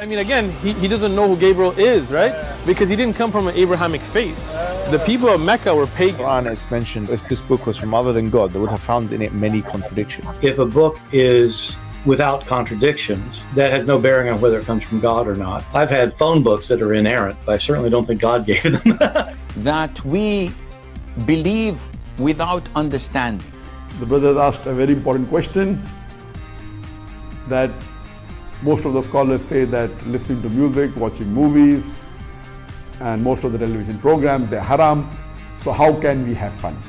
I mean, again, he doesn't know who Gabriel is, right? Because he didn't come from an Abrahamic faith. The people of Mecca were pagan. Quran is mentioned, if this book was from other than God, they would have found in it many contradictions. If a book is without contradictions, that has no bearing on whether it comes from God or not. I've had phone books that are inerrant, but I certainly don't think God gave them. That we believe without understanding. The brother asked a very important question, that most of the scholars say that listening to music, watching movies, and most of the television programs, they're haram. So how can we have fun?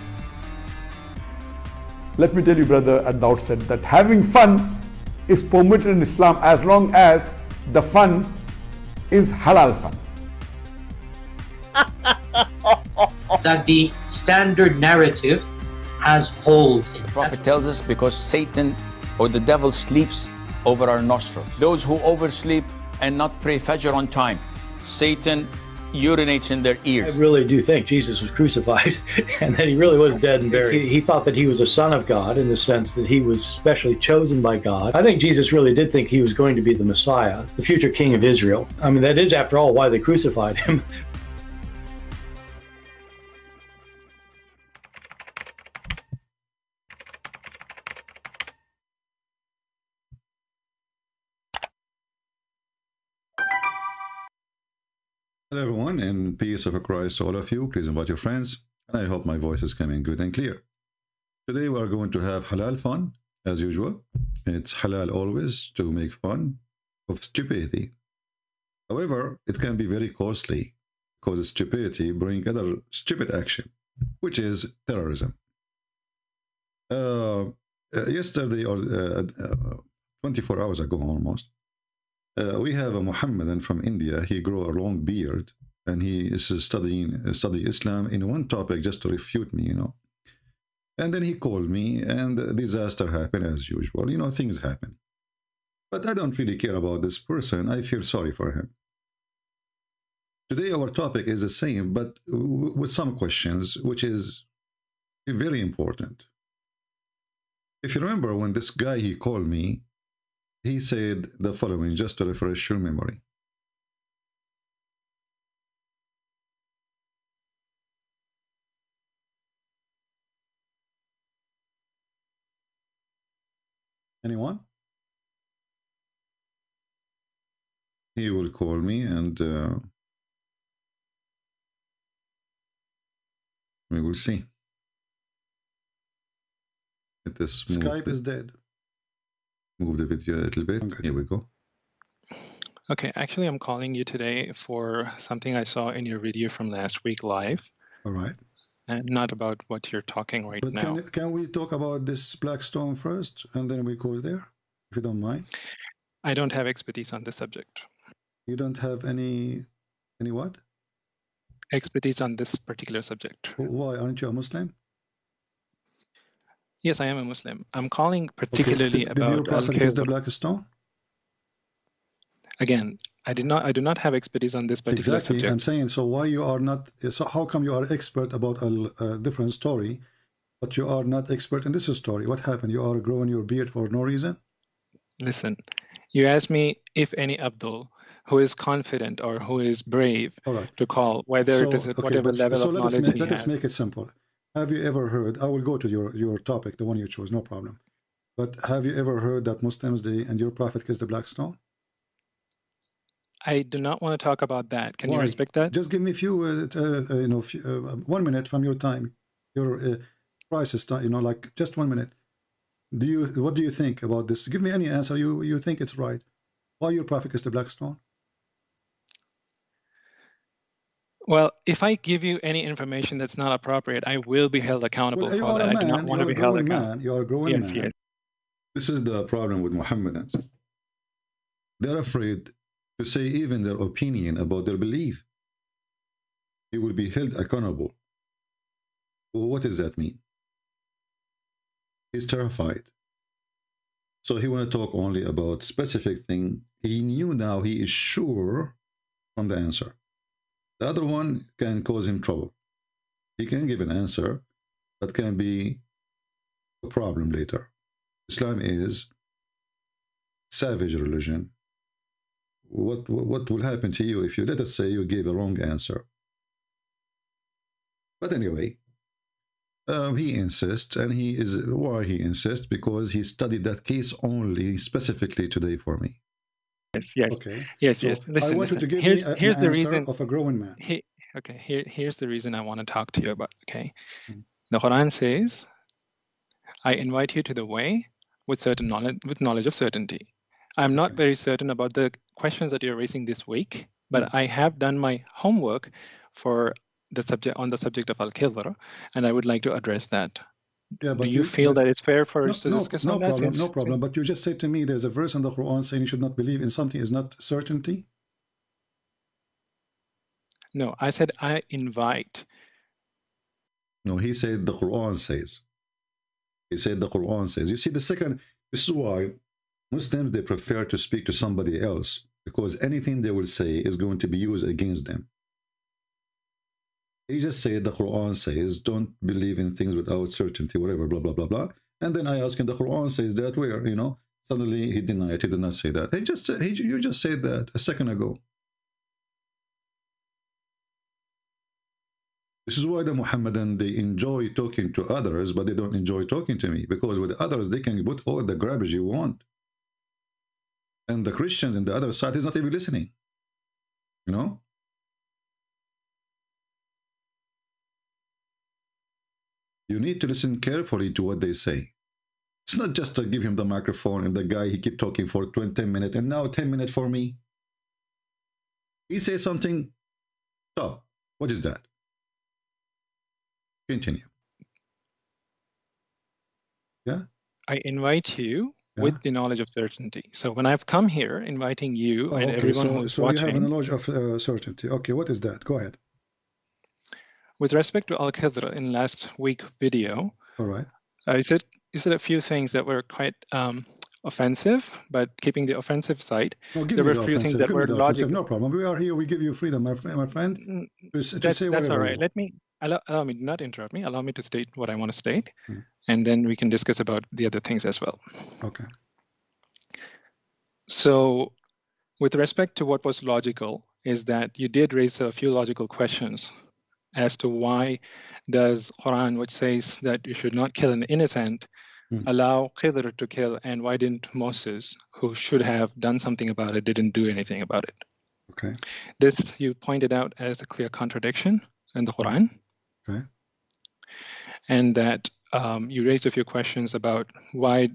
Let me tell you, brother, at the outset, that having fun is permitted in Islam as long as the fun is halal fun. That the standard narrative has holes in it. The Prophet tells us because Satan or the devil sleeps over our nostrils. Those who oversleep and not pray Fajr on time, Satan urinates in their ears. I really do think Jesus was crucified and that he really was dead and buried. He thought that he was a son of God in the sense that he was specially chosen by God. I think Jesus really did think he was going to be the Messiah, the future king of Israel. I mean, that is, after all, why they crucified him. Hello everyone, and peace of Christ to all of you. Please invite your friends, and I hope my voice is coming good and clear. Today we are going to have halal fun, as usual. It's halal always to make fun of stupidity. However, it can be very costly, because stupidity brings other stupid action, which is terrorism. Yesterday, or 24 hours ago almost, we have a Muhammadan from India. He grew a long beard, and he is studying Islam in one topic just to refute me, And then he called me, and a disaster happened as usual. Things happen. But I don't really care about this person. I feel sorry for him. Today our topic is the same, but with some questions, which is very important. If you remember, when this guy, he called me, he said the following, just to refresh your memory. Anyone? He will call me, and we will see. Skype is dead. Move the video a little bit. Here we go. Okay, actually, I'm calling you today for something I saw in your video from last week live. All right. And not about what you're talking right now. Can we talk about this black stone first, and then we go there, if you don't mind? I don't have expertise on this subject. You don't have any what? Expertise on this particular subject. Why? Aren't you a Muslim? Yes, I am a Muslim. I'm calling particularly about... Did your prophet use the black stone? Again, I do not have expertise on this particular subject. I'm saying, so why you are not... So how come you are expert about a different story, but you are not expert in this story? What happened? You are growing your beard for no reason? Listen, you asked me if any Abdul who is confident or who is brave to call, whether it is at whatever level of knowledge he has. Let us make it simple. Have you ever heard, I will go to your topic, the one you chose, no problem. But have you ever heard that Muslims, and your prophet kissed the black stone? I do not want to talk about that. Can you respect that? Just give me a few, 1 minute from your time, your prices, like just 1 minute. What do you think about this? Give me any answer. You think it's right. Why your prophet kissed the black stone? Well, if I give you any information that's not appropriate, I will be held accountable for that. I do not want to be held accountable. You are a growing man. Yes. This is the problem with Mohammedans. They're afraid to say even their opinion about their belief. He will be held accountable. Well, what does that mean? He's terrified. So he want to talk only about specific thing. He knew now, he is sure from the answer. The other one can cause him trouble. He can give an answer, but can be a problem later. Islam is savage religion what will happen to you if you, let us say, you gave a wrong answer. But anyway, he insists, and why he insists? Because he studied that case only specifically today for me. Yes. Okay. Yes. So yes. Listen. I want you to give here's me an the answer reason of a growing man. Here's the reason I want to talk to you about. Okay. The Quran says, "I invite you to the way with certain knowledge, with knowledge of certainty." I'm not very certain about the questions that you're raising this week, but I have done my homework for the subject of Al-Khidr, and I would like to address that. Yeah, but do you feel that it's fair for us to discuss on that? No problem. But you just said to me there's a verse in the Quran saying you should not believe in something is not certainty. No, I said I invite. No, he said the Quran says. He said the Quran says. You see, this is why Muslims, they prefer to speak to somebody else, because anything they will say is going to be used against them. He just said the Quran says, don't believe in things without certainty, whatever, blah, blah, blah, blah. And then I asked him, the Quran says that where, you know, suddenly he denied, he did not say that. You just said that a second ago. This is why the Muhammadan, they enjoy talking to others, but they don't enjoy talking to me, because with others, they can put all the garbage you want. And the Christians on the other side is not even listening, you know? You need to listen carefully to what they say. It's not just to give him the microphone and the guy, he keep talking for 10 minutes and now 10 minutes for me. He says something, stop. What is that? Continue. Yeah? I invite you with the knowledge of certainty. So when I've come here inviting you and everyone who's watching... So you have a knowledge of certainty. Okay, what is that? Go ahead. With respect to Al-Khidr in last week video, all right, you said a few things that were quite offensive, but keeping the offensive side, there were a few things that were logical. No problem. We are here. We give you freedom, my friend. That's all right. Let me allow me, not interrupt me. Allow me to state what I want to state, and then we can discuss about the other things as well. Okay. So, with respect to what was logical, is that you did raise a few logical questions as to why does Quran, which says that you should not kill an innocent, allow Khidr to kill, and why didn't Moses, who should have done something about it, didn't do anything about it? Okay. This you pointed out as a clear contradiction in the Quran. Okay. And that you raised a few questions about why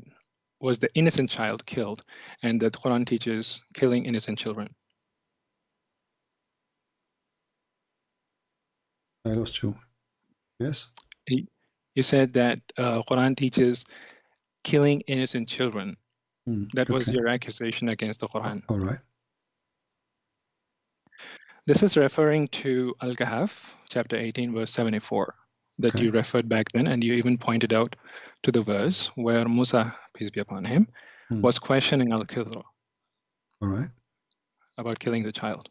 was the innocent child killed, and that Quran teaches killing innocent children. I lost you. Yes? You said that Quran teaches killing innocent children. That was your accusation against the Quran. All right. This is referring to Al-Kahf, chapter 18, verse 74, that you referred back then, and you even pointed out to the verse where Musa, peace be upon him, was questioning Al-Khidr. All right. About killing the child.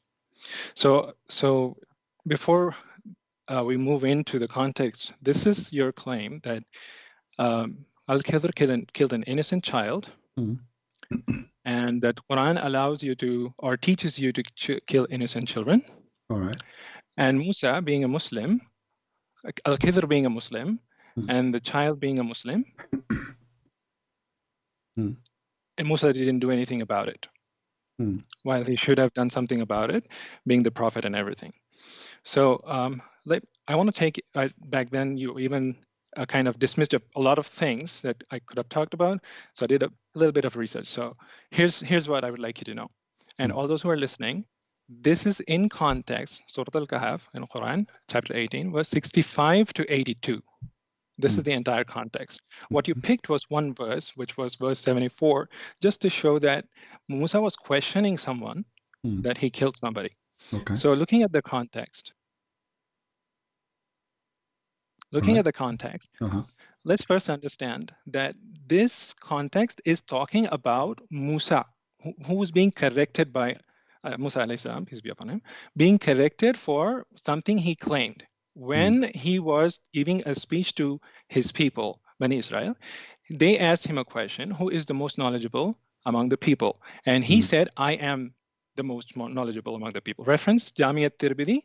So before we move into the context, this is your claim that Al-Khidr killed an innocent child, and that Quran allows you to, or teaches you to kill innocent children. All right. And Musa being a Muslim, Al-Khidr being a Muslim, and the child being a Muslim, and Musa didn't do anything about it, while he should have done something about it, being the prophet and everything. So I want to take back then you even kind of dismissed a lot of things that I could have talked about. So I did a little bit of research. So here's what I would like you to know. And all those who are listening, this is in context, Surah Al-Kahf in Quran, chapter 18, verse 65 to 82. This is the entire context. What you picked was one verse, which was verse 74, just to show that Musa was questioning someone, that he killed somebody. Okay. So looking at the context, let's first understand that this context is talking about Musa, who was being corrected by Musa alayhi salam, peace be upon him, being corrected for something he claimed. When he was giving a speech to his people, Bani Israel, they asked him a question, who is the most knowledgeable among the people? And he said, I am the most knowledgeable among the people. Reference Jami at-Tirmidhi,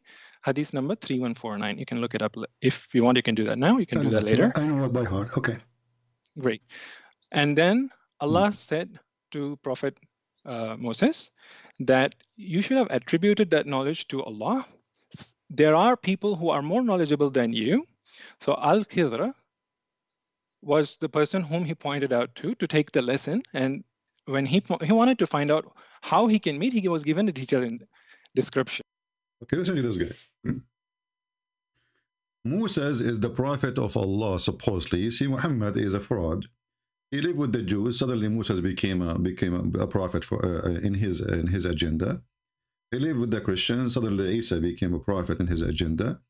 hadith number 3149. You can look it up if you want. You can do that now. You can do that later. I know it by heart. Okay. Great. And then Allah said to Prophet Moses that you should have attributed that knowledge to Allah. There are people who are more knowledgeable than you. So Al-Khidr was the person whom he pointed out to take the lesson. And when he wanted to find out how he can meet, he was given a detailed description. Okay, listen to this, guys. Moses is the prophet of Allah, supposedly. You see, Muhammad is a fraud. He lived with the Jews. Suddenly, Moses became a prophet in his agenda. He lived with the Christians. Suddenly, Isa became a prophet in his agenda.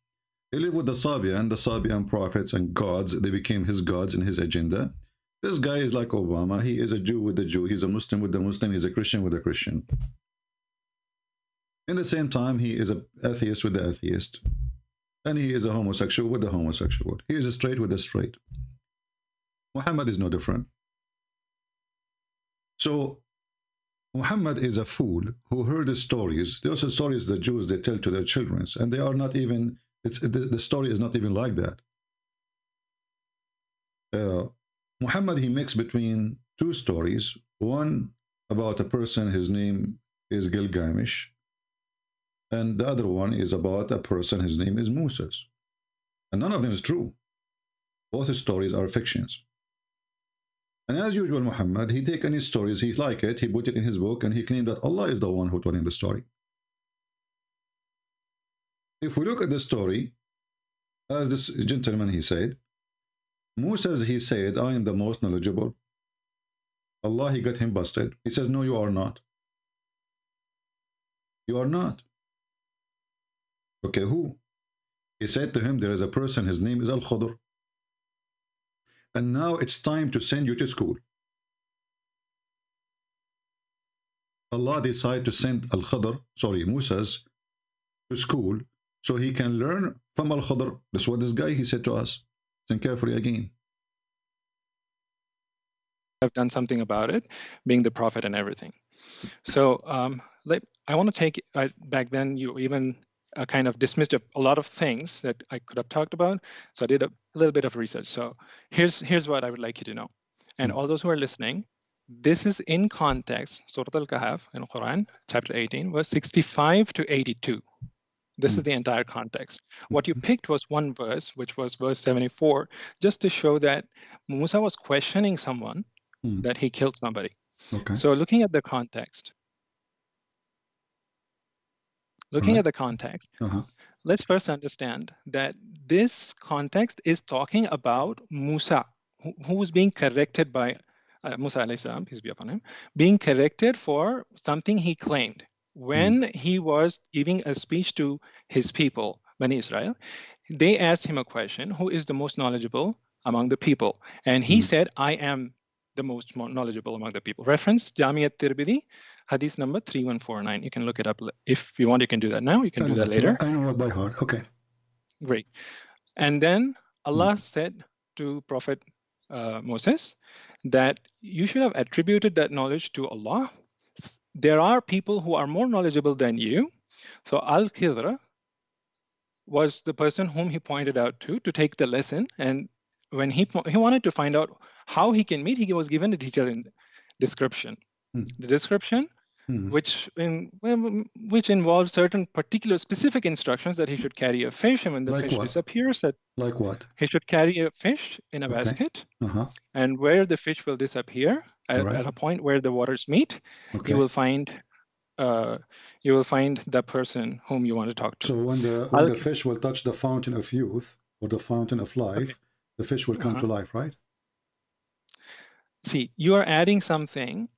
He lived with the Sabian prophets and gods. They became his gods in his agenda. This guy is like Obama. He is a Jew with the Jew. He's a Muslim with the Muslim. He's a Christian with a Christian. In the same time, he is an atheist with the atheist. And he is a homosexual with the homosexual. He is a straight with the straight. Muhammad is no different. So, Muhammad is a fool who heard the stories. Those are stories the Jews, they tell to their children. And they are not even, the story is not even like that. Muhammad, he mixed between two stories. One about a person, his name is Gilgamesh. And the other one is about a person, his name is Moses. And none of them is true. Both stories are fictions. And as usual, Muhammad, he take any stories, he like it, he put it in his book, and he claimed that Allah is the one who told him the story. If we look at the story, as this gentleman, he said, Moses, he said, I am the most knowledgeable. Allah, he got him busted. He says, no, you are not. You are not. Okay, who? He said to him, there is a person, his name is Al-Khidr. And now it's time to send you to school. Allah decided to send Al-Khidr, sorry, Moses, to school so he can learn from Al-Khidr. That's what this guy, he said to us. Listen carefully again. I've done something about it, being the prophet and everything. So I want to take, back then you even kind of dismissed a lot of things that I could have talked about. So I did a little bit of research. So here's what I would like you to know. And all those who are listening, this is in context, Surah Al-Kahf in Quran, chapter 18, verse 65 to 82. This is the entire context. What you picked was one verse, which was verse 74, just to show that Musa was questioning someone, that he killed somebody. Okay. So looking at the context, let's first understand that this context is talking about Musa, who was being corrected by Musa alayhi salam, peace be upon him, being corrected for something he claimed. When he was giving a speech to his people, Bani Israel, they asked him a question, who is the most knowledgeable among the people? And he said, I am the most knowledgeable among the people. Reference Jami at-Tirmidhi, hadith number 3149. You can look it up if you want. You can do that now. You can do that later. I know it by heart. Okay. Great. And then Allah said to Prophet Moses that you should have attributed that knowledge to Allah. There are people who are more knowledgeable than you. So Al-Khidr was the person whom he pointed out to take the lesson. And when he wanted to find out how he can meet, he was given a detailed description. The description, which involves certain particular specific instructions that he should carry a fish, and when the fish disappears, that like what? He should carry a fish in a basket, and where the fish will disappear at a point where the waters meet, you will find the person whom you want to talk to. So when the fish will touch the fountain of youth or the fountain of life, the fish will come to life, right? See, you are adding something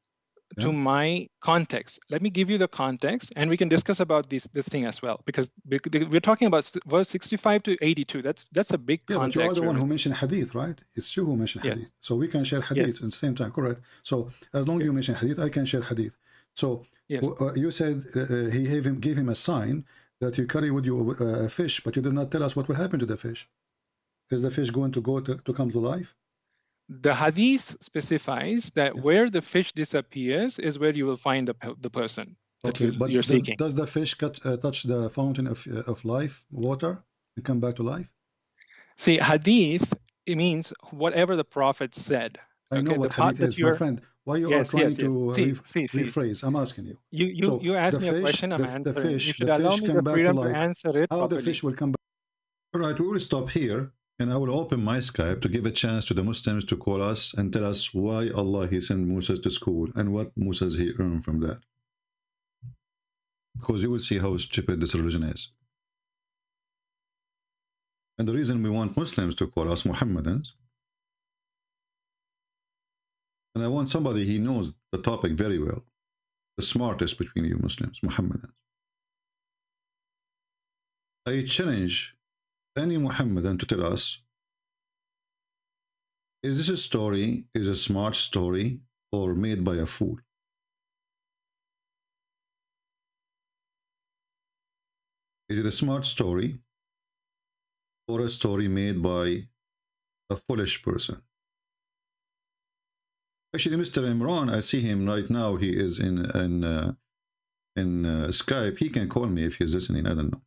to my context. Let me give you the context, and we can discuss about this thing as well, because we're talking about verse 65 to 82. That's a big context. But you are the one who mentioned hadith, right? It's you who mentioned hadith. So we can share hadith at the same time, correct? So as long as you mention hadith, I can share hadith. So you said he gave him a sign that you carry with you a fish, but you did not tell us what will happen to the fish. Is the fish going to come to life? The hadith specifies that where the fish disappears is where you will find the person. that but you're seeking. Does the fish touch the fountain of life, water, and come back to life? See, hadith, it means whatever the Prophet said. I know what hadith is, my friend. Why you are trying to rephrase? I'm asking you. You asked me a question, I'm answering. The fish, you should allow me the freedom to answer it How properly. the fish will come back? All right, we will stop here, and I will open my Skype to give a chance to the Muslims to call us and tell us why Allah He sent Musa to school and what Musa he earned from that. Because you will see how stupid this religion is. And the reason we want Muslims to call us Muhammadans, and I want somebody he knows the topic very well, the smartest between you Muslims, Muhammadans. I challenge any Muhammadan to tell us, is this a story, is a smart story, or made by a fool? Is it a smart story, or a story made by a foolish person? Actually, Mr. Imran, I see him right now. He is in Skype. He can call me if he's listening. I don't know.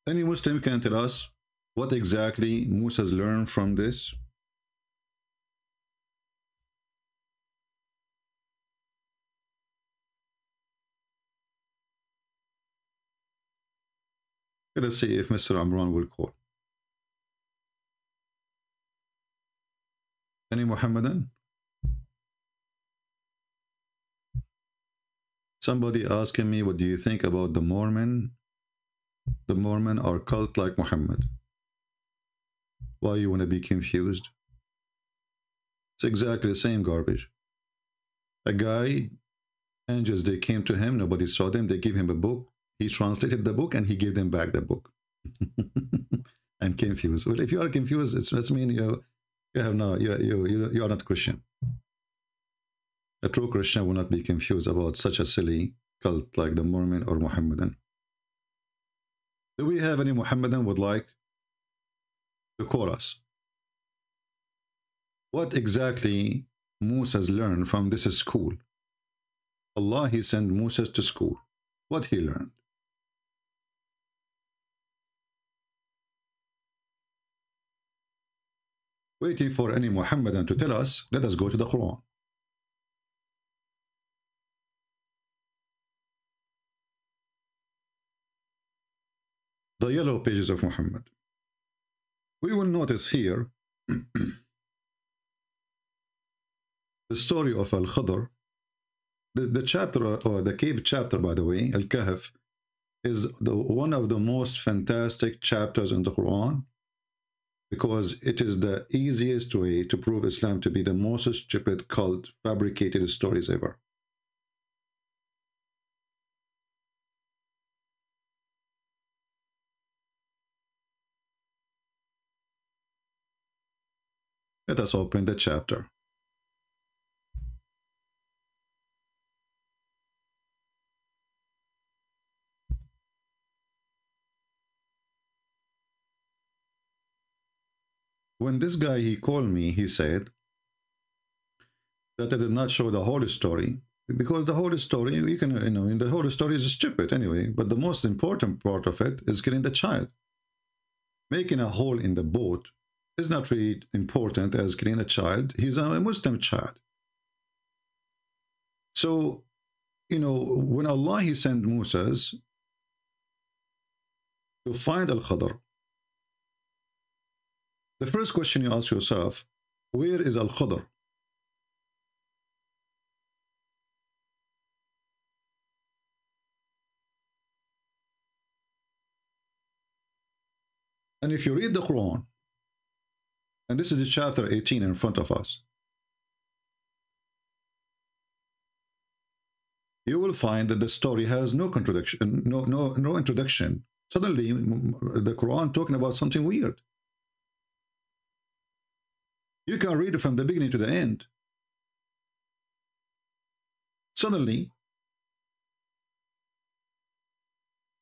Any Muslim can tell us what exactly Musa's learned from this? Let us see if Mr. Imran will call. Any Muhammadan? Somebody asking me, what do you think about the Mormon? The Mormon are cult like Muhammad. Why you want to be confused? It's exactly the same garbage. A guy, angels, they came to him, nobody saw them, they gave him a book. He translated the book and he gave them back the book. I'm confused. Well, if you are confused, it means you are not Christian. A true Christian will not be confused about such a silly cult like the Mormon or Muhammadan. Do we have any Muhammadan would like to call us? What exactly Musa's learned from this school? Allah, He sent Musa to school. What he learned? Waiting for any Muhammadan to tell us, let us go to the Quran. The yellow pages of Muhammad. We will notice here the story of Al-Khadr. The chapter, or the cave chapter, by the way, Al-Kahf, is one of the most fantastic chapters in the Quran, because it is the easiest way to prove Islam to be the most stupid cult fabricated stories ever. Let us open the chapter. When this guy, he called me, he said that I did not show the whole story, because the whole story, you can, the whole story is stupid anyway, but the most important part of it is killing the child. Making a hole in the boat is not really important as killing a child. He's a Muslim child. So, when Allah, He sent Musa's to find Al-Khadr, the first question you ask yourself, where is Al-Khadr? And if you read the Quran, and this is the chapter 18 in front of us, you will find that the story has no contradiction, no introduction. Suddenly, the Quran talking about something weird. You can read it from the beginning to the end. Suddenly,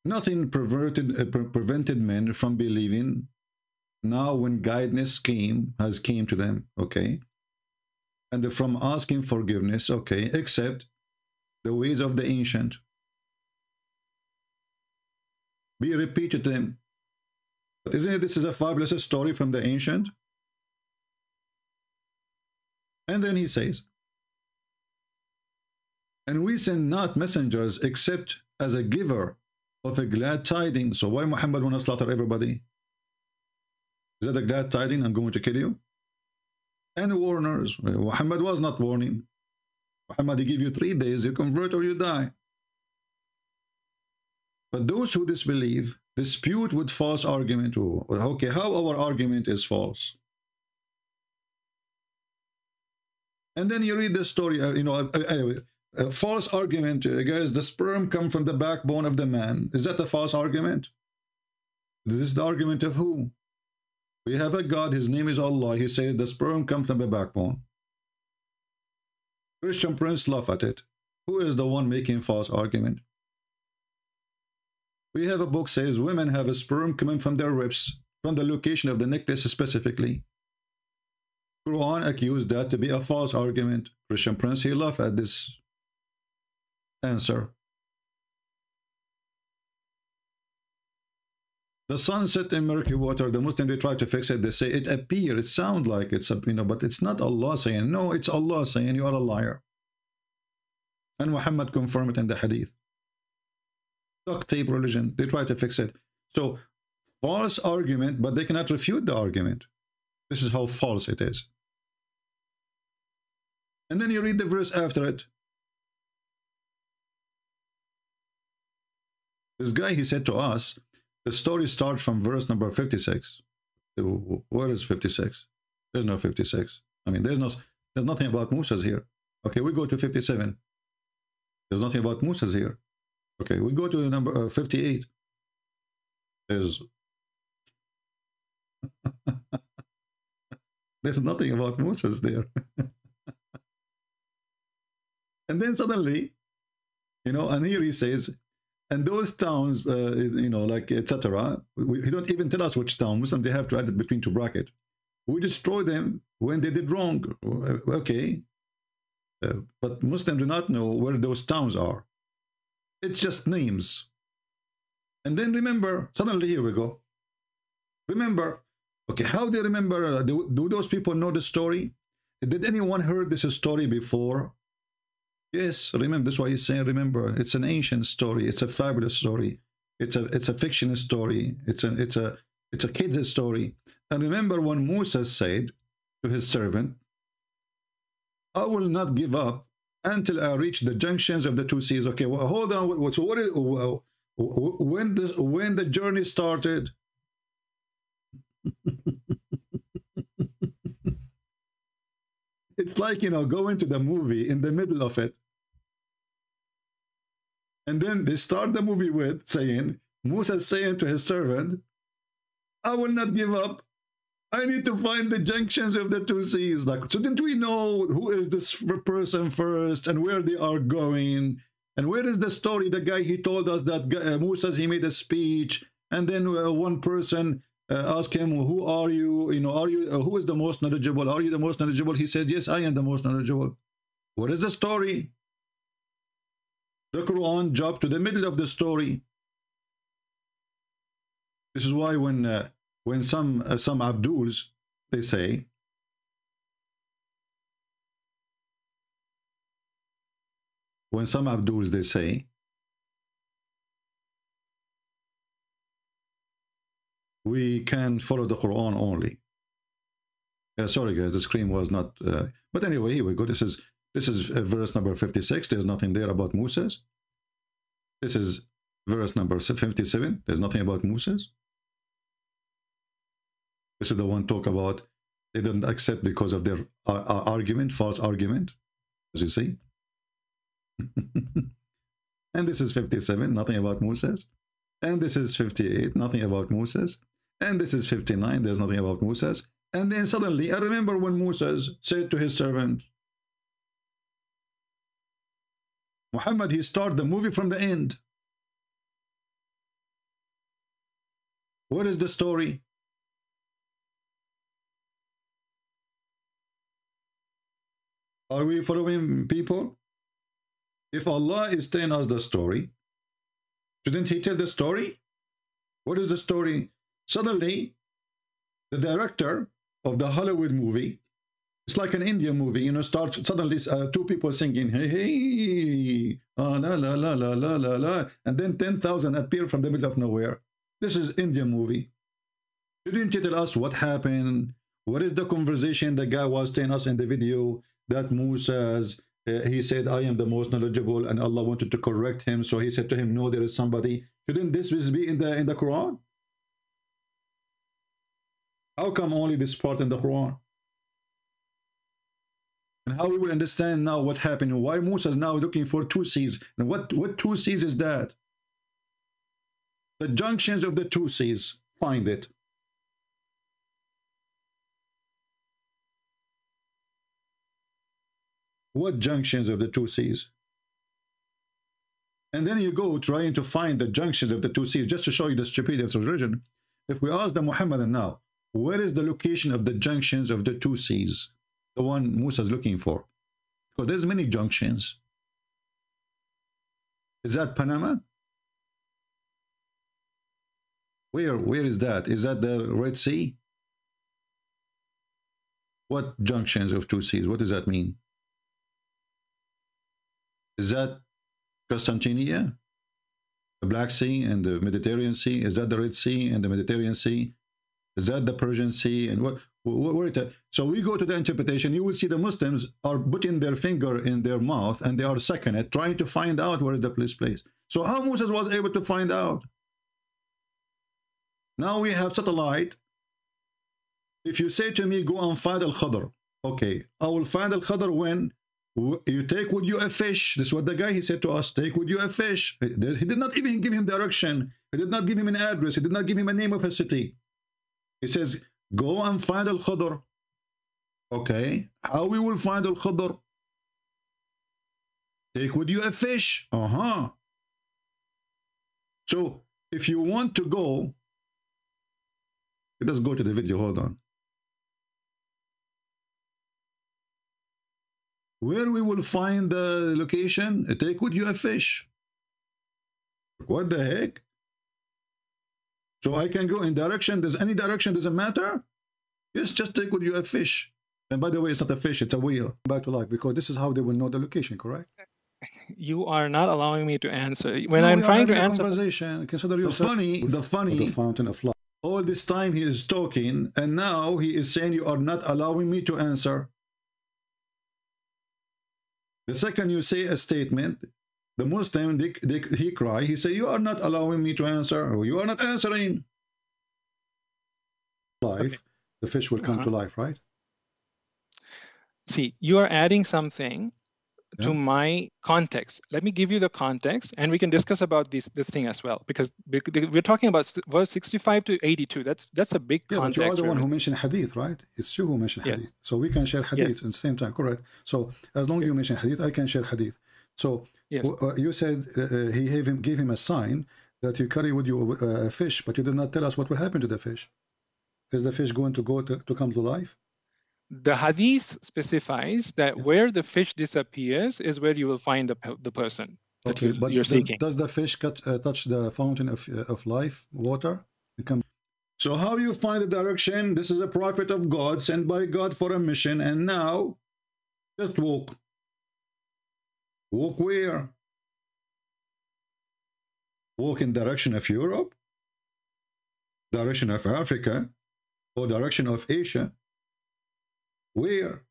nothing prevented men from believing Now when guidance came to them, okay, and from asking forgiveness, okay, accept the ways of the ancient. Be repeated to them. But isn't it, this is a fabulous story from the ancient? And then he says, and we send not messengers except as a giver of a glad tidings. So why Muhammad want to slaughter everybody? Is that a glad tidings? I'm going to kill you? And warners. Muhammad was not warning. Muhammad, he give you 3 days, you convert or you die. But those who disbelieve dispute with false argument. Okay, how our argument is false? And then you read the story, you know, a false argument, guys, the sperm come from the backbone of the man. Is that a false argument? This is the argument of who? We have a God, his name is Allah. He says the sperm comes from the backbone. Christian Prince laugh at it. Who is the one making false argument? We have a book says women have a sperm coming from their ribs, from the location of the necklace specifically. Quran accused that to be a false argument. Christian Prince, he laughed at this answer. The sunset in murky water, the Muslims, they try to fix it. They say it appears, it sounds like it's a, you know, but it's not Allah saying. No, it's Allah saying you are a liar. And Muhammad confirmed it in the hadith. Duct tape religion, they try to fix it. So false argument, but they cannot refute the argument. This is how false it is. And then you read the verse after it. This guy, he said to us, the story starts from verse number 56. Where is 56? There's no 56. I mean, there's nothing about Moses here. Okay, we go to 57. There's nothing about Moses here. Okay, we go to the number 58. There's there's nothing about Moses there. And then suddenly, you know, and here he says, and those towns, you know, like etc. He don't even tell us which town. Muslims, they have to add it between two brackets. We destroy them when they did wrong. Okay, but Muslims do not know where those towns are. It's just names. And then remember, suddenly here we go. Remember, okay, how they remember? Do those people know the story? Did anyone heard this story before? Yes, remember, that's why he's saying, remember, it's an ancient story, it's a fabulous story, it's a fiction story, it's a kid's story. And remember when Moses said to his servant, I will not give up until I reach the junctions of the two seas. Okay, well, hold on. So what is, when the journey started? It's like, you know, going to the movie in the middle of it. And then they start the movie with saying, Musa saying to his servant, I will not give up. I need to find the junctions of the two seas. Like, so didn't we know who is this person first and where they are going? And where is the story? The guy, he told us that Musa, he made a speech. And then one person ask him, who are you? You know, are you who is the most knowledgeable? Are you the most knowledgeable? He said, yes, I am the most knowledgeable. What is the story? The Quran jumped to the middle of the story. This is why when some Abduls, they say, when some Abduls, they say, we can follow the Quran only. Sorry guys, the screen was not but anyway, here we go. This is verse number 56. There's nothing there about Moses. This is verse number 57. There's nothing about Moses. This is the one talk about they didn't accept because of their argument, false argument, as you see. And this is 57, nothing about Moses. And this is 58, nothing about Moses. And this is 59, there's nothing about Moses. And then suddenly, I remember when Moses said to his servant, Muhammad, he started the movie from the end. What is the story? Are we following, people? If Allah is telling us the story, shouldn't he tell the story? What is the story? Suddenly, the director of the Hollywood movie, it's like an Indian movie, you know, starts suddenly two people singing, hey, hey, la, la, la, la, la, la, la, and then 10,000 appear from the middle of nowhere. This is Indian movie. Shouldn't you tell us what happened? What is the conversation the guy was telling us in the video that Moses, he said, I am the most knowledgeable, and Allah wanted to correct him, so he said to him, no, there is somebody. Shouldn't this be in the Quran? How come only this part in the Quran? And how we will understand now what happened, why Musa is now looking for two seas, and what two seas is that? The junctions of the two seas, find it. What junctions of the two seas? And then you go trying to find the junctions of the two seas, just to show you the stupidity of the religion. If we ask the Muhammadan now, where is the location of the junctions of the two seas? The one Musa is looking for. Because there's many junctions. Is that Panama? Where is that? Is that the Red Sea? What junctions of two seas? What does that mean? Is that Constantinia? The Black Sea and the Mediterranean Sea? Is that the Red Sea and the Mediterranean Sea? Is that the Persian Sea? And so we go to the interpretation. You will see the Muslims are putting their finger in their mouth and they are sucking it, trying to find out where is the place. So how Moses was able to find out? Now we have satellite. If you say to me, go and find Al-Khadr. Okay, I will find Al-Khadr when you take with you a fish. This is what the guy, he said to us, take with you a fish. He did not even give him direction. He did not give him an address. He did not give him a name of a city. He says, go and find Al-Khadr. Okay, how we will find Al-Khadr? Take with you a fish. So if you want to go, let's go to the video, hold on. Where we will find the location? Take with you a fish. What the heck? So I can go in direction. Does any direction doesn't matter? Yes, just take with you a fish. And by the way, it's not a fish, it's a whale. Back to life, because this is how they will know the location, correct? You are not allowing me to answer. When I'm trying to answer conversation, consider yourself the funny the fountain of life. All this time he is talking, and now he is saying you are not allowing me to answer. The second you say a statement, the Muslim, he cry, he say, you are not allowing me to answer, or you are not answering. Life, okay. The fish will come to life, right? See, you are adding something to my context. Let me give you the context, and we can discuss about this thing as well, because we're talking about verse 65 to 82. That's a big context. But you are the one who mentioned hadith, right? It's you who mentioned hadith. So we can share hadith at the same time, correct? So as long as you mention hadith, I can share hadith. So you said he gave him a sign that you carry with you a fish, but you did not tell us what will happen to the fish. Is the fish going to come to life? The hadith specifies that where the fish disappears is where you will find the person that you're seeking. Does the fish touch the fountain of life, water? So how you find the direction? This is a prophet of God, sent by God for a mission, and now just walk. Walk where? Walk in direction of Europe, direction of Africa, or direction of Asia. Where?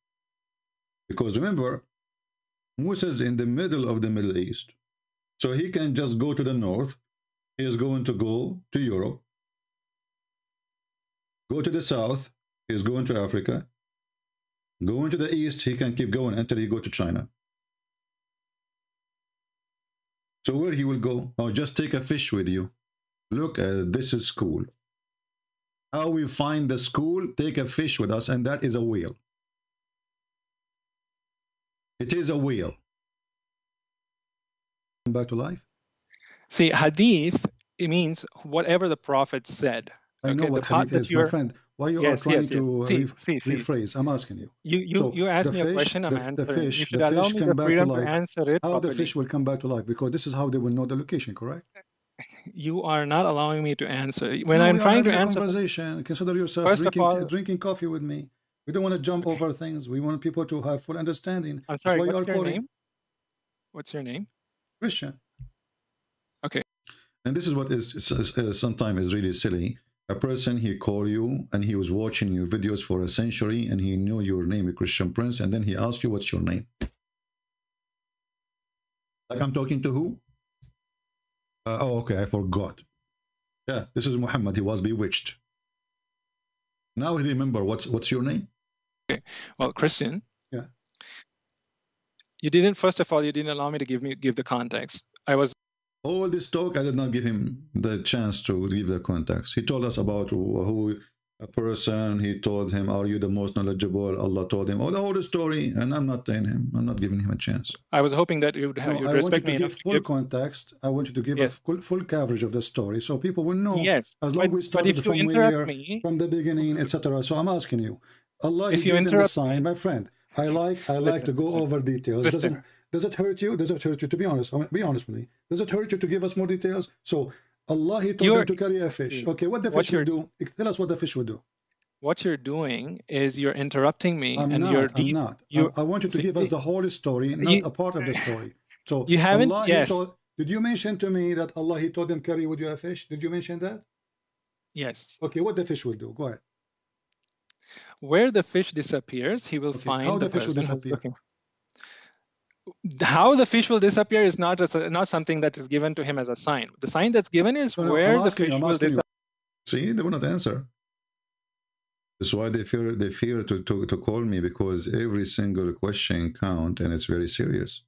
Because remember, Musa is in the middle of the Middle East. So he can just go to the north. He is going to go to Europe. Go to the south. He is going to Africa. Going to the east, he can keep going until he go to China. So where he will go? Oh, just take a fish with you. Look, this is school. How we find the school? Take a fish with us, and that is a whale. It is a whale. Back to life. See, hadith, it means whatever the prophet said. I know what hadith is, my friend. Why you are trying to rephrase? I'm asking you. You asked me a question, I'm answering. The fish come back to life. How the fish will come back to life? Because this is how they will know the location, correct? You are not allowing me to answer. When I'm trying to answer conversation, consider yourself drinking coffee with me. We don't want to jump over things. We want people to have full understanding. I'm sorry, what's your name? What's your name? Christian. Okay. And this is what is sometimes is really silly. A person, he called you and he was watching your videos for a century and he knew your name, Christian Prince, and then he asked you, what's your name? Like, I'm talking to who? Oh, okay, I forgot. Yeah, this is Muhammad. He was bewitched. Now he remember what's your name? Okay. Well, Christian. Yeah. You didn't. First of all, you didn't allow me to give the context. I was. All this talk, I did not give him the chance to give the context. He told us about who a person. He told him, "Are you the most knowledgeable?" Allah told him, "Oh, the whole story," and I'm not telling him. I'm not giving him a chance. I was hoping that you'd respect me enough to give full context. I want you to give us full coverage of the story, so people will know. Yes, as long as we started from the beginning, etc. So I'm asking you, Allah, if you interrupt the sign, my friend. I like to go over details. Does it hurt you? Does it hurt you? To be honest, be honest with me. Does it hurt you to give us more details? So Allah, he told them to carry a fish. Okay, what the fish will do? Tell us what the fish will do. What you're doing is you're interrupting me. I'm not. I want you to give us the whole story, not a part of the story. So you haven't. Allah, yes. Did you mention to me that Allah, he told them carry with you a fish? Did you mention that? Yes. Okay, what the fish will do? Go ahead. Where the fish disappears, he will find how the fish will disappear. How the fish will disappear is not something that is given to him as a sign. The sign that's given is where the fish will disappear. See, they will not answer. That's why they fear to call me, because every single question counts and it's very serious.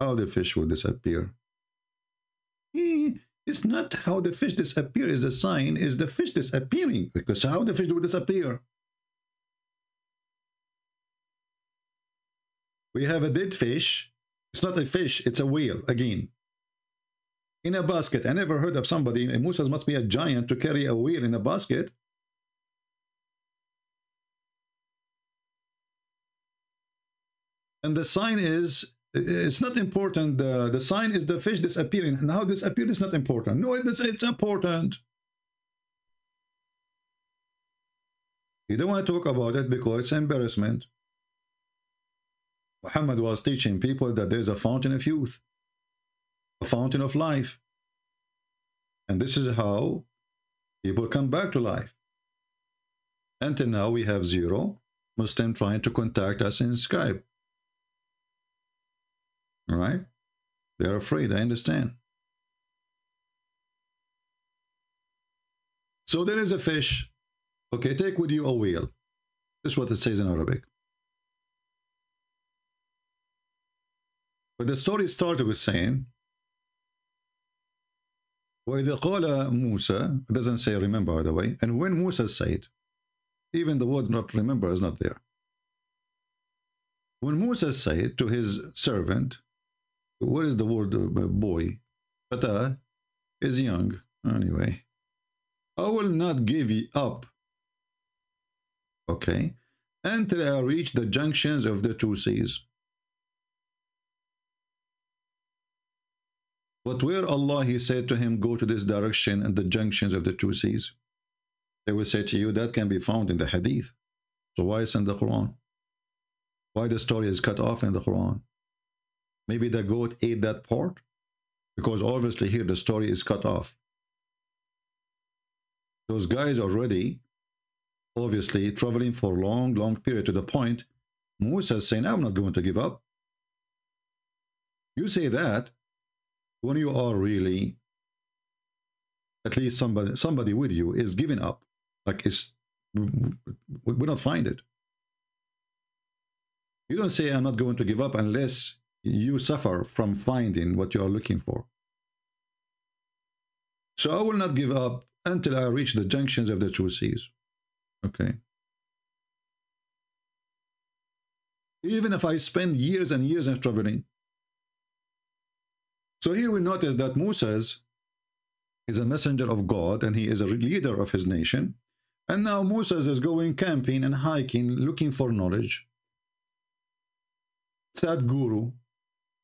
How the fish will disappear? It's not how the fish disappear is the sign, is the fish disappearing, because how the fish will disappear? We have a dead fish. It's not a fish, it's a whale, again. In a basket. I never heard of somebody, Musa must be a giant to carry a whale in a basket. And the sign is, it's not important. The sign is the fish disappearing. And how disappeared is not important. No, it's important. You don't want to talk about it because it's embarrassment. Muhammad was teaching people that there's a fountain of youth, a fountain of life. And this is how people come back to life. Until now, we have 0 Muslim trying to contact us in Skype. All right? They're afraid, I understand. So there is a fish. Okay, take with you a whale. This is what it says in Arabic. But the story started with saying, وَإِذَا قَالَ Musa, it doesn't say remember, by the way, and when Musa said, even the word not remember is not there. When Musa said to his servant, what is the word boy? Fatah is young, anyway. I will not give you up, okay, until I reach the junctions of the 2 seas. But where Allah, he said to him, go to this direction and the junctions of the 2 seas. They will say to you, that can be found in the hadith. So why is in the Quran? Why the story is cut off in the Quran? Maybe the goat ate that part? Because obviously here the story is cut off. Those guys already, obviously, traveling for a long period, to the point, Musa is saying, I'm not going to give up. You say that when you are really, at least somebody with you is giving up. Like, we don't find it. You don't say, I'm not going to give up unless you suffer from finding what you are looking for. So I will not give up until I reach the junctions of the 2 seas. Okay. Even if I spend years and years in traveling. So here we notice that Musa's He's a messenger of God, and he is a leader of his nation. And now Moses is going camping and hiking, looking for knowledge. Sad guru,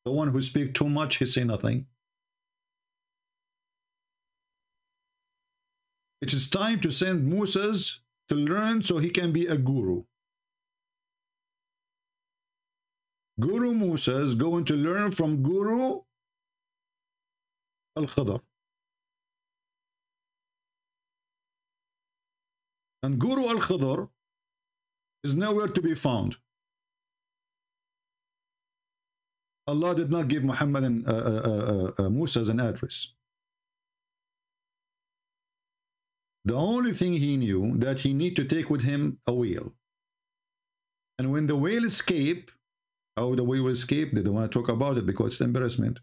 the one who speaks too much, he say nothing. It is time to send Moses to learn so he can be a guru. Guru Musa is going to learn from Guru Al-Khadr. And Guru Al-Khadr is nowhere to be found. Allah did not give Muhammad and Musa an address. The only thing he knew that he need to take with him a whale. And when the whale escape, how the whale will escape, they don't want to talk about it because it's embarrassment.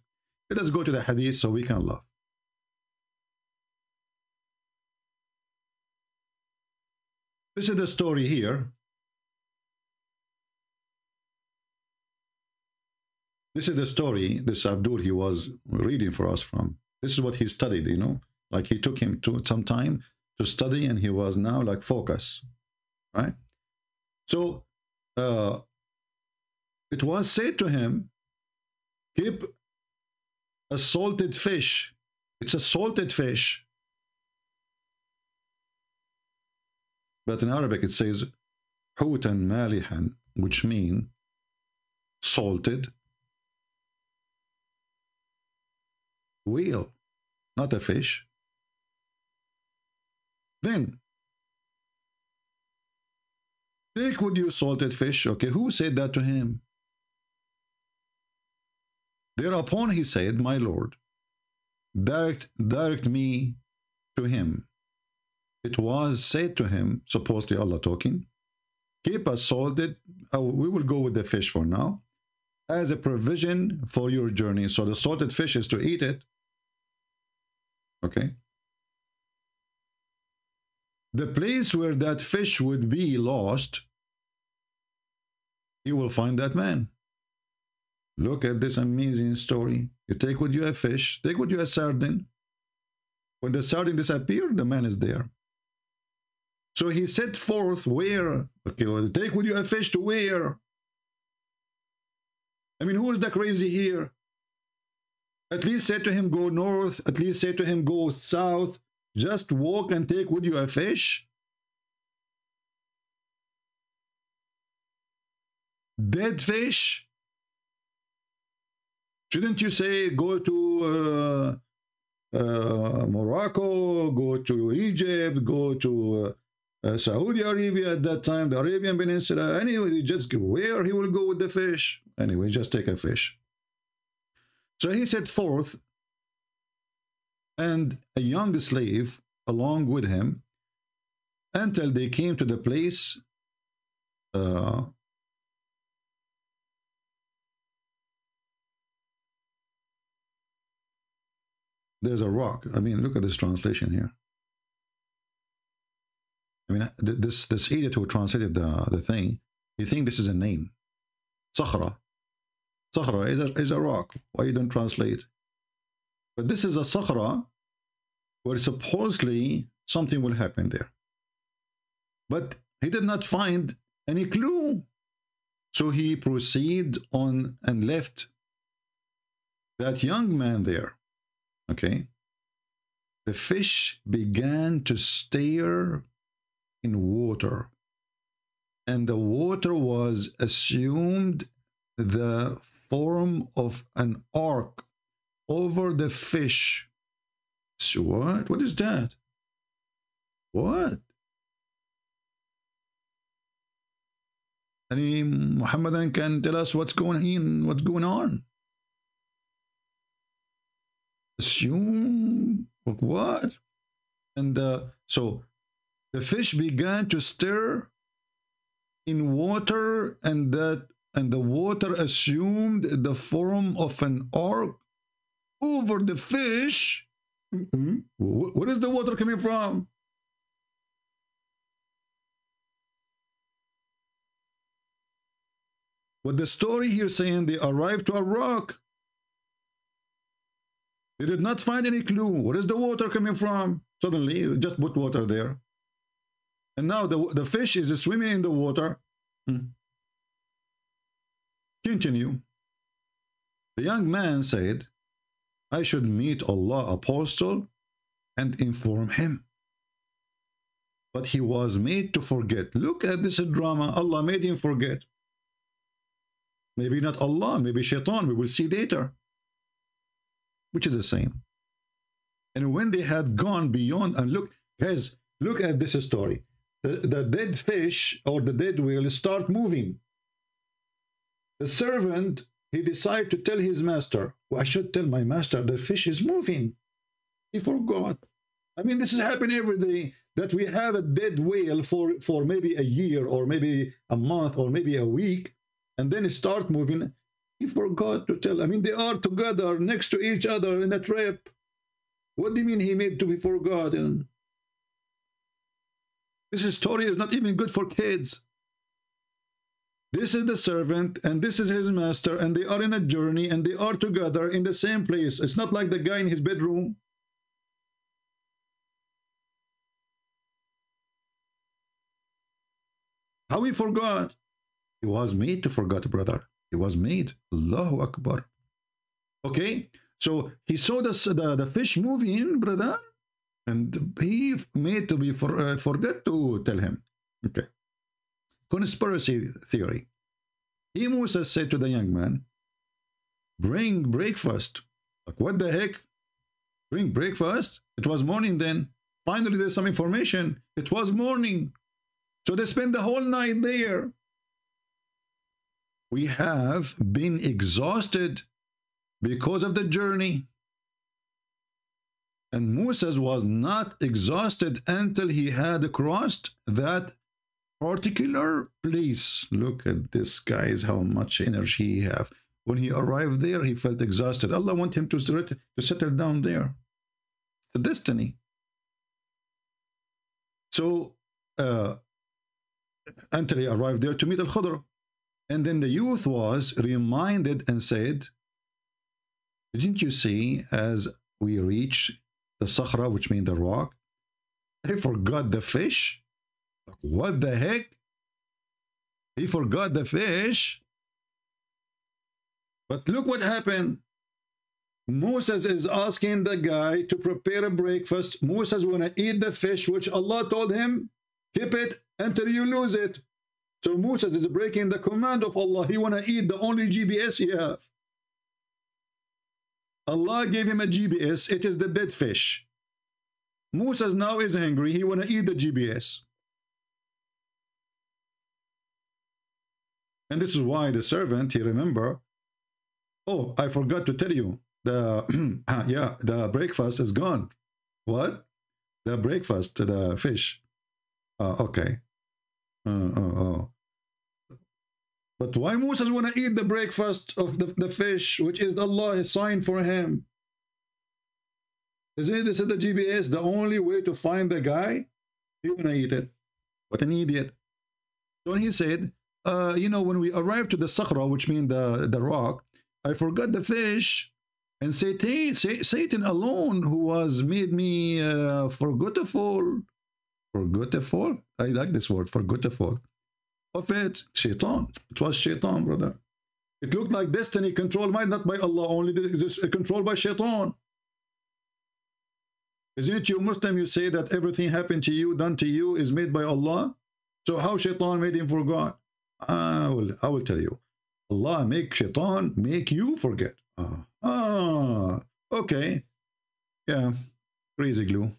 Let us go to the hadith so we can laugh. This is the story here. This is the story this Abdul he was reading for us from. This is what he studied, you know. Like he took him to some time to study, and he was now like focus, right? So it was said to him, keep a salted fish. It's a salted fish. But in Arabic it says hutan malihan, which mean salted whale, not a fish. Then take with you salted fish. Okay, who said that to him? Thereupon he said, my Lord, direct me to him. It was said to him, supposedly Allah talking, keep us salted, we will go with the fish for now, as a provision for your journey. So the salted fish is to eat it. Okay. The place where that fish would be lost, you will find that man. Look at this amazing story. You take with you a fish, take with you a sardine. When the sardine disappeared, the man is there. So he set forth where? Okay, well, take with you a fish to where? I mean, who is the crazy here? At least say to him, go north. At least say to him, go south. Just walk and take with you a fish. Dead fish? Shouldn't you say, go to Morocco, go to Egypt, go to Saudi Arabia at that time, the Arabian Peninsula? Anyway, just where he will go with the fish. Anyway, just take a fish. So he set forth, and a young slave along with him, until they came to the place there's a rock. I mean, look at this translation here. I mean, this idiot who translated the thing, you think this is a name. Sakhra. Sakhra is a rock. Why you don't translate? But this is a Sakhra where supposedly something will happen there. But he did not find any clue. So he proceeded on and left that young man there. Okay. The fish began to stare in water, and the water was assumed the form of an ark over the fish. So what? What is that? What? Any Muhammadan can tell us what's going on? Assume what? And so the fish began to stir in water, and the water assumed the form of an ark over the fish. Where is the water coming from? What the story here saying, they arrived to a rock. They did not find any clue. Where is the water coming from? Suddenly, just put water there. And now the fish is swimming in the water. Continue. The young man said, I should meet Allah apostle and inform him. But he was made to forget. Look at this drama. Allah made him forget. Maybe not Allah, maybe Shaitan. We will see later. Which is the same. And when they had gone beyond, and look, guys, look at this story. The dead fish or the dead whale start moving. The servant, he decided to tell his master, well, I should tell my master the fish is moving. He forgot. I mean, this is happening every day, that we have a dead whale for maybe a year or maybe a month or maybe a week, and then it start moving. He forgot to tell. I mean, they are together next to each other in a trip. What do you mean he made to be forgotten? This story is not even good for kids. This is the servant and this is his master, and they are in a journey and they are together in the same place. It's not like the guy in his bedroom. How he forgot? He was made to forget, brother. He was made. Allahu Akbar. Okay, so he saw the fish moving, brother, and he made to be forget to tell him. Okay. Conspiracy theory. He, Musa, said to the young man, bring breakfast. Like, what the heck? Bring breakfast? It was morning then. Finally, there's some information. It was morning. So they spent the whole night there. We have been exhausted because of the journey. And Moses was not exhausted until he had crossed that particular place. Look at this, guys, how much energy he have. When he arrived there, he felt exhausted. Allah wanted him to settle down there. It's a destiny. So, until he arrived there to meet Al-Khidr. And then the youth was reminded and said, didn't you see as we reach the Sakhra, which means the rock, he forgot the fish? What the heck? He forgot the fish. But look what happened. Moses is asking the guy to prepare a breakfast. Moses want to eat the fish, which Allah told him, keep it until you lose it. So Moses is breaking the command of Allah. He want to eat the only GPS he have. Allah gave him a GPS. It is the dead fish. Moses now is hungry. He want to eat the GPS. And this is why the servant, he remember, oh, I forgot to tell you, the breakfast is gone. What? The breakfast, the fish. Okay. But why Moses want to eat the breakfast of the fish, which is Allah has signed for him? Is it this is the GPS, the only way to find the guy? He want to eat it. What an idiot. So he said, you know, when we arrived to the Sakhra, which means the rock, I forgot the fish, and Satan alone, who was made me forgetful. Forgetful? I like this word, forgetful. Of it, Shaitan. It was Shaitan, brother. It looked like destiny controlled by, not by Allah, only controlled by Shaitan. Isn't it you Muslim, you say that everything happened to you, done to you, is made by Allah? So how Shaitan made him forget? I will tell you. Allah make Shaitan make you forget. Okay. Yeah. Crazy glue.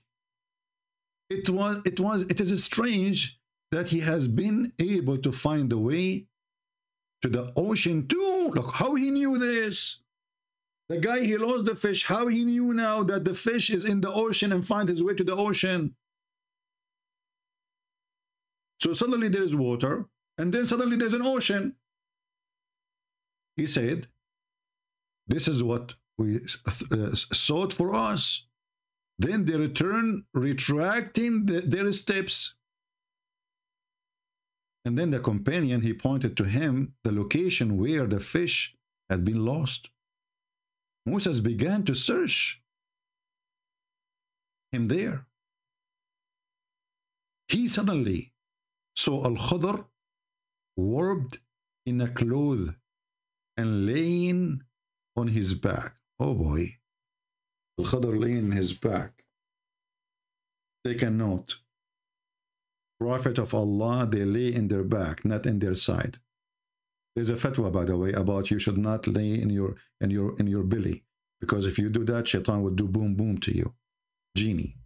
It is strange that he has been able to find the way to the ocean too. Look how he knew this. The guy, he lost the fish. How he knew now that the fish is in the ocean and find his way to the ocean. So suddenly there is water, and then suddenly there's an ocean. He said, this is what we sought for us. Then they return, retracting their steps. And then the companion, he pointed to him the location where the fish had been lost. Moses began to search him there. He suddenly saw Al-Khadr warped in a cloth and laying on his back. Oh boy. Al-Khadr laying on his back. Take a note. Prophet of Allah, they lay in their back, not in their side. There's a fatwa, by the way, about you should not lay in your belly, because if you do that, shaitan will do boom boom to you. Genie.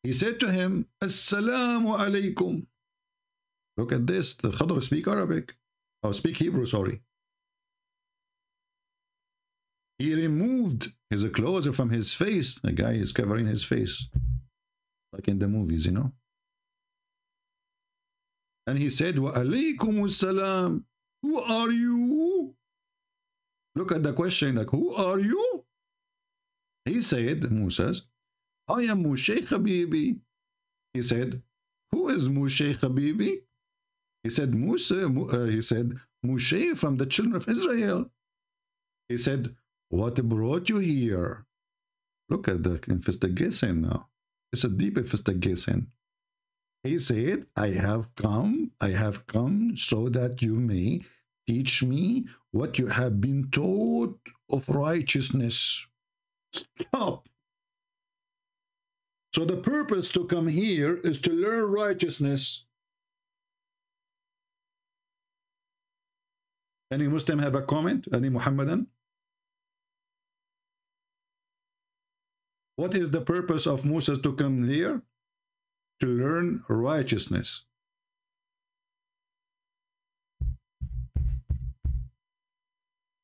He said to him, Assalamu alaikum. Look at this. The Khadr speak Arabic. Oh, speak Hebrew, sorry. He removed his clothes from his face. The guy is covering his face, like in the movies, you know. And he said, Wa alaykum salam. Who are you? Look at the question, like, who are you? He said, Musa, I am Mushay Habibi. He said, who is Mushay Habibi? He said, Mushay from the children of Israel. He said, what brought you here? Look at the investigation now. It's a deep investigation. He said, I have come so that you may teach me what you have been taught of righteousness. Stop. So the purpose to come here is to learn righteousness. Any Muslim have a comment? Any Muhammadan? What is the purpose of Musa to come here? To learn righteousness.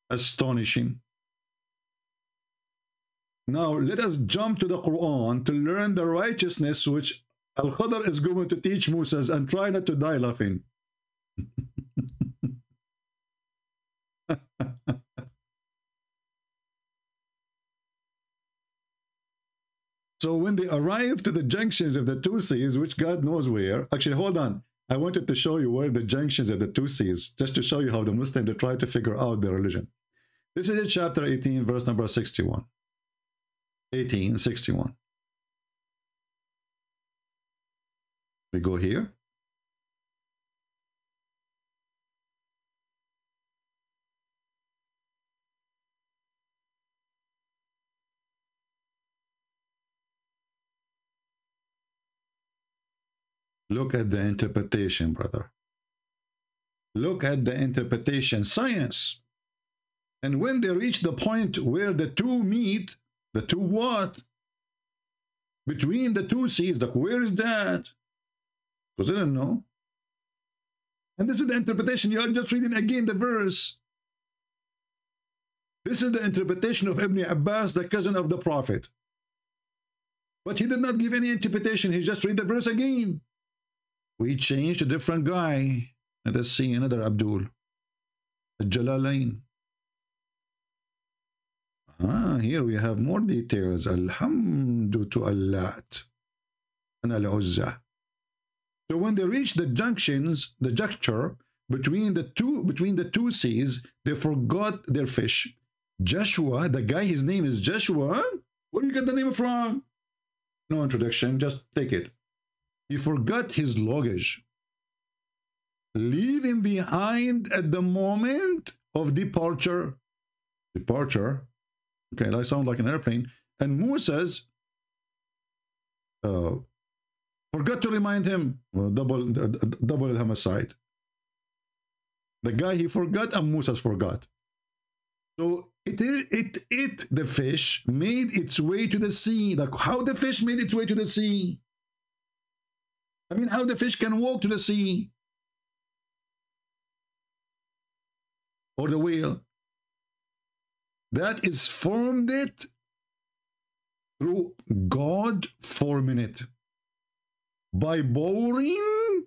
Astonishing. Now let us jump to the Quran to learn the righteousness which Al-Khadr is going to teach Musa, and try not to die laughing. So when they arrive to the junctions of the two seas, which God knows where, actually, hold on. I wanted to show you where the junctions of the two seas, just to show you how the Muslims try to figure out their religion. This is chapter 18, verse number 61. 1861. We go here. Look at the interpretation, brother. Look at the interpretation, science. And when they reach the point where the two meet, the two what? Between the two seas, like, where is that? Because they don't know. And this is the interpretation. You are just reading again the verse. This is the interpretation of Ibn Abbas, the cousin of the Prophet. But he did not give any interpretation. He just read the verse again. We changed a different guy. Let us see another Abdul. Jalalain. Here we have more details. Alhamdu to Allat and Al-Uzza. So when they reach the junctions, the juncture between the two seas, they forgot their fish. Joshua, the guy, his name is Joshua. Where do you get the name from? No introduction, just take it. He forgot his luggage, leaving behind at the moment of departure. Okay, that sounds like an airplane. And Moses forgot to remind him. Double homicide. The guy, he forgot, and Moses forgot. So the fish made its way to the sea. Like, how the fish made its way to the sea? I mean, how the fish can walk to the sea? Or the whale? That is formed it through God forming it. By boring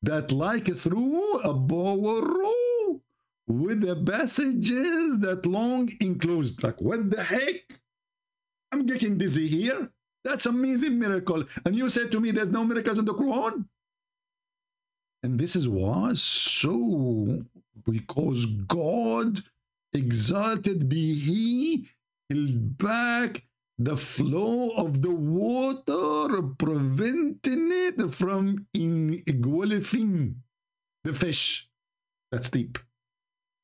that like through a bower with the passages that long enclosed. Like, what the heck? I'm getting dizzy here. That's amazing miracle. And you said to me there's no miracles in the Quran? And this is was so because God exalted be he held back the flow of the water, preventing it from engulfing the fish. That's deep.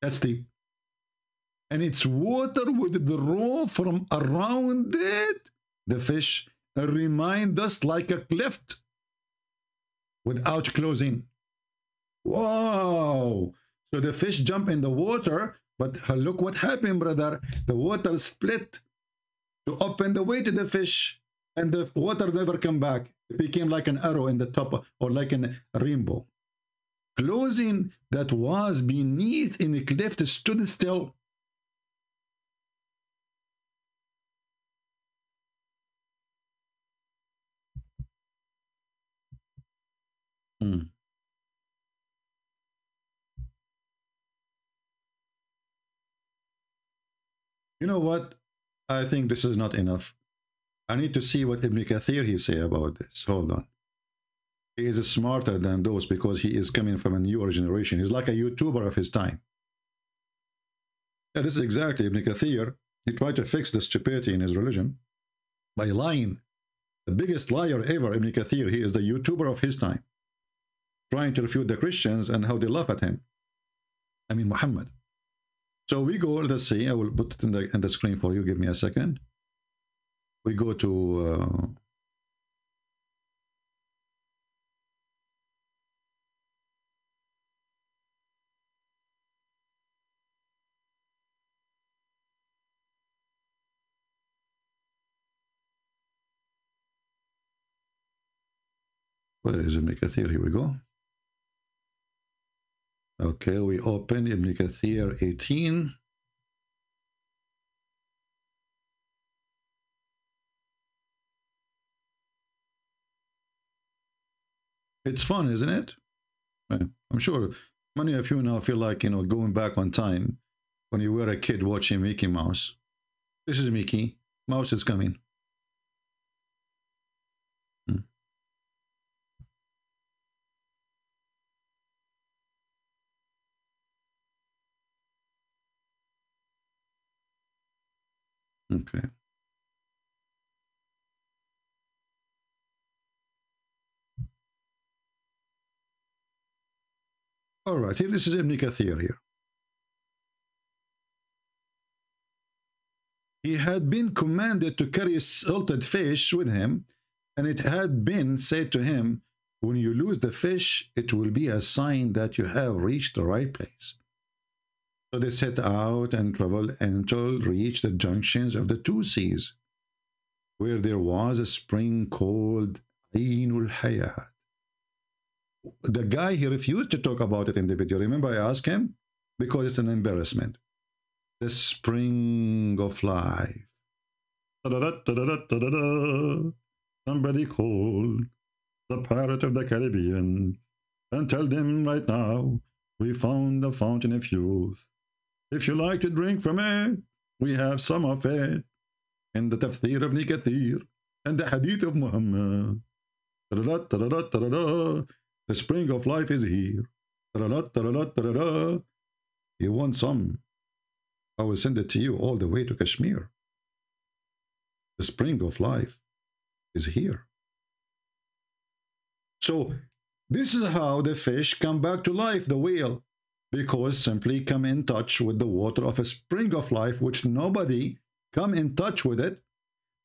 That's deep. And its water would draw from around it the fish and remain just like a cleft without closing. Wow! So the fish jump in the water, but look what happened, brother. The water split to open the way to the fish, and the water never come back. It became like an arrow in the top, or like a rainbow. Closing that was beneath in a cleft stood still. You know what? I think this is not enough. I need to see what Ibn Kathir he say about this. Hold on. He is smarter than those because he is coming from a newer generation. He's like a YouTuber of his time. Yeah, this is exactly Ibn Kathir. He tried to fix the stupidity in his religion by lying. The biggest liar ever, Ibn Kathir. He is the YouTuber of his time, trying to refute the Christians and how they laugh at him. I mean, Muhammad. So we go, let's see, I will put it in the screen for you. Give me a second. We go to... where is Ibn Kathir? Here we go. Okay, we open Ibn Kathir 18. It's fun, isn't it? I'm sure many of you now feel like, you know, going back on time when you were a kid watching Mickey Mouse. This is Mickey. Mouse is coming. Okay. All right, here, this is Ibn Kathir here. He had been commanded to carry salted fish with him, and it had been said to him, when you lose the fish, it will be a sign that you have reached the right place. So they set out and traveled until reached the junctions of the two seas, where there was a spring called Ainul Hayat. The guy, he refused to talk about it in the video. Remember, I asked him? Because it's an embarrassment. The spring of life. Somebody called the pirate of the Caribbean and tell them right now, we found the fountain of youth. If you like to drink from it, we have some of it in the Tafsir of Ibn Kathir and the Hadith of Muhammad. The spring of life is here. You want some? I will send it to you all the way to Kashmir. The spring of life is here. So this is how the fish come back to life, the whale. Because simply come in touch with the water of a spring of life, which nobody come in touch with it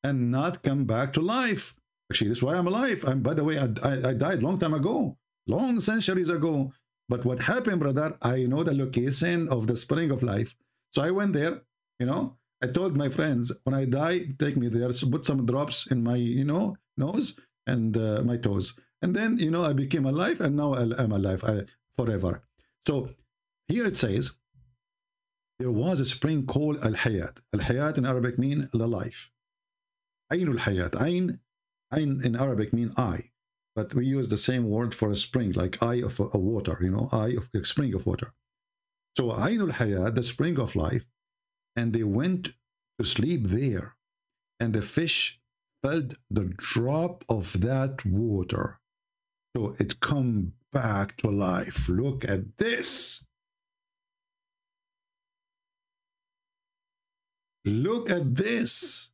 and not come back to life. Actually, this is why I'm alive. And by the way, I died long time ago, long centuries ago. But what happened, brother, I know the location of the spring of life. So I went there, you know, I told my friends, when I die, take me there, so put some drops in my, you know, nose and my toes. And then, you know, I became alive, and now I'm alive forever. So here it says, there was a spring called Al-Hayat. Al-Hayat in Arabic means the life. Ain al-Hayat. Ain in Arabic means eye. But we use the same word for a spring, like eye of a water, you know, eye of a spring of water. So Ain al-Hayat, the spring of life, and they went to sleep there. And the fish felt the drop of that water. So it come back to life. Look at this. Look at this.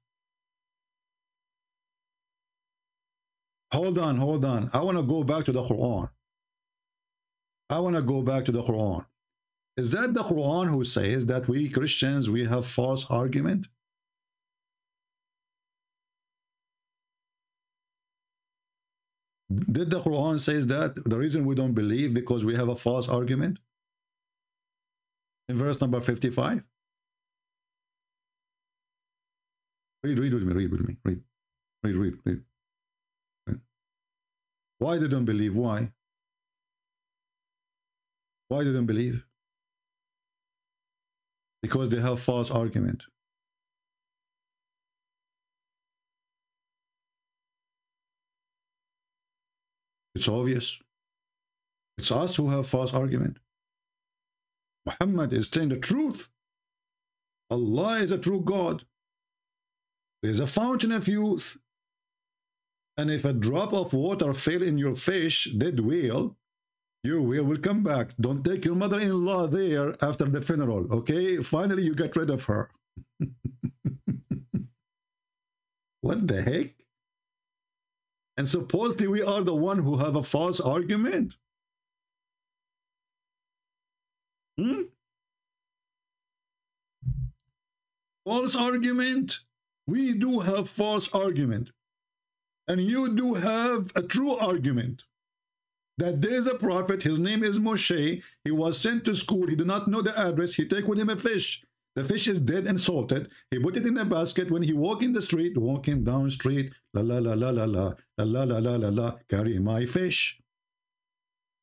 Hold on. I want to go back to the Quran. Is that the Quran who says that we Christians, we have false argument? Did the Quran says that the reason we don't believe because we have a false argument? In verse number 55. Read with me. Read. Why they don't believe? Why? Why they don't believe? Because they have false argument. It's obvious. It's us who have false argument. Muhammad is telling the truth. Allah is a true God. There is a fountain of youth. And if a drop of water fell in your fish, dead whale, your whale will come back. Don't take your mother-in-law there after the funeral, okay? Finally, you get rid of her. What the heck? And supposedly we are the one who have a false argument. False argument. We do have false argument. And you do have a true argument. That there is a prophet, his name is Moshe. He was sent to school. He did not know the address. He take with him a fish. The fish is dead and salted. He put it in a basket. When he walk in the street, walking down street, la la la la la la la la la la la la, carry my fish.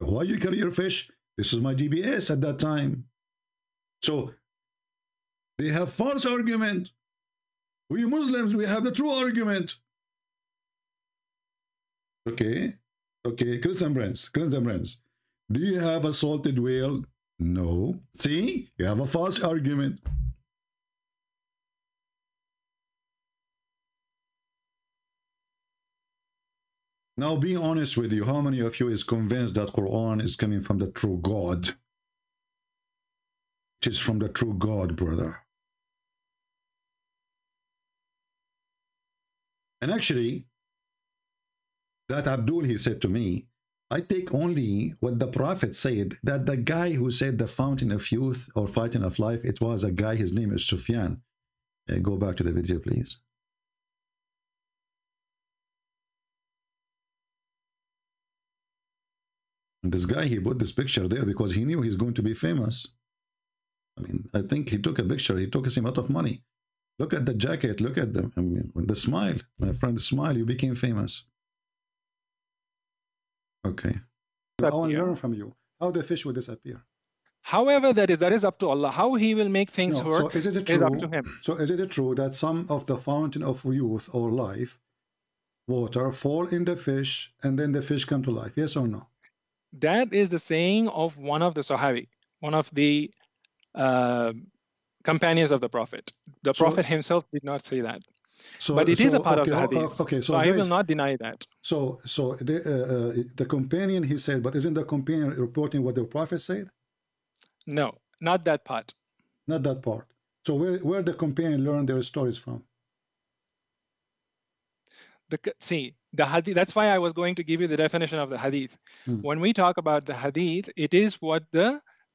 Why you carry your fish? This is my GPS at that time. So they have false argument. We Muslims, we have the true argument. Okay, Christian friends. Do you have a salted whale? No. See, you have a false argument. Now, being honest with you, how many of you is convinced that Quran is coming from the true God? It is from the true God, brother. And actually, that Abdul, he said to me, I take only what the Prophet said, that the guy who said the fountain of youth or fountain of life, it was a guy, his name is Sufyan. Go back to the video, please. And this guy, he put this picture there because he knew he's going to be famous. I mean, I think he took a picture, he took him a lot of money. Look at the jacket, look at them. I mean, the smile, my friend, the smile, you became famous. Okay. I want to learn from you how the fish will disappear. However, that is up to Allah. How He will make things work so is it true, is up to Him. So is it true that some of the fountain of youth or life, water, fall in the fish and then the fish come to life? Yes or no? That is the saying of one of the Sahabi, one of the companions of the Prophet. The Prophet himself did not say that. But it is a part of the hadith. Okay, so I will not deny that. So the companion, he said, but isn't the companion reporting what the Prophet said? No, not that part. Not that part. So where the companion learned their stories from? See, the hadith, that's why I was going to give you the definition of the hadith. When we talk about the hadith, it is what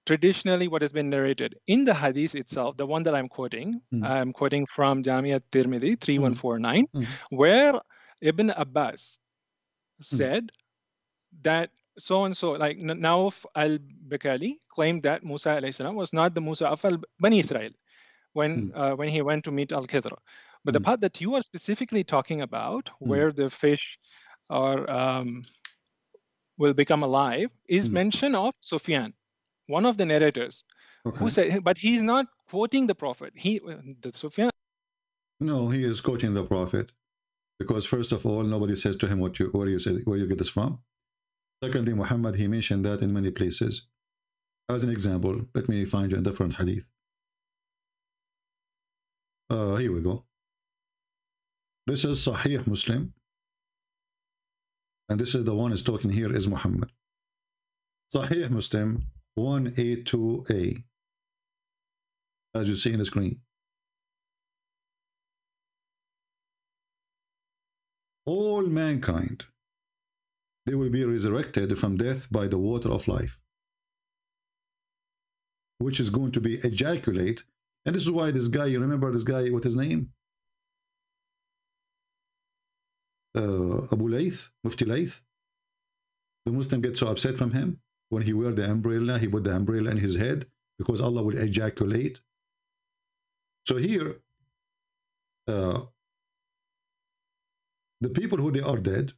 traditionally what has been narrated. In the hadith itself, the one that I'm quoting from Jamia Tirmidhi 3149, where Ibn Abbas said that so-and-so, like Nauf al-Bakali claimed that Musa alayhi salam was not the Musa of Bani Israel when he went to meet Al-Khidr. But the part that you are specifically talking about, where the fish will become alive, is mention of Sufyan, one of the narrators, who said, but he's not quoting the Prophet. The Sufyan. No, he is quoting the Prophet, because first of all, nobody says to him where you get this from. Secondly, Muhammad, he mentioned that in many places. As an example, let me find you a different hadith. Here we go. This is Sahih Muslim, and this is the one is talking here is Muhammad. Sahih Muslim 182a, as you see in the screen. All mankind they will be resurrected from death by the water of life, which is going to be ejaculate. And this is why this guy, you remember this guy, what his name? Abu Layth, Mufti Layth. The Muslim gets so upset from him when he wear the umbrella, he put the umbrella in his head because Allah will ejaculate. So here, the people who they are dead,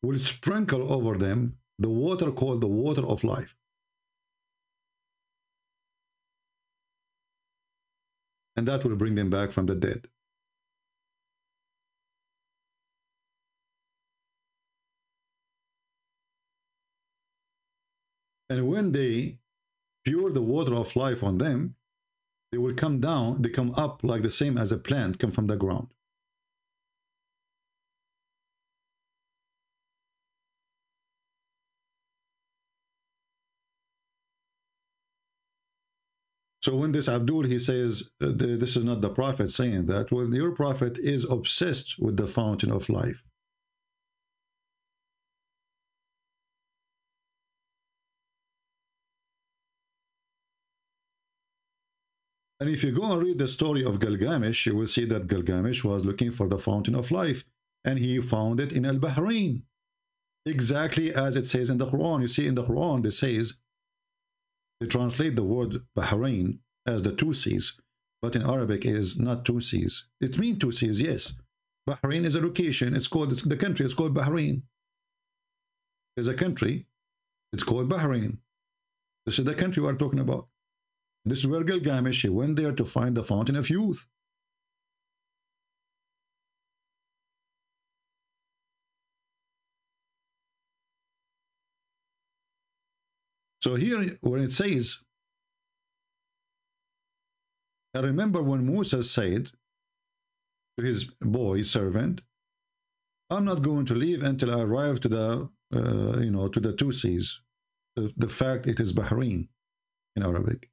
will sprinkle over them the water called the water of life. And that will bring them back from the dead. And when they pour the water of life on them, they will come down, they come up like the same as a plant come from the ground. So when this Abdul, he says, this is not the prophet saying that. Well, your prophet is obsessed with the fountain of life. And if you go and read the story of Gilgamesh, you will see that Gilgamesh was looking for the fountain of life, and he found it in Al-Bahrain, exactly as it says in the Quran. You see in the Quran, it says, they translate the word Bahrain as the two seas, but in Arabic it is not two seas. It means two seas, yes. Bahrain is a location. It's called, the country is called Bahrain. There's a country, it's called Bahrain. This is the country we are talking about. This is where Gilgamesh, he went there to find the fountain of youth. So here, when it says, I remember when Musa said to his boy servant, I'm not going to leave until I arrive to the, to the two seas. The fact it is Bahrain in Arabic.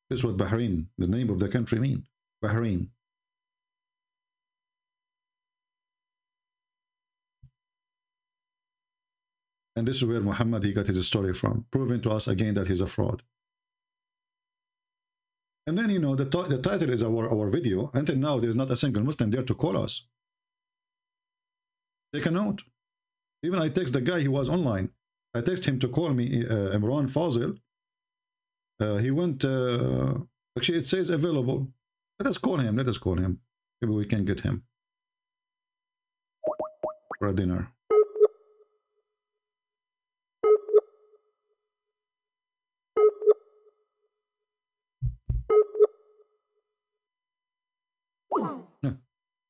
This is what Bahrain, the name of the country, mean. Bahrain. And this is where Muhammad, he got his story from, proving to us again that he's a fraud. And then, the title is our video. Until now, there's not a single Muslim there to call us. Take a note. Even I text the guy, he was online. I text him to call me, Imran Fazil. He went, actually it says available. Let us call him, Maybe we can get him for a dinner.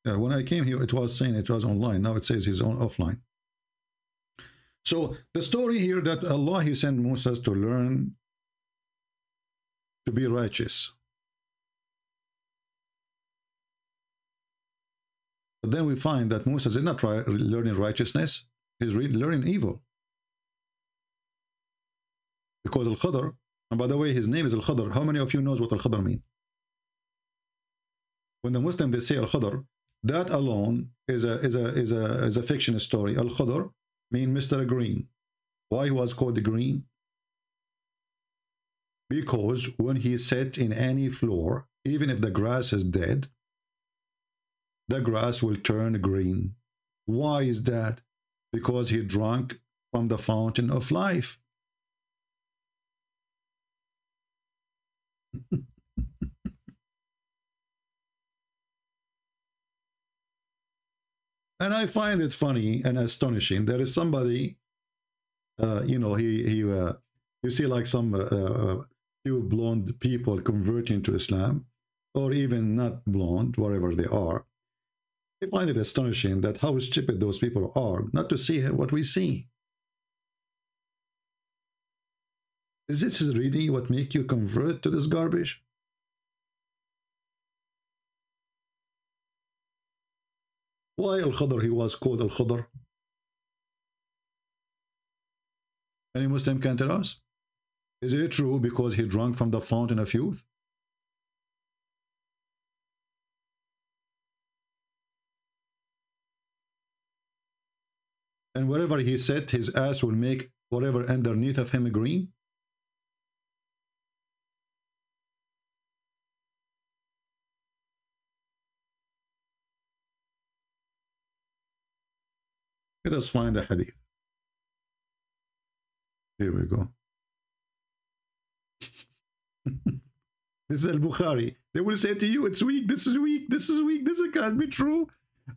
When I came here, it was saying it was online. Now it says he's offline. So the story here that Allah, he sent Moses to learn to be righteous. But then we find that Moses is not learning righteousness, he's learning evil. Because Al-Khadr, and by the way, his name is Al-Khadr. How many of you knows what Al-Khadr means? When the Muslim, they say Al-Khadr, that alone is a fiction story. Al-Khadr means Mr. Green. Why he was called Green? Because when he sat in any floor, even if the grass is dead, the grass will turn green. Why is that? Because he drank from the fountain of life. And I find it funny and astonishing. There is somebody, you see like some few blonde people converting to Islam, or even not blonde, wherever they are. I find it astonishing that how stupid those people are not to see what we see. Is this really what make you convert to this garbage? Why Al-Khadr, he was called Al-Khadr? Any Muslim can tell us? Is it true because he drank from the fountain of youth? And wherever he sat, his ass will make whatever underneath of him green? Let us find a hadith. Here we go. This is Al-Bukhari. They will say to you, it's weak, this is weak, this is weak, this can't be true.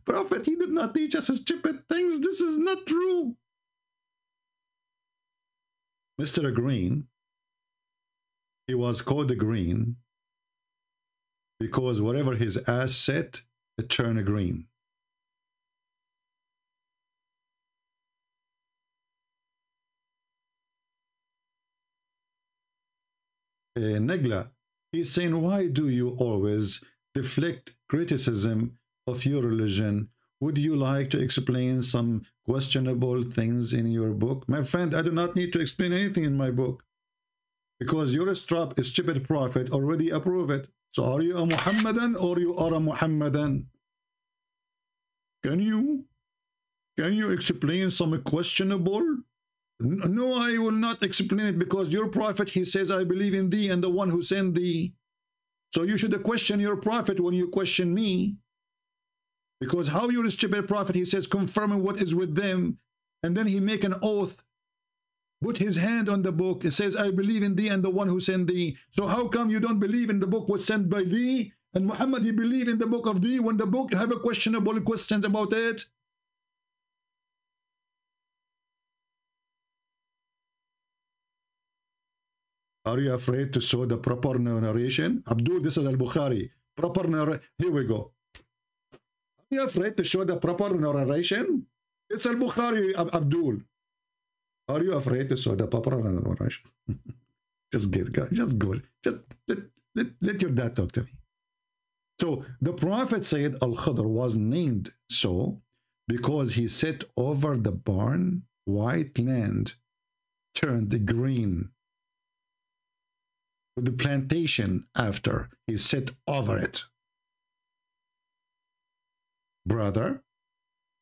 Prophet, he did not teach us stupid things. This is not true. Mr. Green, he was called green because whatever his ass set, it turned green. Negla, he's saying, why do you always deflect criticism of your religion? Would you like to explain some questionable things in your book? My friend, I do not need to explain anything in my book because your stupid prophet already approved it. So are you a Muhammadan or you are a Muhammadan? Can you explain some questionable? No, I will not explain it because your prophet, he says, I believe in thee and the one who sent thee. So you should question your prophet when you question me. Because how your stupid prophet, he says, confirming what is with them, and then he make an oath, put his hand on the book, it says, I believe in thee and the one who sent thee. So how come you don't believe in the book was sent by thee, and Muhammad, he believe in the book of thee, when the book have a questionable questions about it? Are you afraid to show the proper narration? Abdul, this is Al-Bukhari. Proper narration. Here we go. Are you afraid to show the proper narration? It's Al-Bukhari, Abdul. Are you afraid to show the proper narration? Just get, guys. Just go. Just let your dad talk to me. So the Prophet said Al-Khadr was named so because he sat over the barn, white land, turned green. The plantation after he sat over it. Brother,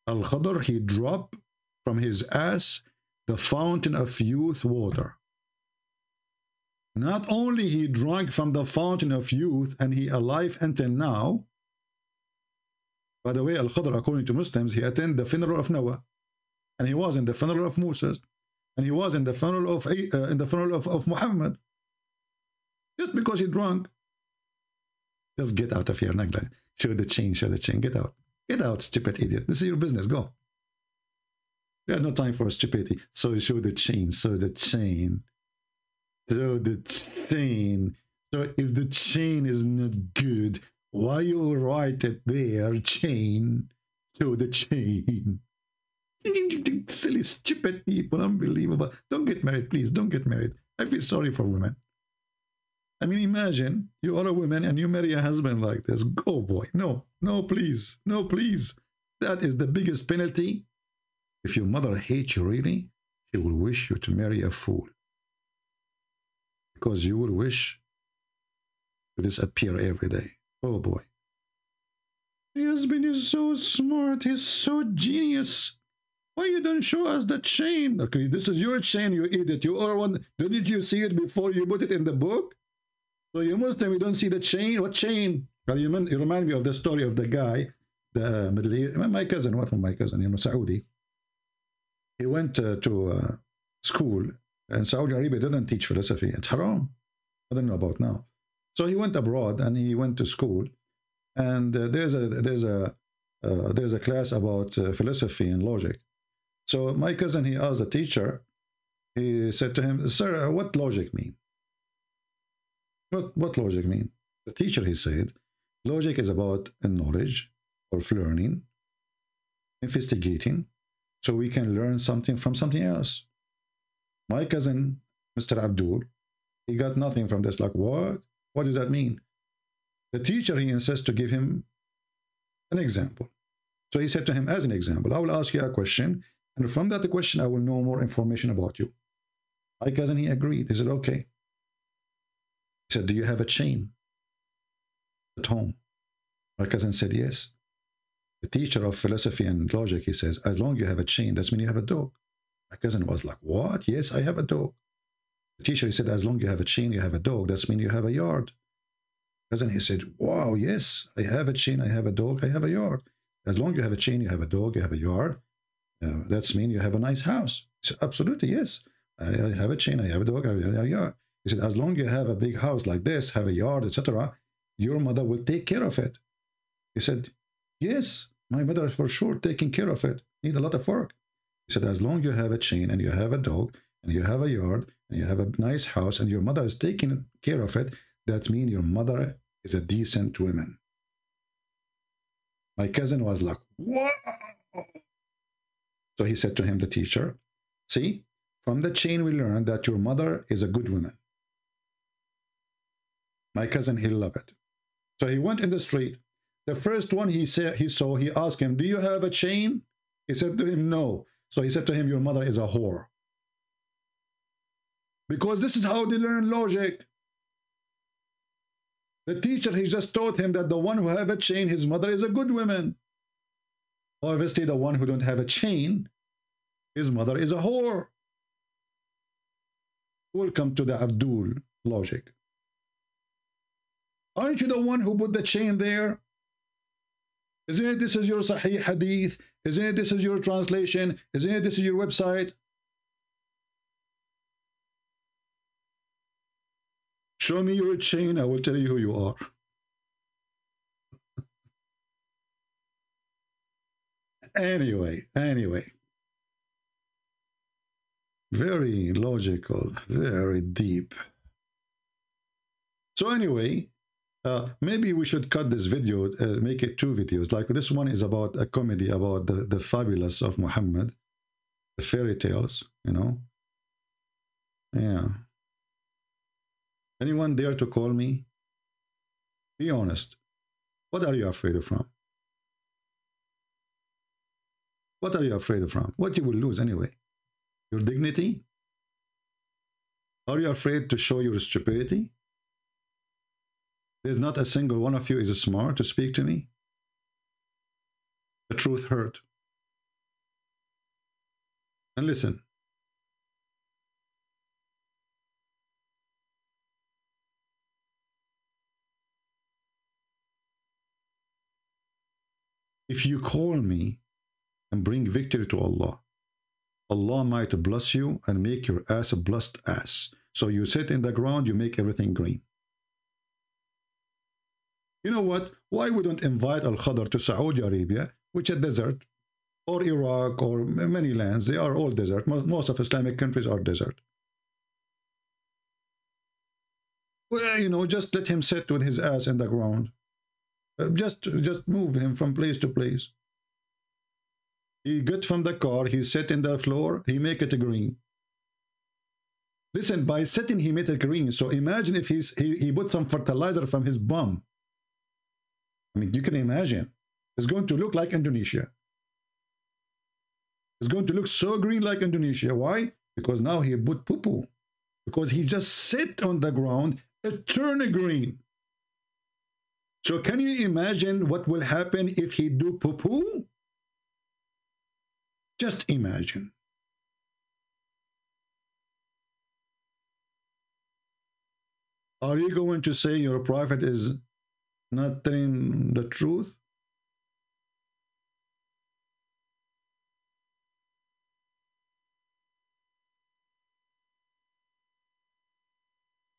Al-Khadr, he dropped from his ass the fountain of youth water. Not only he drank from the fountain of youth and he alive until now. By the way, Al-Khadr, according to Muslims, he attended the funeral of Noah, and he was in the funeral of Moses, and he was in the funeral of Muhammad. Just because he drunk. Just get out of here, Nagla. Show the chain, show the chain. Get out. Get out, stupid idiot. This is your business. Go. We have no time for stupidity. So show the chain, show the chain. Show the chain. So if the chain is not good, why you write it there, chain? Show the chain. Silly, stupid people. Unbelievable. Don't get married, please. Don't get married. I feel sorry for women. I mean, imagine you are a woman and you marry a husband like this. Oh boy, no, no, please, no, please. That is the biggest penalty. If your mother hates you really, she will wish you to marry a fool. Because you will wish to disappear every day. Oh boy. My husband is so smart, he's so genius. Why you don't show us the chain? Okay, this is your chain, you idiot. You are one. Didn't you see it before you put it in the book? So you Muslim, you don't see the chain. What chain? Well, you remind me of the story of the guy, the Middle East, my cousin, what from my cousin, you know, Saudi. He went to school, and Saudi Arabia didn't teach philosophy. It's haram. I don't know about now. So he went abroad and he went to school, and there's a class about philosophy and logic. So my cousin, he asked the teacher. He said to him, "Sir, what logic mean?" What logic mean? The teacher, he said, logic is about knowledge or learning, investigating, so we can learn something from something else. My cousin, Mr. Abdul, he got nothing from this. Like, what? What does that mean? The teacher, he insists to give him an example. So he said to him, as an example, I will ask you a question, and from that question, I will know more information about you. My cousin, he agreed. He said, okay. said, do you have a chain at home? My cousin said, yes. The teacher of philosophy and logic, he says, as long as you have a chain, that's mean you have a dog. My cousin was like, what? Yes, I have a dog. The teacher, he said, as long as you have a chain, you have a dog, that's mean you have a yard. Cousin, he said, wow, yes, I have a chain, I have a dog, I have a yard. As long as you have a chain, you have a dog, you have a yard, that's mean you have a nice house. He said, absolutely, yes. I have a chain, I have a dog, I have a yard. He said, as long as you have a big house like this, have a yard, etc., your mother will take care of it. He said, yes, my mother is for sure taking care of it. Need a lot of work. He said, as long as you have a chain and you have a dog and you have a yard and you have a nice house and your mother is taking care of it, that means your mother is a decent woman. My cousin was like, wow. So he said to him, the teacher, see, from the chain we learned that your mother is a good woman. My cousin, he loved it. So he went in the street. The first one he saw, he asked him, do you have a chain? He said to him, no. So he said to him, your mother is a whore. Because this is how they learn logic. The teacher, he just taught him that the one who have a chain, his mother is a good woman. Obviously, the one who don't have a chain, his mother is a whore. Welcome to the Abdul logic. Aren't you the one who put the chain there? Isn't it this is your Sahih Hadith? Isn't it this is your translation? Isn't it this is your website? Show me your chain, I will tell you who you are. Anyway. Very logical, very deep. So anyway, maybe we should cut this video, make it 2 videos. Like this one is about a comedy about the fabulous of Muhammad, the fairy tales, you know. Yeah. Anyone dare to call me? Be honest. What are you afraid of from? What are you afraid of from? What you will lose anyway? Your dignity? Are you afraid to show your stupidity? There's not a single one of you is smart to speak to me. The truth hurt. And listen. If you call me and bring victory to Allah, Allah might bless you and make your ass a blessed ass. So you sit in the ground, you make everything green. You know what? Why we don't invite Al-Khadr to Saudi Arabia, which is a desert, or Iraq, or many lands? They are all desert. Most of Islamic countries are desert. Well, you know, just let him sit with his ass in the ground. Just move him from place to place. He get from the car, he sit in the floor, he make it green. Listen, by sitting he made it green. So imagine if he put some fertilizer from his bum. I mean, you can imagine. It's going to look like Indonesia. It's going to look so green like Indonesia. Why? Because now he put poo-poo. Because he just sit on the ground, it turn green. So can you imagine what will happen if he do poo-poo? Just imagine. Are you going to say your prophet is not telling the truth?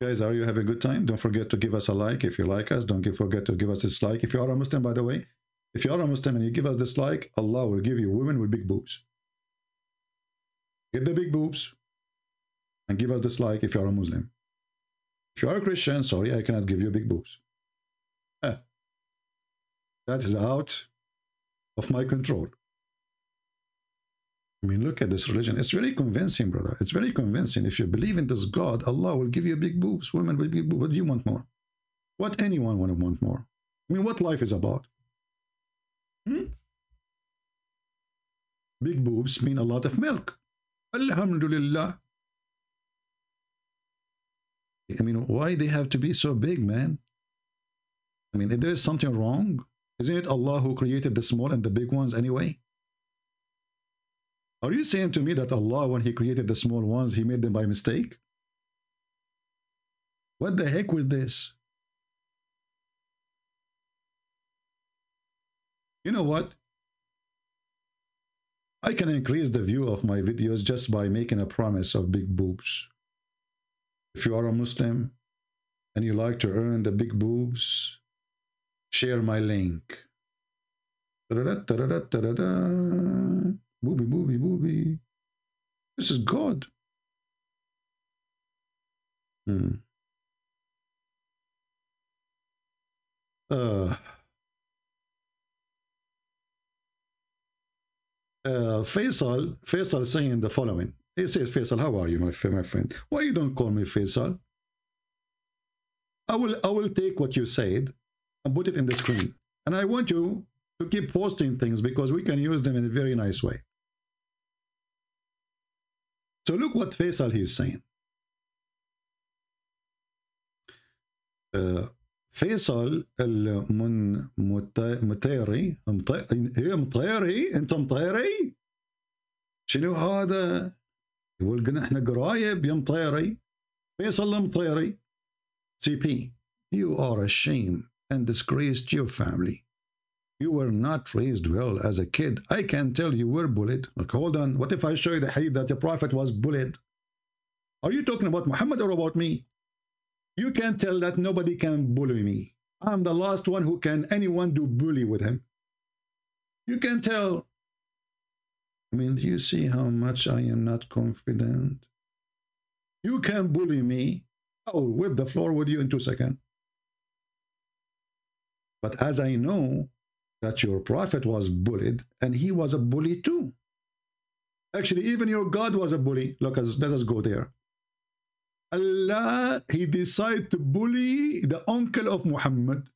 Guys, are you having a good time? Don't forget to give us a like if you like us. Don't forget to give us a dislike. If you are a Muslim, by the way, if you are a Muslim and you give us dislike, Allah will give you women with big boobs. Get the big boobs and give us dislike if you are a Muslim. If you are a Christian, sorry, I cannot give you big boobs. That is out of my control. I mean, look at this religion. It's very convincing, brother. It's very convincing. If you believe in this God, Allah will give you big boobs, women with big boobs. What do you want more? What anyone want more? I mean, what life is about? Big boobs mean a lot of milk. Alhamdulillah. I mean, why they have to be so big, man? I mean, if there is something wrong, isn't it Allah who created the small and the big ones anyway? Are you saying to me that Allah, when he created the small ones, he made them by mistake? What the heck with this? You know what? I can increase the view of my videos just by making a promise of big boobs. If you are a Muslim and you like to earn the big boobs, share my link. Booby, booby, booby. This is God. Faisal is saying the following. He says, Faisal, how are you, my friend? Why you don't call me Faisal? I will take what you said and put it in the screen. And I want you to keep posting things because we can use them in a very nice way. So look what Faisal is saying. فيصل المطيري هي مطيري انت مطيري شنو هذا يقول قلنا احنا قرايب يا مطيري فيصل المطيري CP, you are a shame and disgrace to your family. You were not raised well as a kid. I can tell you were bullied. Like, hold on, what if I show you the hadith that the prophet was bullied? Are you talking about Muhammad or about me? You can tell that nobody can bully me. I'm the last one who can anyone do bully with him. You can tell. I mean, do you see how much I am not confident? You can bully me. I will whip the floor with you in 2 seconds. But as I know that your prophet was bullied, and he was a bully too. Actually, even your God was a bully. Look, let us go there. Allah, he decided to bully the uncle of Muhammad.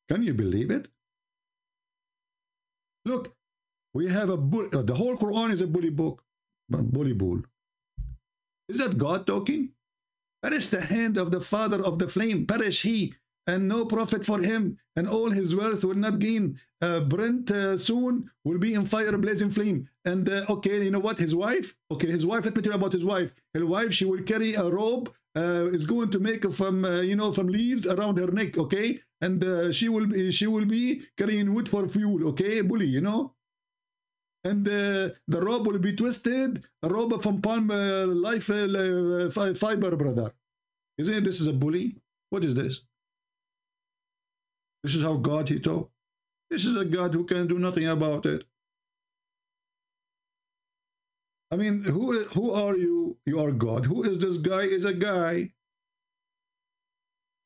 Can you believe it? Look, we have a bully. The whole Quran is a bully book. Bully bull. Is that God talking? Perish the hand of the father of the flame. Perish he, and no profit for him, and all his wealth will not gain. Brent soon will be in fire, blazing flame. And okay, you know what? His wife. Okay, his wife. Let me tell you about his wife. His wife, she will carry a robe. Is going to make from you know, from leaves around her neck. Okay, and she will be carrying wood for fuel. Okay, bully, you know. And the robe will be twisted. A robe from palm life fiber, brother. Isn't it? This is a bully. What is this? This is how God he talk. This is a God who can do nothing about it. I mean, who are you? You are God. Who is this guy? Is a guy.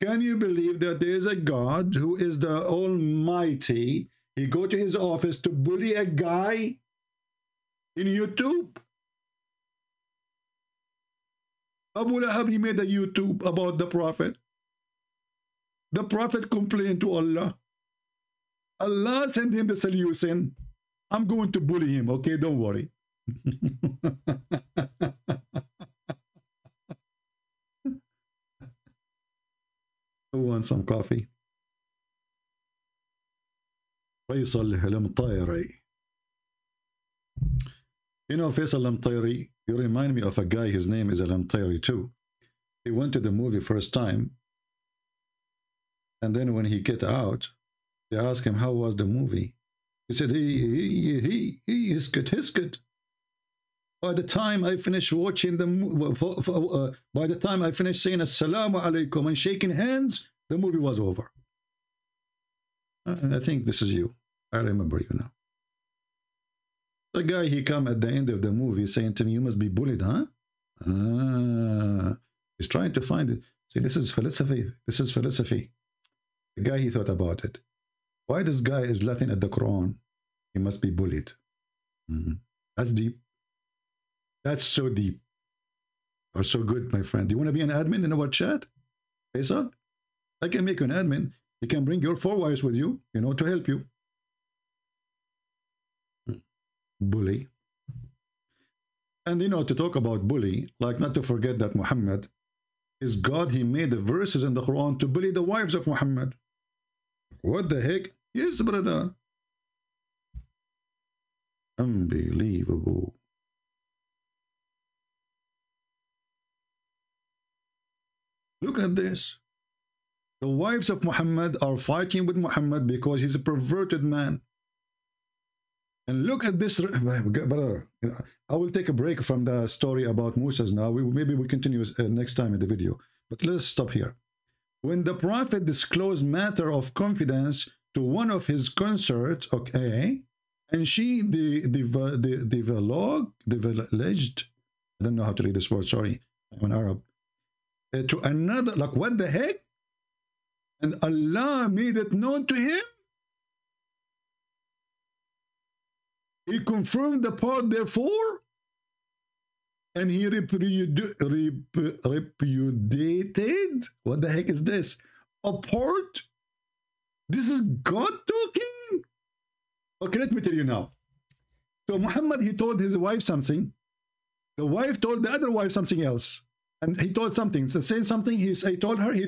Can you believe that there is a God who is the Almighty? He go to his office to bully a guy in YouTube. Abu Lahab, he made a YouTube about the Prophet. The Prophet complained to Allah. Allah sent him the solution. I'm going to bully him, okay? Don't worry. Who wants some coffee? Faisal al-Mtayri. You know, Faisal al-Mtayri, you remind me of a guy, his name is al-Mtayri too. He went to the movie first time, and then when he get out, they asked him, how was the movie? He said, he is good. By the time I finished watching the by the time I finished saying Assalamu alaikum and shaking hands, the movie was over. I think this is you. I remember you now. The guy, he come at the end of the movie saying to me, you must be bullied, huh? He's trying to find it. See, this is philosophy. This is philosophy. The guy, he thought about it. Why this guy is laughing at the Quran? He must be bullied. That's deep. That's so deep. Or so good, my friend. Do you want to be an admin in our chat? Faisal? I can make you an admin. You can bring your 4 wives with you, you know, to help you. Bully. And, you know, to talk about bully, like not to forget that Muhammad, is God. He made the verses in the Quran to bully the wives of Muhammad. What the heck? Yes, brother. Unbelievable. Look at this. The wives of Muhammad are fighting with Muhammad because he's a perverted man. And look at this, brother. I will take a break from the story about Musa's now. Maybe we continue next time in the video. But let's stop here. When the Prophet disclosed matter of confidence to one of his consorts, okay, and she divulged, I don't know how to read this word, sorry, I'm an Arab, to another, like what the heck? And Allah made it known to him. He confirmed the part, therefore, and he repudiated. What the heck is this? A part? This is God talking? Okay, let me tell you now. So Muhammad, he told his wife something. The wife told the other wife something else. And he told something. So saying something, he told her, she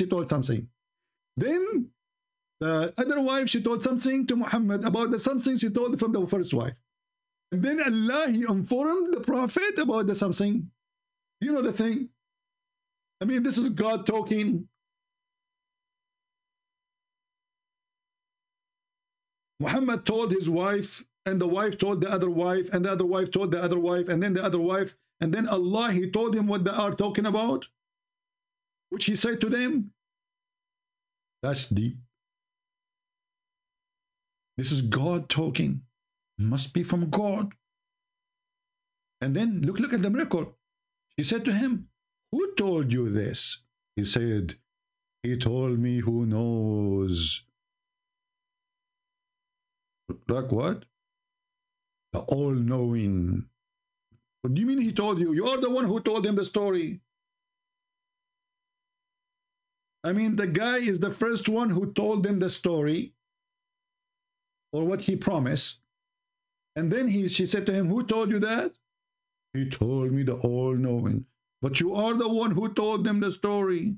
told something. Then the other wife, she told something to Muhammad about the something she told from the first wife. And then Allah, he informed the Prophet about the something. You know the thing? I mean, this is God talking. Muhammad told his wife, and the wife told the other wife, and the other wife told the other wife, and then the other wife, and then Allah, he told him what they are talking about, which he said to them. That's deep. This is God talking. Must be from God. And then look at the miracle. She said to him, who told you this? He said, he told me who knows. Like what? The all-knowing. What do you mean he told you? You are the one who told him the story. I mean, the guy is the first one who told them the story, or what he promised. And then she said to him, who told you that? He told me, the all-knowing. But you are the one who told them the story.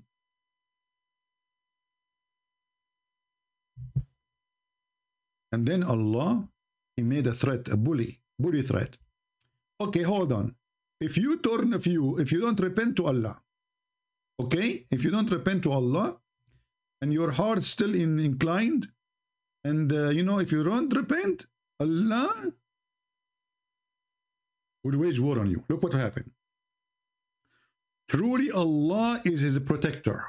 And then Allah, he made a threat, a bully threat. Okay, hold on. If you don't repent to Allah, okay, if you don't repent to Allah, and your heart still inclined, and if you don't repent, Allah will wage war on you. Look what happened. Truly Allah is his protector.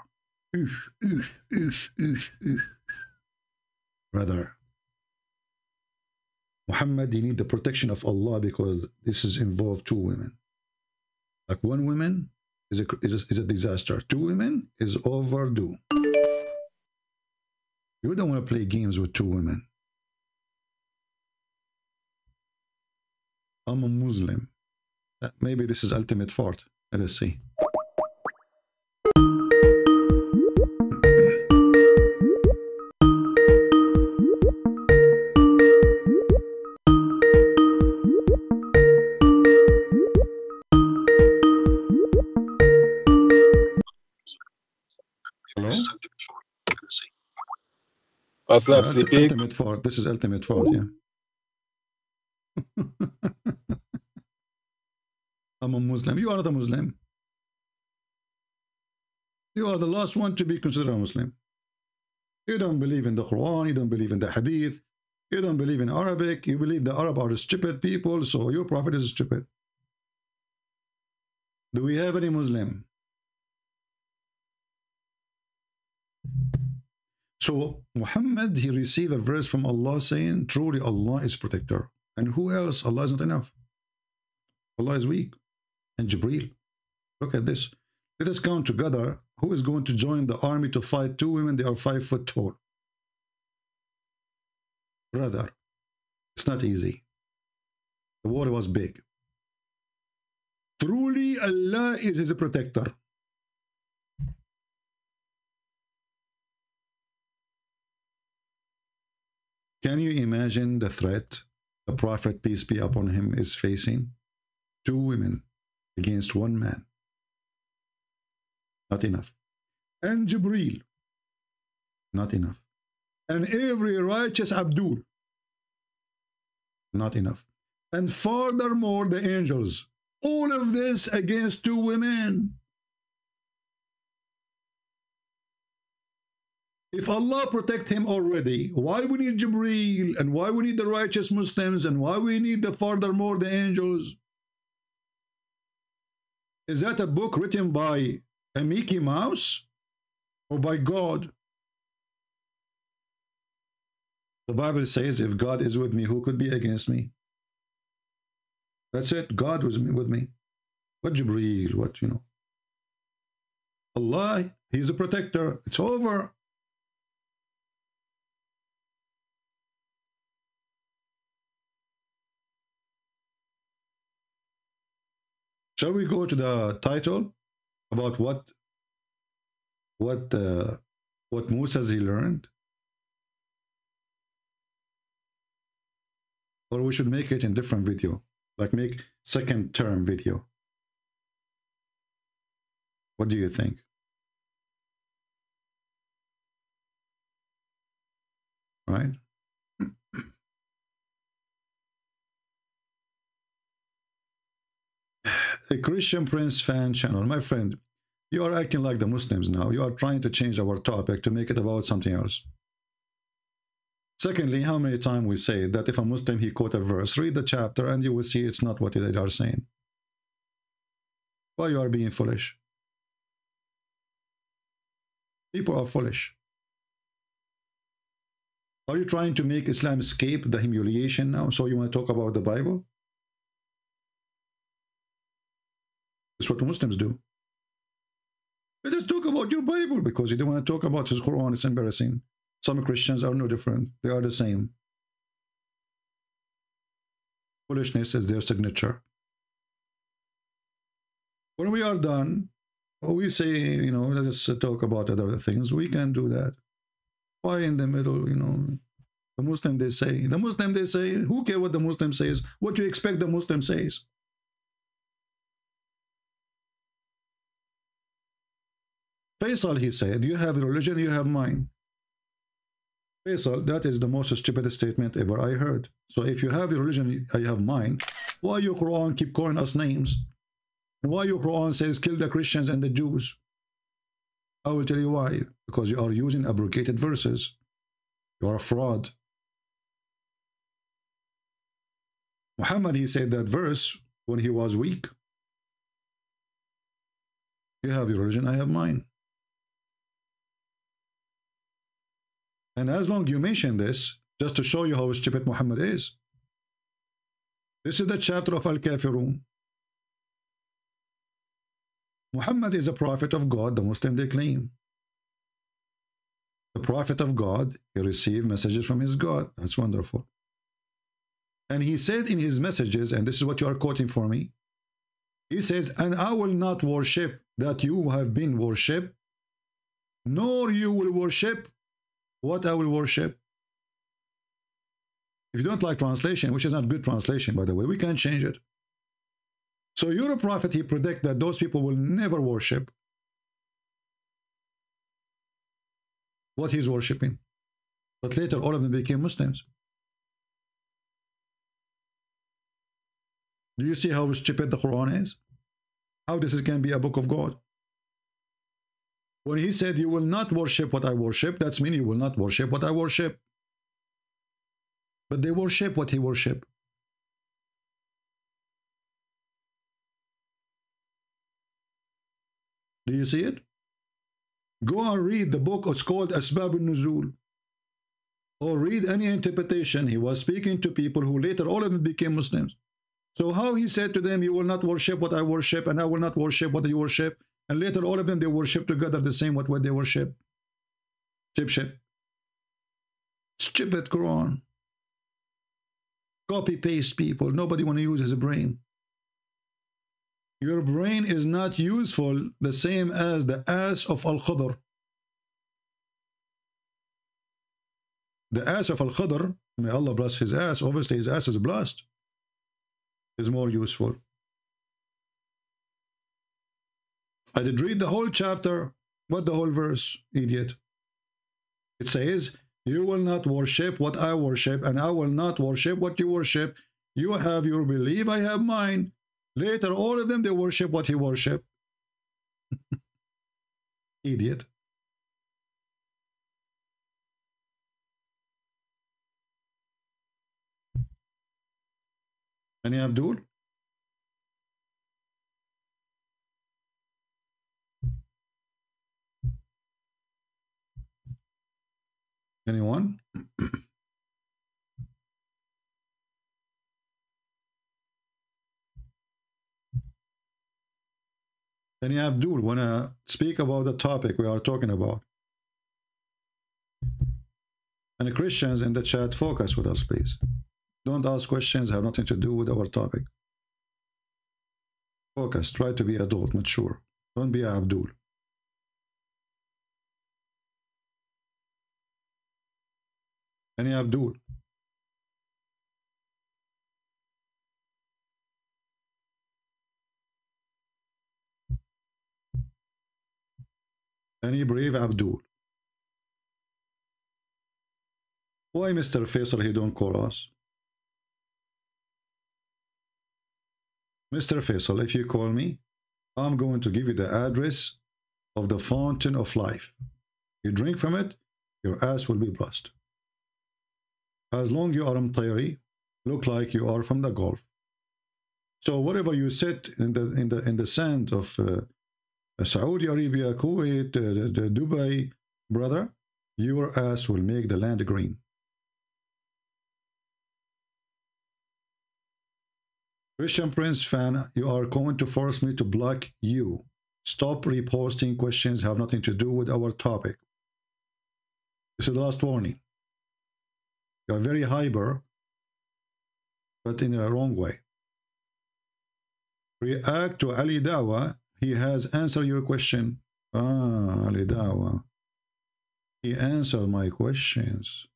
Brother, Muhammad, you need the protection of Allah, because this is involved two women. Like one woman is a disaster. Two women is overdue. You don't want to play games with two women. I'm a Muslim. Maybe this is ultimate fart. Let us see. What's up, CP? Ultimate fart. This is ultimate fart, yeah. I'm a Muslim. You are not a Muslim. You are the last one to be considered a Muslim. You don't believe in the Quran. You don't believe in the Hadith. You don't believe in Arabic. You believe the Arab are stupid people, so your prophet is stupid. Do we have any Muslim? So Muhammad, he received a verse from Allah saying, truly Allah is protector. And who else? Allah is not enough. Allah is weak. And Jibreel. Look at this. Let us count together who is going to join the army to fight two women. They are 5 foot tall. Brother, it's not easy. The war was big. Truly Allah is his protector. Can you imagine the threat the Prophet, peace be upon him, is facing? Two women against one man. Not enough. And Jibreel. Not enough. And every righteous Abdul. Not enough. And furthermore, the angels. All of this against 2 women. If Allah protect him already, why we need Jibreel, and why we need the righteous Muslims, and why we need the furthermore the angels? Is that a book written by a Mickey Mouse or by God? The Bible says, if God is with me, who could be against me? That's it. God was with me. What Jibreel? What, you know? Allah, He's a protector. It's over. Shall we go to the title about what Musa he learned? Or we should make it in different video, like make second term video. What do you think? Right? A Christian Prince fan channel. My friend, you are acting like the Muslims now. You are trying to change our topic to make it about something else. Secondly, how many times we say that if a Muslim, he quote a verse, read the chapter and you will see it's not what they are saying. Why you are being foolish? People are foolish. Are you trying to make Islam escape the humiliation now? So you want to talk about the Bible? That's what Muslims do. Let us talk about your Bible because you don't want to talk about his Quran. It's embarrassing. Some Christians are no different. They are the same. Foolishness is their signature. When we are done, we say, you know, let us talk about other things. We can do that. Why in the middle, you know? The Muslim, they say. The Muslim, they say. Who cares what the Muslim says? What do you expect the Muslim says? Faisal, he said, you have religion, you have mine. Faisal, that is the most stupid statement ever I heard. So if you have your religion, I have mine, why your Quran keep calling us names? And why your Quran says kill the Christians and the Jews? I will tell you why. Because you are using abrogated verses. You are a fraud. Muhammad, he said that verse when he was weak. You have your religion, I have mine. And as long as you mention this, just to show you how stupid Muhammad is. This is the chapter of Al-Kafirun. Muhammad is a prophet of God, the Muslim they claim. The prophet of God, he received messages from his God. That's wonderful. And he said in his messages, and this is what you are quoting for me, he says, and I will not worship that you have been worshipped, nor you will worship what I will worship. If you don't like translation, which is not good translation, by the way, we can change it. So your prophet, he predict that those people will never worship what he's worshiping. But later, all of them became Muslims. Do you see how stupid the Quran is? How this can be a book of God? When he said, you will not worship what I worship, that's meaning you will not worship what I worship. But they worship what he worship. Do you see it? Go and read the book. It's called Asbab al-Nuzul. Or read any interpretation. He was speaking to people who later all of them became Muslims. So how he said to them, you will not worship what I worship, and I will not worship what you worship. And later all of them, they worship together the same what they worship. Stupid Quran. Copy-paste people. Nobody want to use his brain. Your brain is not useful the same as the ass of Al-Khadr. The ass of Al-Khadr, may Allah bless his ass, obviously his ass is blessed, is more useful. I did read the whole chapter. What the whole verse, idiot? It says, you will not worship what I worship, and I will not worship what you worship. You have your belief, I have mine. Later, all of them, they worship what he worship. Idiot. Any Abdul? Anyone? Any Abdul want to speak about the topic we are talking about? And the Christians in the chat, focus with us, please. Don't ask questions, have nothing to do with our topic. Focus, try to be adult, mature. Don't be Abdul. Any Abdul? Any brave Abdul? Why Mr. Faisal he don't call us? Mr. Faisal, if you call me, I'm going to give you the address of the fountain of life. You drink from it, your ass will be blessed. As long you are Mtayri, look like you are from the Gulf. So wherever you sit in the sand of Saudi Arabia, Kuwait, Dubai, brother, your ass will make the land green. Christian Prince fan, you are going to force me to block you. Stop reposting questions, have nothing to do with our topic. This is the last warning. You are very hyper, but in a wrong way. React to Ali Dawa. He has answered your question. Ali Dawa. He answered my questions.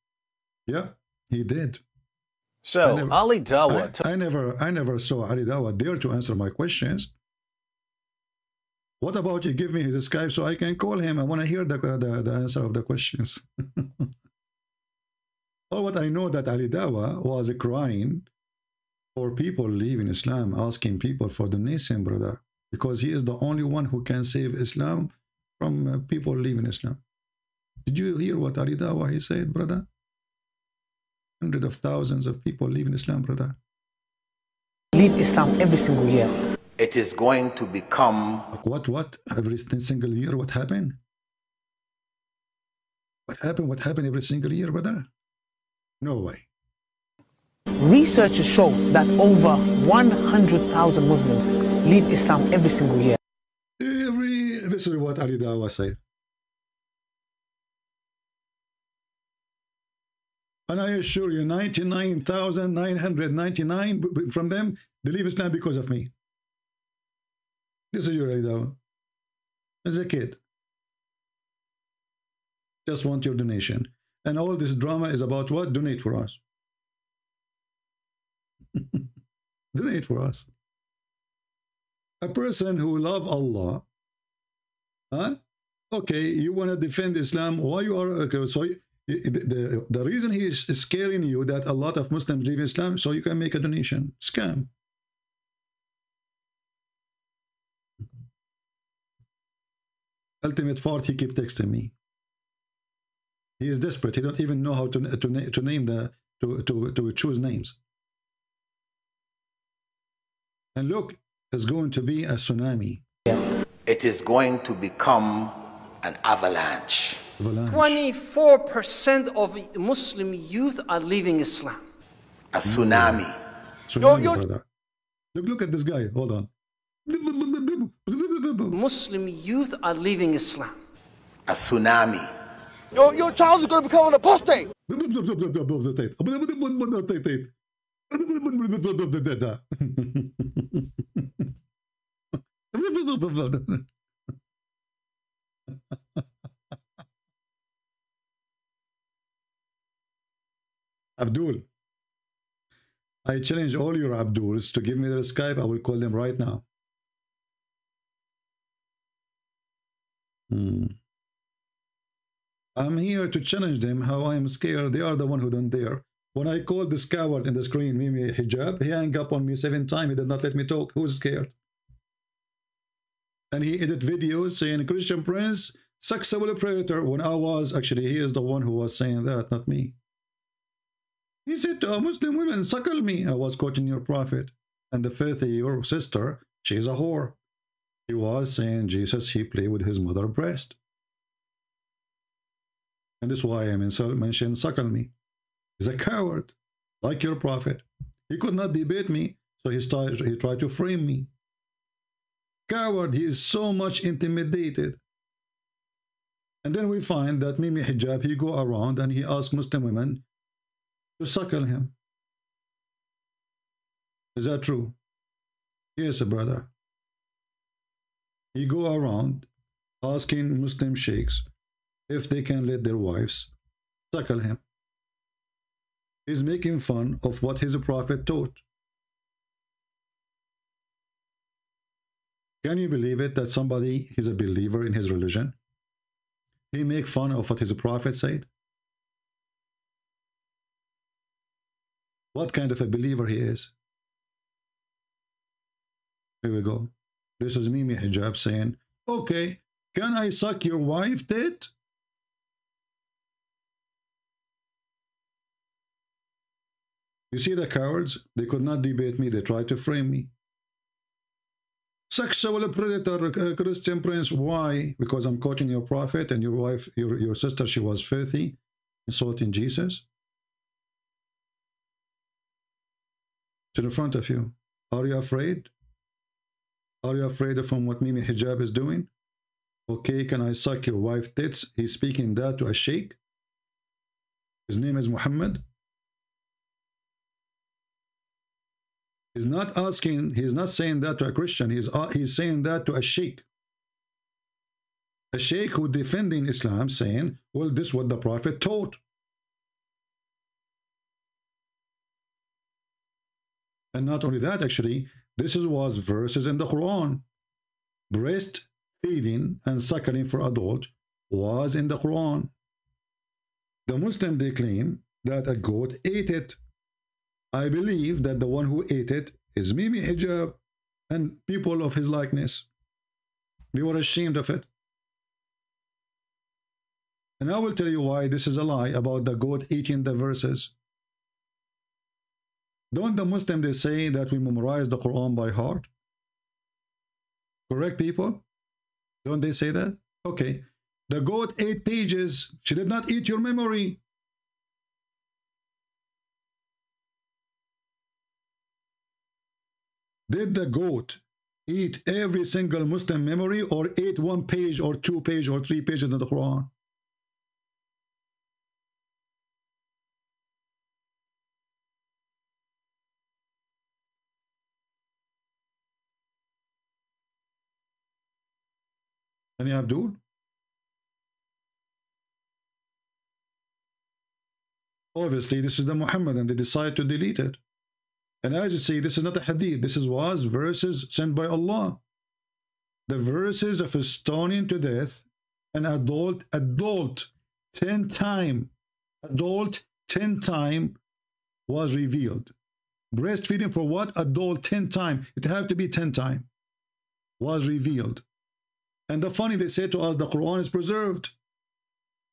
Yeah, he did. So Ali Dawa. I never saw Ali Dawa dare to answer my questions. What about you give me his Skype so I can call him? I want to hear the answer of the questions. All what I know that Ali Dawa was crying for people leaving Islam, asking people for donation, brother, because he is the only one who can save Islam from people leaving Islam. Did you hear what Ali Dawa he said, brother? Hundreds of thousands of people leaving Islam, brother. Leave Islam every single year. It is going to become... What? Every single year, what happened? What happened every single year, brother? No way. Researchers show that over 100,000 Muslims leave Islam every single year. This is what Ali Dawa said. And I assure you, 99,999 from them, they leave Islam because of me. This is your Ali Dawa. As a kid. Just want your donation. And all this drama is about what? Donate for us. Donate for us. A person who love Allah, huh? Okay, you want to defend Islam, why you are, okay, so the reason he is scaring you that a lot of Muslims leave Islam, so you can make a donation. Scam. Ultimate Fart, he keep texting me. He is desperate. He don't even know how to name to choose names. And look, it's going to be a tsunami. It is going to become an avalanche. 24% of Muslim youth are leaving Islam. A tsunami. Brother. Look at this guy. Hold on. Muslim youth are leaving Islam. A tsunami. Your child is going to become an apostate. Abdul, I challenge all your Abduls to give me their Skype. I will call them right now. I'm here to challenge them how I am scared. They are the one who don't dare. When I called this coward in the screen, Mimi Hijab, he hung up on me 7 times. He did not let me talk. Who's scared? And he edited videos saying, Christian Prince, sexual predator, when I was, actually, he is the one who was saying that, not me. He said to Muslim women, suckle me. I was quoting your prophet. And the filthy, your sister, she's a whore. He was saying Jesus, he played with his mother's breast. And this is why I mentioned suckle me. He's a coward, like your prophet. He could not debate me, so he tried to frame me. Coward, he is so much intimidated. And then we find that Mimi Hijab, he go around and he asks Muslim women to suckle him. Is that true? Yes, brother. He go around asking Muslim sheikhs if they can let their wives suckle him. He's making fun of what his prophet taught. Can you believe it that somebody is a believer in his religion? He make fun of what his prophet said? What kind of a believer he is? Here we go. This is Mimi Hijab saying, okay, can I suck your wife tit? You see the cowards? They could not debate me. They tried to frame me. Sexual predator, Christian Prince. Why? Because I'm quoting your prophet and your wife, your sister, she was filthy, insulting Jesus. To the front of you. Are you afraid? Are you afraid of what Mimi Hijab is doing? Okay, can I suck your wife tits? He's speaking that to a sheikh. His name is Muhammad. He's not asking, he's not saying that to a Christian. He's saying that to a sheikh. A sheikh who defending Islam, saying, well, this is what the prophet taught. And not only that, actually, this was verses in the Quran. Breastfeeding and suckling for adult was in the Quran. The Muslim, they claim that a goat ate it. I believe that the one who ate it is Mimi Hijab and people of his likeness. They were ashamed of it. And I will tell you why this is a lie about the goat eating the verses. Don't the Muslims, they say that we memorize the Quran by heart? Correct, people? Don't they say that? Okay. The goat ate pages. She did not eat your memory. Did the goat eat every single Muslim memory, or ate 1 page or 2 pages or 3 pages of the Quran? Any Abdul? Obviously, this is the Muhammad, and they decide to delete it. And as you see, this is not a hadith. This was verses sent by Allah. The verses of stoning to death an adult 10 times. Adult 10 times was revealed. Breastfeeding for what? Adult 10 times. It have to be 10 times. Was revealed. And the funny, they say to us, the Quran is preserved.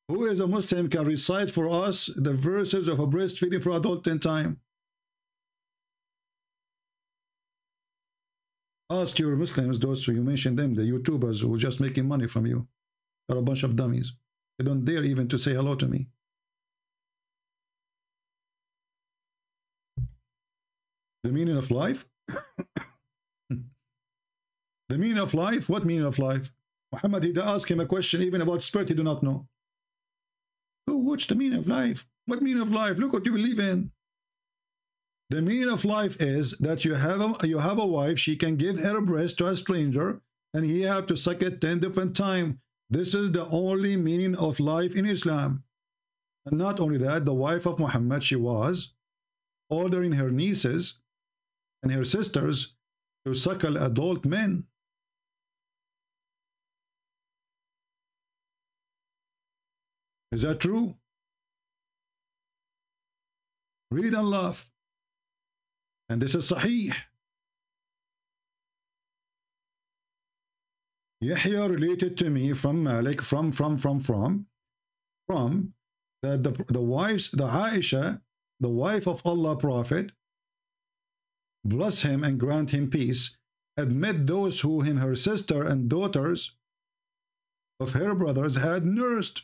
Who is a Muslim can recite for us the verses of a breastfeeding for adult 10 times? Ask your Muslims, those who you mentioned them, the YouTubers who are just making money from you. They're a bunch of dummies. They don't dare even to say hello to me. The meaning of life? The meaning of life? What meaning of life? Muhammad, he asked him a question even about spirit he do not know. Go watch the meaning of life. What meaning of life? Look what you believe in. The meaning of life is that you have a wife, she can give her breast to a stranger, and he have to suck it 10 different times. This is the only meaning of life in Islam. And not only that, the wife of Muhammad, she was ordering her nieces and her sisters to suckle adult men. Is that true? Read and laugh. And this is Sahih. Yahya related to me from Malik, from that the wives, the Aisha, the wife of Allah Prophet, bless him and grant him peace, admit those who him, her sister and daughters of her brothers had nursed.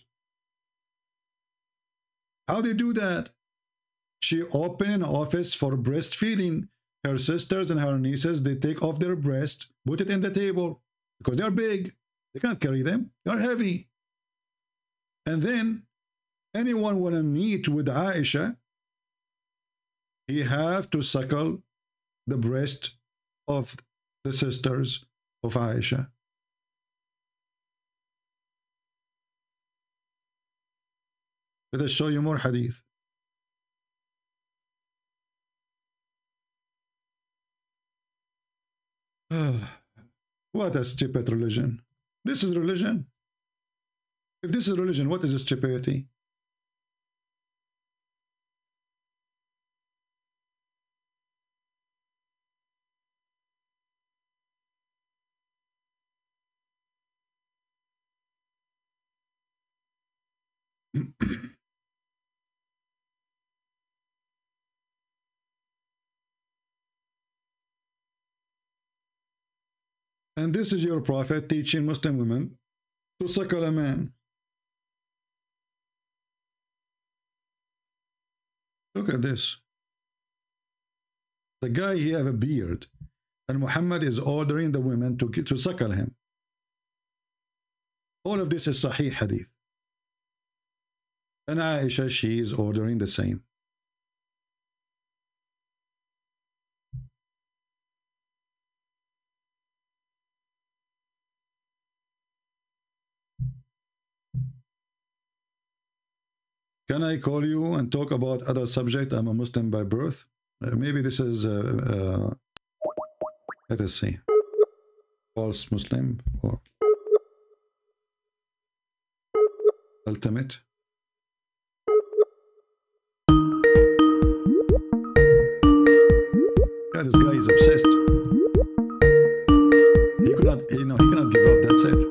How they do that? She opened an office for breastfeeding. Her sisters and her nieces, they take off their breast, put it in the table, because they're big. They can't carry them. They're heavy. And then anyone want to meet with Aisha, he have to suckle the breast of the sisters of Aisha. Let us show you more hadith. What a stupid religion. This is religion. If this is religion, what is stupidity? And this is your prophet teaching Muslim women to suckle a man. Look at this. The guy, he have a beard, and Muhammad is ordering the women to suckle him. All of this is Sahih Hadith. And Aisha, she is ordering the same. Can I call you and talk about other subject? I'm a Muslim by birth. Maybe this is, let us see, false Muslim or ultimate. Yeah, this guy is obsessed. He could not, he cannot give up. That's it.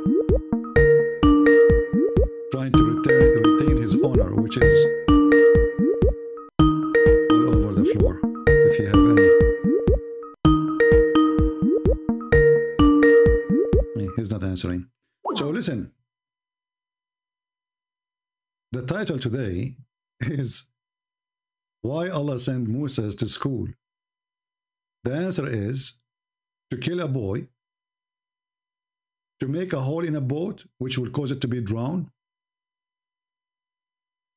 Trying to retain his honor, which is all over the floor. If you have any, he's not answering. So listen. The title today is why Allah sent Moses to school. The answer is to kill a boy, to make a hole in a boat, which will cause it to be drowned,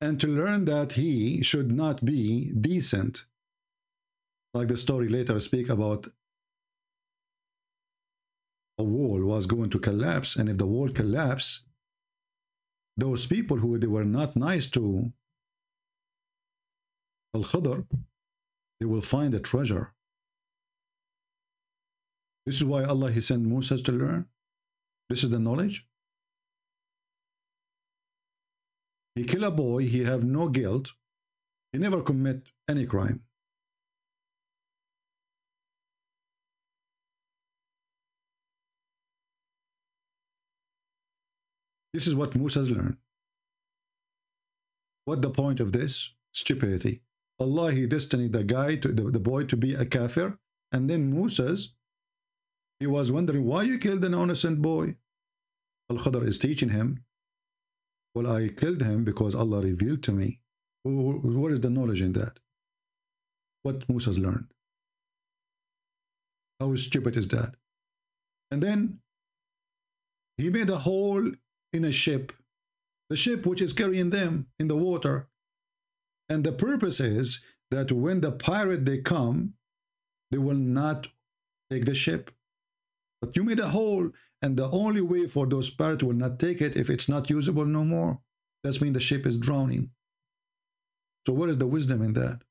and to learn that he should not be decent. Like the story later speak about a wall was going to collapse, and if the wall collapsed, those people who they were not nice to Al-Khidr, they will find a treasure. This is why Allah, he sent Moses to learn. This is the knowledge. He kill a boy, he have no guilt. He never commit any crime. This is what Moses learned. What the point of this? Stupidity. Allah, he destined the guy, the boy to be a kafir, and then Moses, he was wondering why you killed an innocent boy. Al-Khidr is teaching him, well, I killed him because Allah revealed to me. What is the knowledge in that? What Moses learned? How stupid is that? And then he made a hole in a ship, the ship which is carrying them in the water. And the purpose is that when the pirate they come, they will not take the ship. But you made a hole, and the only way for those pirates will not take it if it's not usable no more. That means the ship is drowning. So what is the wisdom in that?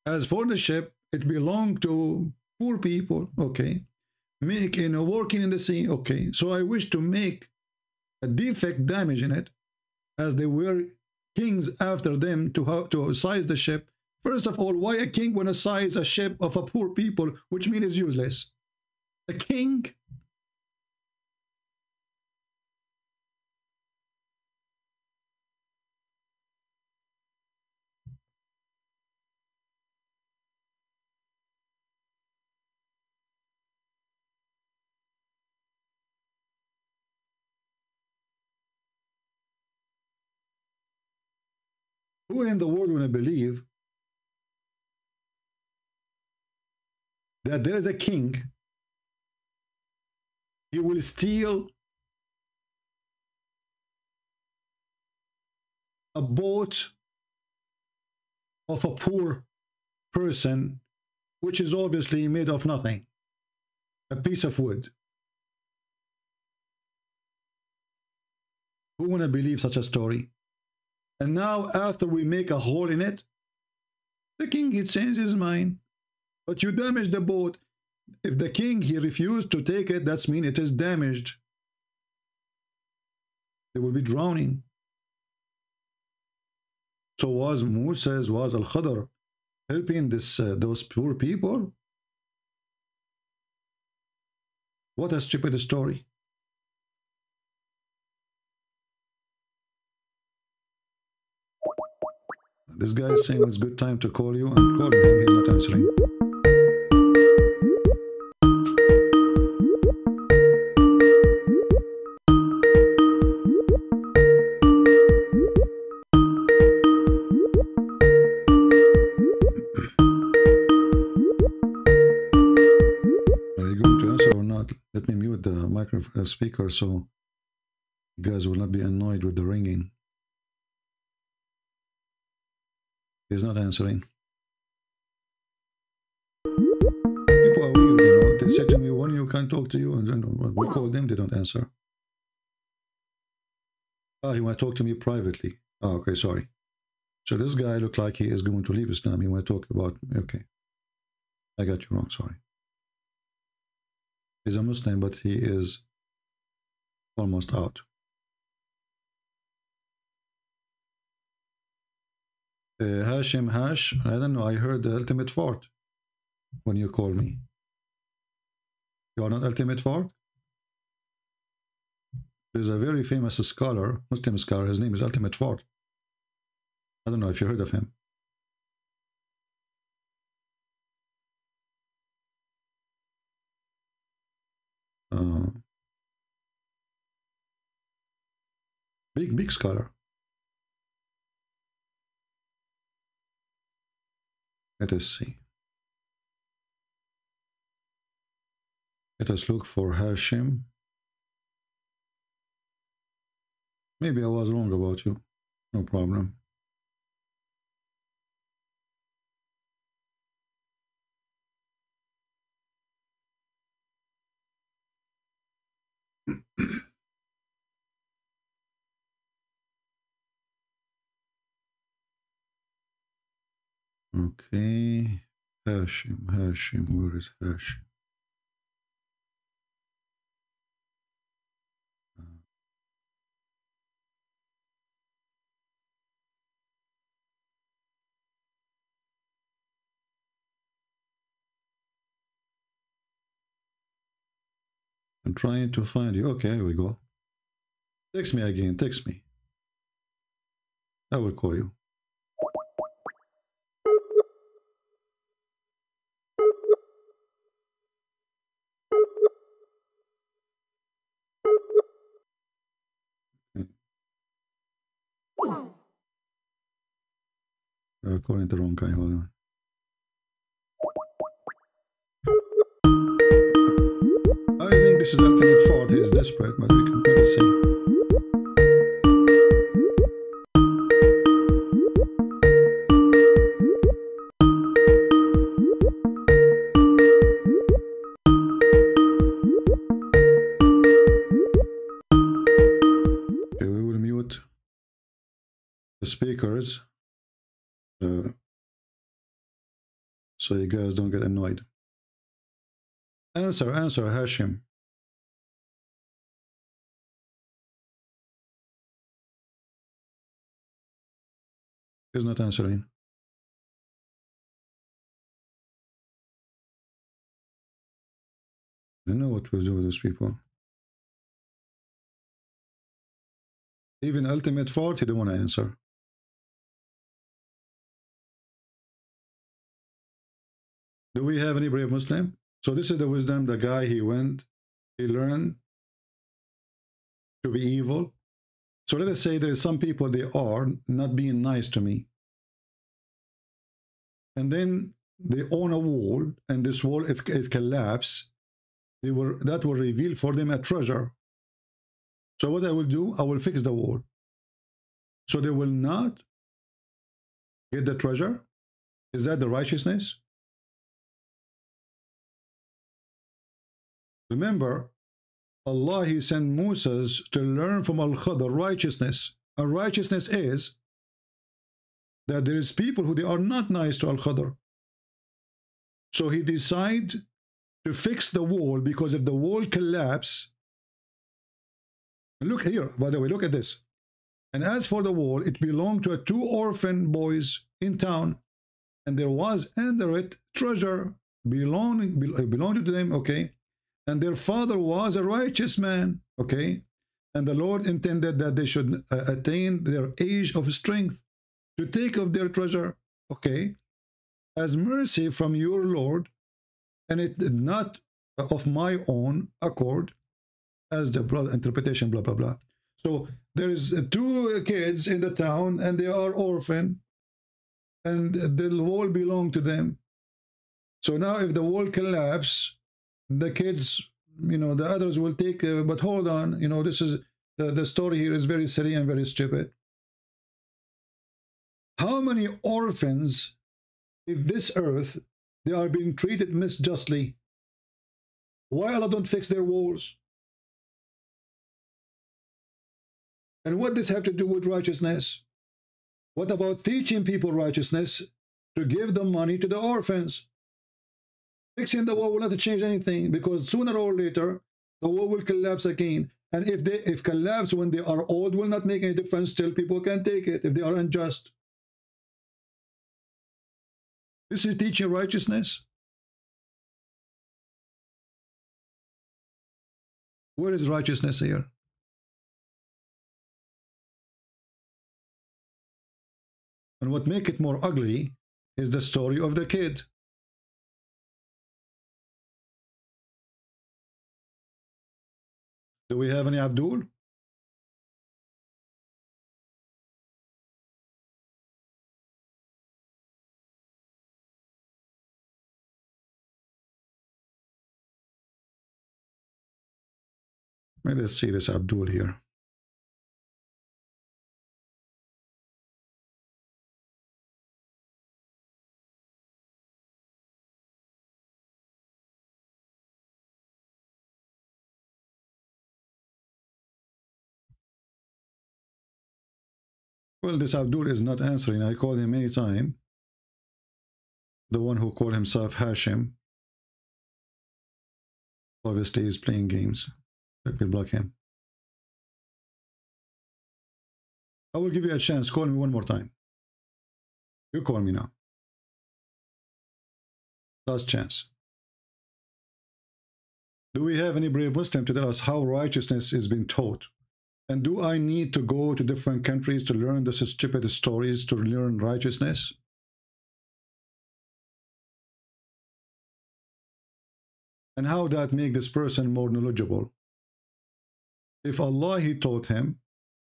As for the ship, it belonged to poor people, okay. make working in the sea. Okay, so I wish to make a defect damage in it, as they were kings after them to size the ship. First of all, why a king want to size a ship of a poor people, which means it's useless? A king? Who in the world want to believe that there is a king, he will steal a boat of a poor person, which is obviously made of nothing, a piece of wood? Who want to believe such a story? And now, after we make a hole in it, the king, he changed his mind. But you damaged the boat. If the king, he refused to take it, that's mean it is damaged. They will be drowning. So was Moses, was Al-Khadr helping those poor people? What a stupid story. This guy is saying it's good time to call you. I'm calling him, he's not answering. Are you going to answer or not? Let me mute the microphone speaker so you guys will not be annoyed with the ringing. He's not answering. People are weird, you know. They say to me, when you can't talk to you, and then we call them, they don't answer. Ah, he want to talk to me privately. Oh, okay, sorry. So this guy looked like he is going to leave Islam. He want to talk about, okay. I got you wrong, sorry. He's a Muslim, but he is almost out. Hashim Hash, I don't know, I heard the Ultimate Fort when you call me. You are not Ultimate Fort? There's a very famous scholar, Muslim scholar, his name is Ultimate Fort. I don't know if you heard of him. Big scholar. Let us see. Let us look for Hashim. Maybe I was wrong about you. No problem. Okay, Hashim, where is Hashim? I'm trying to find you. Okay, here we go. Text me again, text me. I will call you. Calling the wrong guy, hold on. I think this is Ultimate Fort. He is desperate, but we can let us see. Okay, we will mute the speakers. So you guys don't get annoyed. Answer, Hashim. He's not answering. I know what we'll do with those people. Even Ultimate Fort, he don't want to answer. Do we have any brave Muslim? So this is the wisdom. The guy, he went, he learned to be evil. So let us say there is some people, they are not being nice to me. And then they own a wall, and this wall, if it collapses, that will reveal for them a treasure. So what I will do, I will fix the wall. So they will not get the treasure. Is that the righteousness? Remember, Allah, he sent Moses to learn from Al-Khadr righteousness. And righteousness is that there is people who they are not nice to Al-Khadr. So he decided to fix the wall, because if the wall collapses, look here, by the way, look at this. And as for the wall, it belonged to 2 orphan boys in town, and there was under it treasure belonging to them, okay? And their father was a righteous man, okay? And the Lord intended that they should attain their age of strength to take of their treasure, okay? As mercy from your Lord, and it did not of my own accord, as the interpretation, blah, blah, blah. So there is 2 kids in the town, and they are orphan, and the wall belonged to them. So now if the wall collapses, the kids, you know, the others will take, but hold on, you know, this is, the story here is very silly and very stupid. How many orphans in this earth, they are being treated misjustly? Why Allah don't fix their walls? And what does this have to do with righteousness? What about teaching people righteousness to give the money to the orphans? Fixing the wall will not change anything, because sooner or later the wall will collapse again. And if collapse when they are old will not make any difference, still people can take it if they are unjust. This is teaching righteousness. Where is righteousness here? And what makes it more ugly is the story of the kid. Do we have any Abdul? Let's see this Abdul here. Well, this Abdul is not answering. I called him many times. The one who called himself Hashim obviously is playing games. Let me block him. I will give you a chance. Call me one more time. You call me now. Last chance. Do we have any brave Muslim to tell us how righteousness is being taught? And do I need to go to different countries to learn those stupid stories to learn righteousness? And how that make this person more knowledgeable? If Allah, he taught him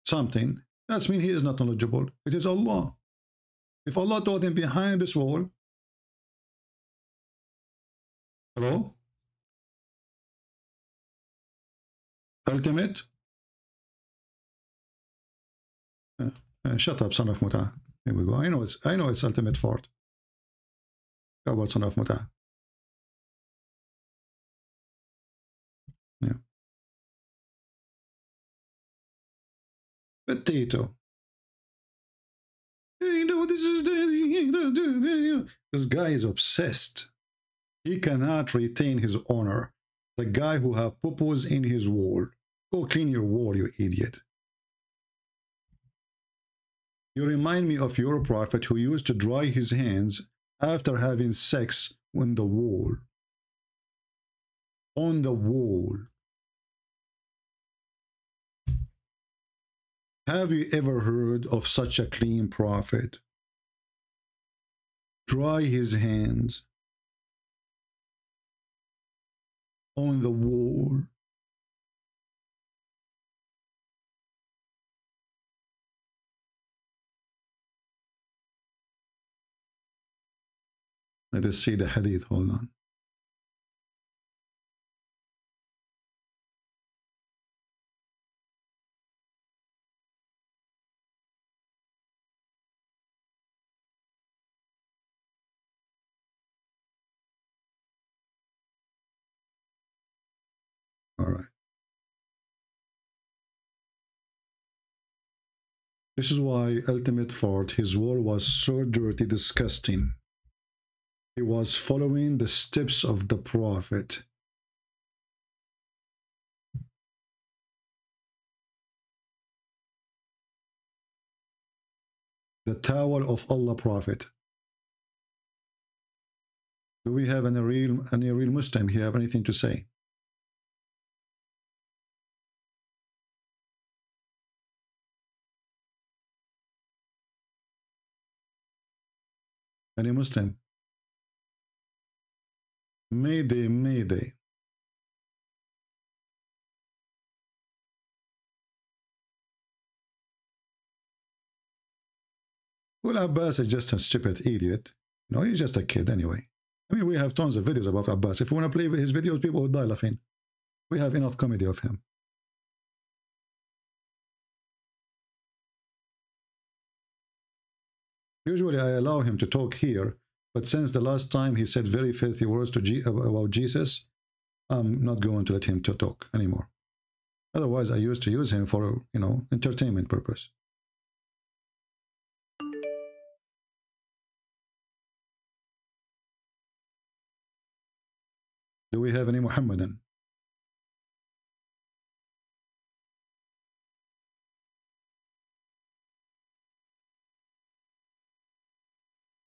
something, that means he is not knowledgeable. It is Allah. If Allah taught him behind this wall, hello? Ultimate? Shut up, son of Muta. Here we go. I know it's Ultimate Fort. How about son of Muta? Yeah. Potato. You know, this guy is obsessed. He cannot retain his honor. The guy who have pupils in his wall. Go clean your wall, you idiot. You remind me of your prophet who used to dry his hands after having sex on the wall. On the wall. Have you ever heard of such a clean prophet? Dry his hands on the wall. Let us see the hadith. Hold on. All right. This is why Ultimate Fort, his wall was so dirty, disgusting. He was following the steps of the Prophet. The towel of Allah Prophet. Do we have any real Muslim here have anything to say? Any Muslim? Mayday, Mayday. Well, Abbas is just a stupid idiot. No, he's just a kid anyway. I mean, we have tons of videos about Abbas. If we want to play with his videos, people would die laughing. We have enough comedy of him. Usually I allow him to talk here, but since the last time he said very filthy words to about Jesus, I'm not going to let him to talk anymore. Otherwise, I used to use him for, you know, entertainment purpose. Do we have any Muhammadan?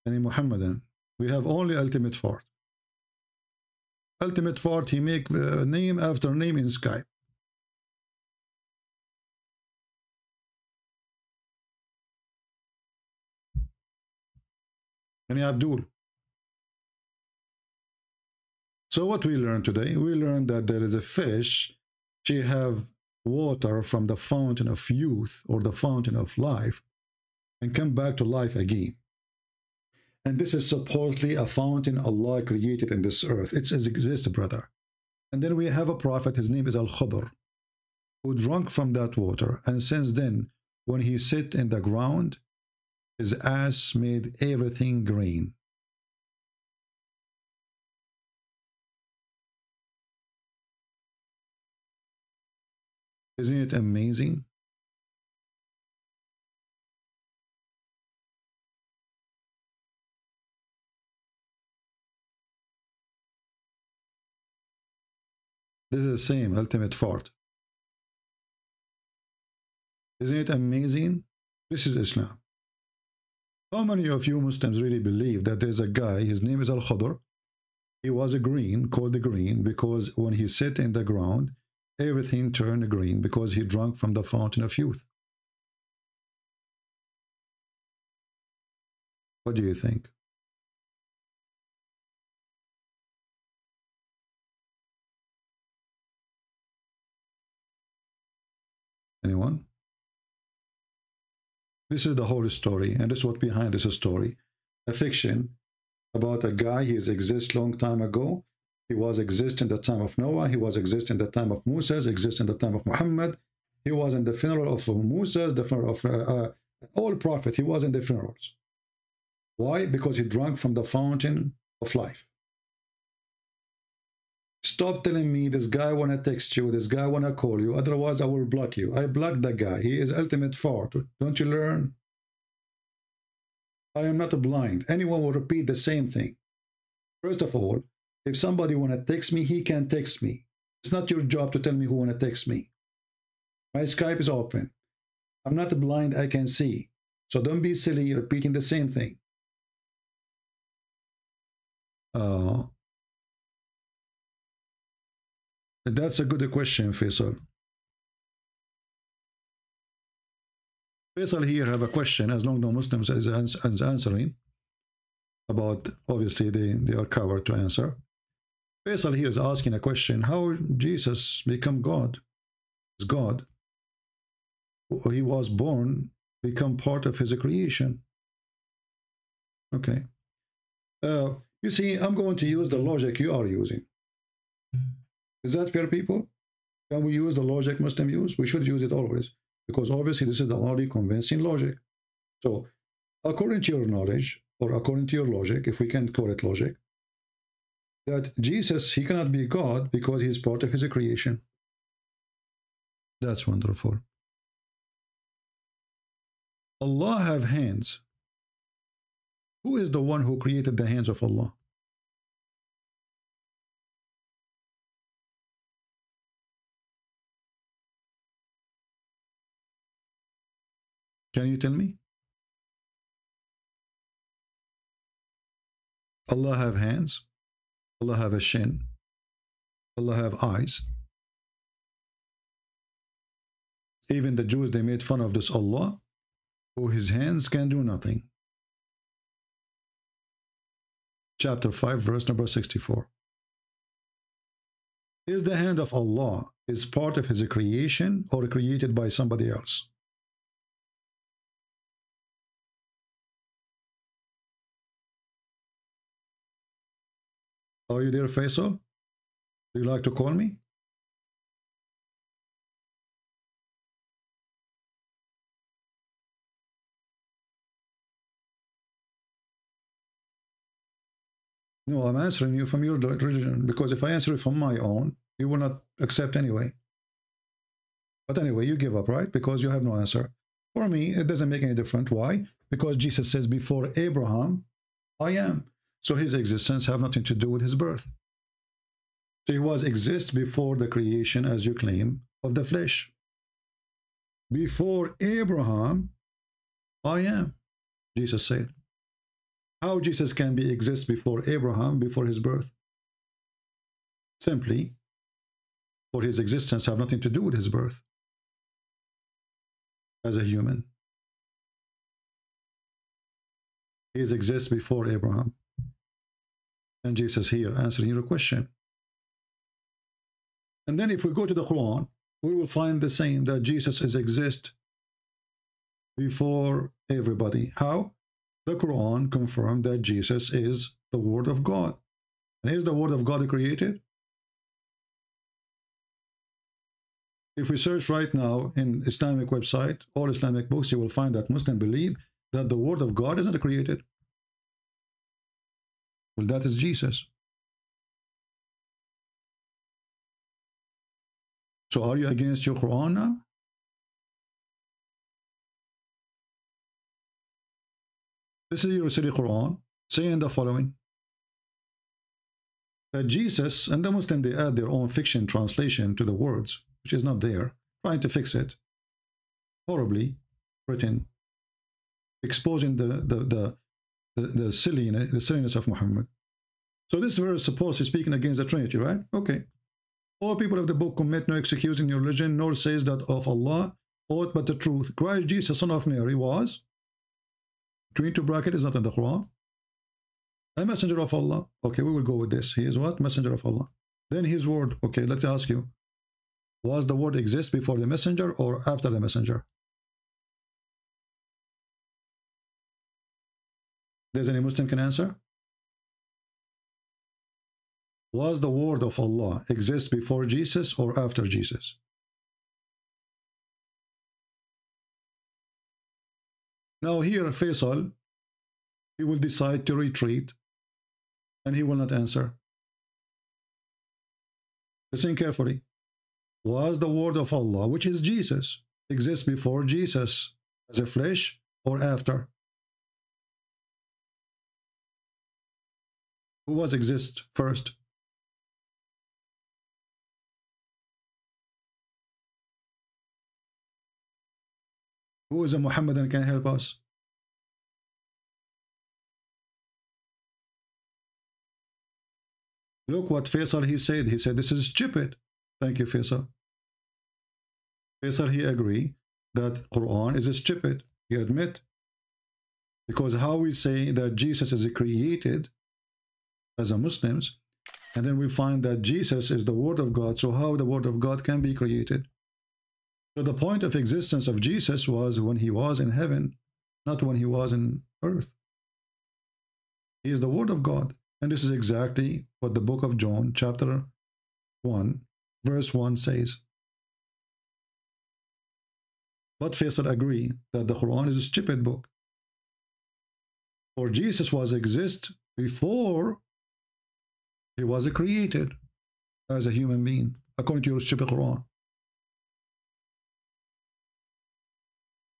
Any Muhammadan? We have only Ultimate Fort. Ultimate Fort, he make name after name in Skype. Any Abdul? So what we learned today? We learned that there is a fish. She have water from the fountain of youth or the fountain of life and come back to life again. And this is supposedly a fountain Allah created in this earth. It exists, brother. And then we have a prophet, his name is Al-Khadr, who drank from that water. And since then, when he sit in the ground, his ass made everything green. Isn't it amazing? This is the same Ultimate Fort. Isn't it amazing? This is Islam. How many of you Muslims really believe that there's a guy, his name is Al-Khadr, he was a green, called the green, because when he sat in the ground, everything turned green because he drank from the fountain of youth? What do you think? Anyone? This is the whole story, and this is what behind this story. A fiction about a guy, he exists long time ago. He was exist in the time of Noah. He was exist in the time of Moses, exist in the time of Muhammad. He was in the funeral of Moses, the funeral of all prophets. He was in the funerals. Why? Because he drank from the fountain of life. Stop telling me this guy want to text you, this guy want to call you, otherwise I will block you. I blocked that guy. He is Ultimate Fort. Don't you learn? I am not blind. Anyone will repeat the same thing. First of all, if somebody want to text me, he can text me. It's not your job to tell me who want to text me. My Skype is open. I'm not blind, I can see. So don't be silly repeating the same thing. That's a good question, Faisal. Faisal here have a question, as long as no Muslims is answering about, obviously they are covered to answer. Faisal here is asking a question, how Jesus become God? Is God? He was born, become part of his creation. Okay. You see, I'm going to use the logic you are using. Is that fair, people? Can we use the logic Muslim use? We should use it always, because obviously this is the only convincing logic. So according to your knowledge, or according to your logic, if we can call it logic, that Jesus, he cannot be God because he's part of his creation. That's wonderful. Allah have hands. Who is the one who created the hands of Allah? Can you tell me? Allah have hands. Allah have a shin. Allah have eyes. Even the Jews, they made fun of this Allah, who his hands can do nothing. Chapter 5, verse number 64. Is the hand of Allah is part of his creation or created by somebody else? Are you there, Faisal? Do you like to call me? No, I'm answering you from your religion, because if I answer it from my own, you will not accept anyway. But anyway, you give up, right? Because you have no answer. For me, it doesn't make any difference. Why? Because Jesus says, before Abraham, I am. So his existence have nothing to do with his birth. So he was exist before the creation, as you claim, of the flesh. Before Abraham, I am, Jesus said. How Jesus can be exist before Abraham, before his birth? Simply, for his existence have nothing to do with his birth as a human. He exists before Abraham. And Jesus here answering your question. And then if we go to the Quran, we will find the same, that Jesus is exist before everybody. How? The Quran confirmed that Jesus is the Word of God. And is the Word of God created? If we search right now in Islamic website, all Islamic books, you will find that Muslims believe that the Word of God is not created. Well, that is Jesus. So are you against your Quran now? This is your silly Quran saying the following. That Jesus and the Muslim, they add their own fiction translation to the words, which is not there, trying to fix it. Horribly written, exposing the silliness of Muhammad. So this verse is supposed to be speaking against the Trinity, right? Okay. All people of the book commit no excuse in your religion, nor says that of Allah aught but the truth. Christ Jesus, son of Mary, was, between two brackets, is not in the Quran, a messenger of Allah. Okay, we will go with this. He is what? Messenger of Allah. Then his word. Okay, let me ask you. Was the word exist before the messenger or after the messenger? Does any Muslim can answer? Was the word of Allah exist before Jesus or after Jesus? Now here, Faisal, he will decide to retreat and he will not answer. Listen carefully. Was the word of Allah, which is Jesus, exist before Jesus as a flesh or after? Who was exist first? Who is a Muhammadan can help us? Look what Faisal he said. He said this is stupid. Thank you, Faisal. Faisal he agree that Quran is stupid. He admit. Because how we say that Jesus is created as a Muslims, and then we find that Jesus is the Word of God, so how the Word of God can be created? So the point of existence of Jesus was when he was in heaven, not when he was in earth. He is the Word of God. And this is exactly what the book of John, chapter 1, verse 1 says. But Faisal agree that the Quran is a stupid book. For Jesus was exist before he was created as a human being, according to your stupid Quran.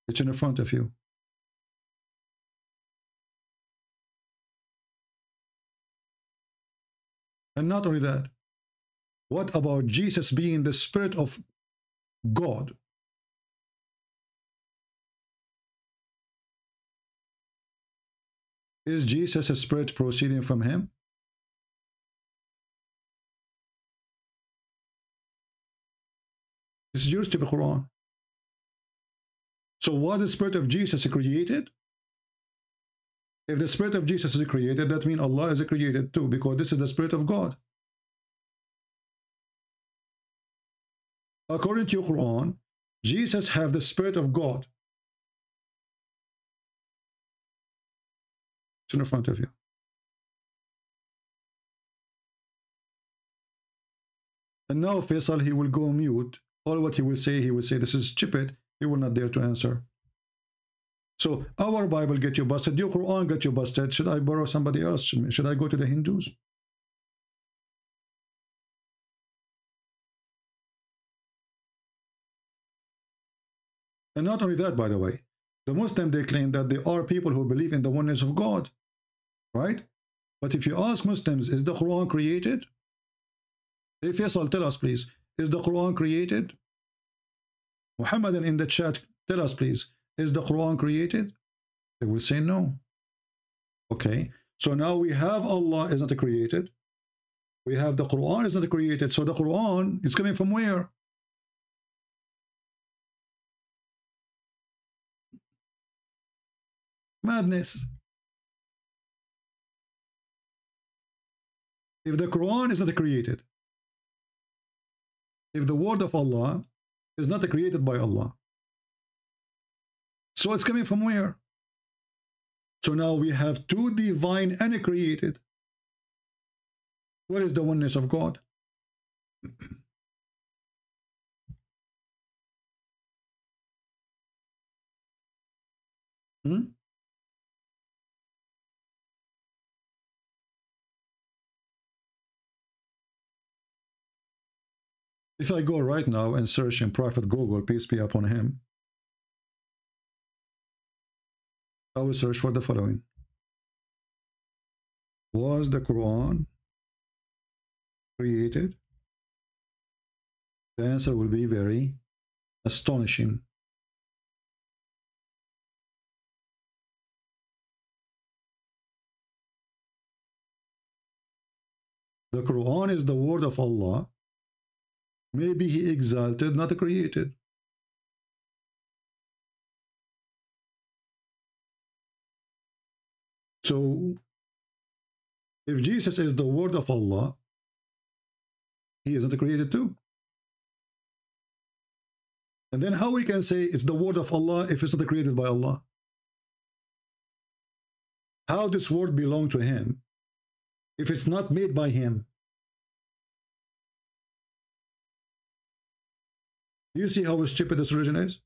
It's in the front of you. And not only that, what about Jesus being the Spirit of God? Is Jesus a spirit proceeding from him? This is your stupid Quran. So was the Spirit of Jesus created? If the Spirit of Jesus is created, that means Allah is created too, because this is the Spirit of God. According to your Quran, Jesus have the Spirit of God. It's in front of you. And now Faisal, he will go mute. All what he will say this is stupid. He will not dare to answer. So our Bible get you busted, your Quran get you busted. Should I borrow somebody else? Should I go to the Hindus? And not only that, by the way, the Muslim, they claim that they are people who believe in the oneness of God, right? But if you ask Muslims, is the Quran created? If yes, I'll tell us, please. Is the Quran created? Muhammadan in the chat, tell us, please. Is the Quran created? They will say no. Okay, so now we have Allah is not created. We have the Quran is not created. So the Quran is coming from where? Madness. If the Quran is not created, if the word of Allah is not created by Allah, so it's coming from where? So now we have two divine and created. What is the oneness of God? If I go right now and search in Prophet Google, peace be upon him, I will search for the following. Was the Quran created? The answer will be very astonishing. The Quran is the word of Allah. Maybe he exalted, not created. So, if Jesus is the word of Allah, he is not created too. And then how we can say it's the word of Allah if it's not created by Allah? How this word belong to him if it's not made by him? You see how stupid this religion is?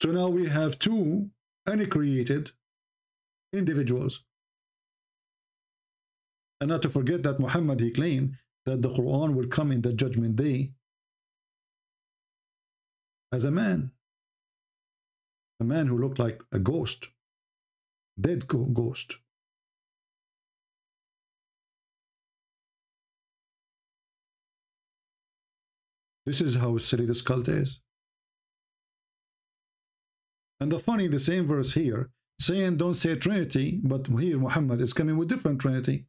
So now we have two uncreated individuals. And not to forget that Muhammad, he claimed that the Quran will come in the judgment day as a man who looked like a ghost, dead ghost. This is how silly this cult is. And the funny, the same verse here, saying don't say Trinity, but here Muhammad is coming with different Trinity,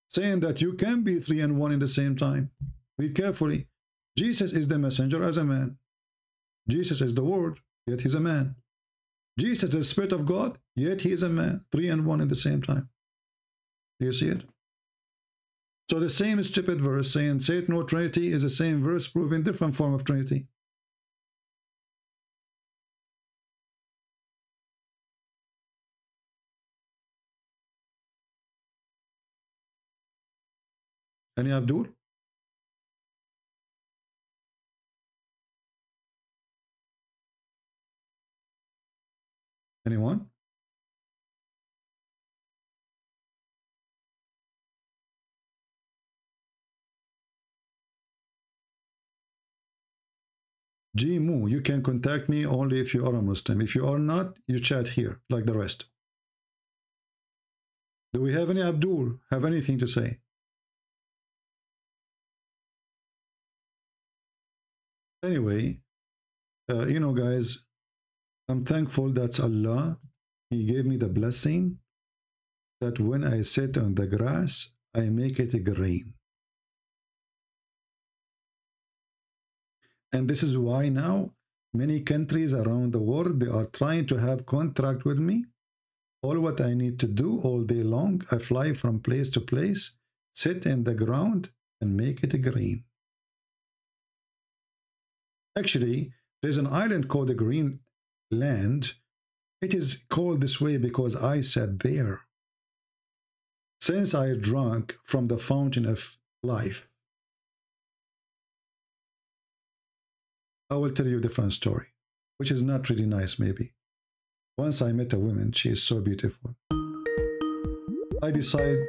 saying that you can be 3 and 1 in the same time. Read carefully. Jesus is the messenger as a man. Jesus is the word, yet he's a man. Jesus is the Spirit of God, yet he is a man. 3 and 1 in the same time. Do you see it? So the same stupid verse saying say it no Trinity is the same verse proving different form of Trinity. Any Abdul? Anyone? G Mu, you can contact me only if you are a Muslim. If you are not, you chat here like the rest. Do we have any Abdul have anything to say? Anyway, you know, guys, I'm thankful that Allah, he gave me the blessing that when I sit on the grass, I make it green. And this is why now many countries around the world, they are trying to have contract with me. All what I need to do all day long, I fly from place to place, sit in the ground and make it green. Actually, there's an island called the Green Land. It is called this way because I sat there. Since I drank from the fountain of life, I will tell you a different story, which is not really nice maybe. Once I met a woman, she is so beautiful. I decide